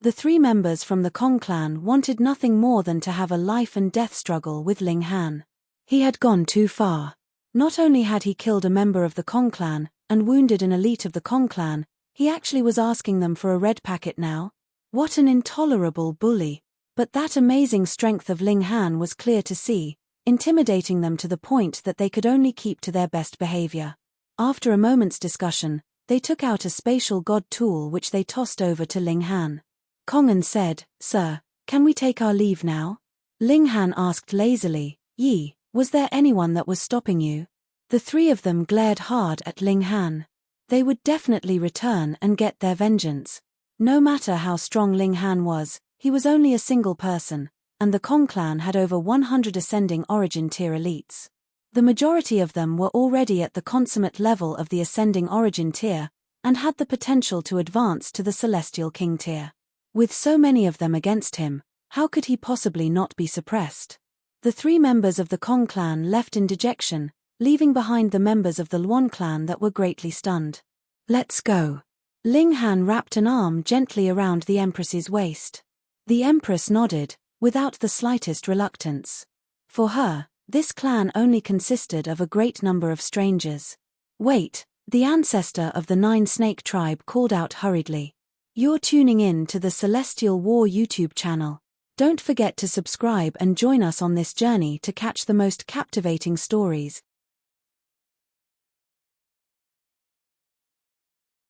Speaker 1: The 3 members from the Kong clan wanted nothing more than to have a life and death struggle with Ling Han. He had gone too far. Not only had he killed a member of the Kong clan and wounded an elite of the Kong clan, he actually was asking them for a red packet now. What an intolerable bully. But that amazing strength of Ling Han was clear to see, intimidating them to the point that they could only keep to their best behavior. After a moment's discussion, they took out a spatial god tool which they tossed over to Ling Han. Kongan said, "Sir, can we take our leave now?" Ling Han asked lazily, "Yi, was there anyone that was stopping you?" The 3 of them glared hard at Ling Han. They would definitely return and get their vengeance. No matter how strong Ling Han was, he was only a single person, and the Kong clan had over 100 ascending origin tier elites. The majority of them were already at the consummate level of the ascending origin tier, and had the potential to advance to the celestial king tier. With so many of them against him, how could he possibly not be suppressed? The 3 members of the Kong clan left in dejection, leaving behind the members of the Luan clan that were greatly stunned. "Let's go." Ling Han wrapped an arm gently around the Empress's waist. The Empress nodded, without the slightest reluctance. For her, this clan only consisted of a great number of strangers. "Wait," the ancestor of the 9-snake tribe called out hurriedly. "You're tuning in to the Celestial War YouTube channel. Don't forget to subscribe and join us on this journey to catch the most captivating stories,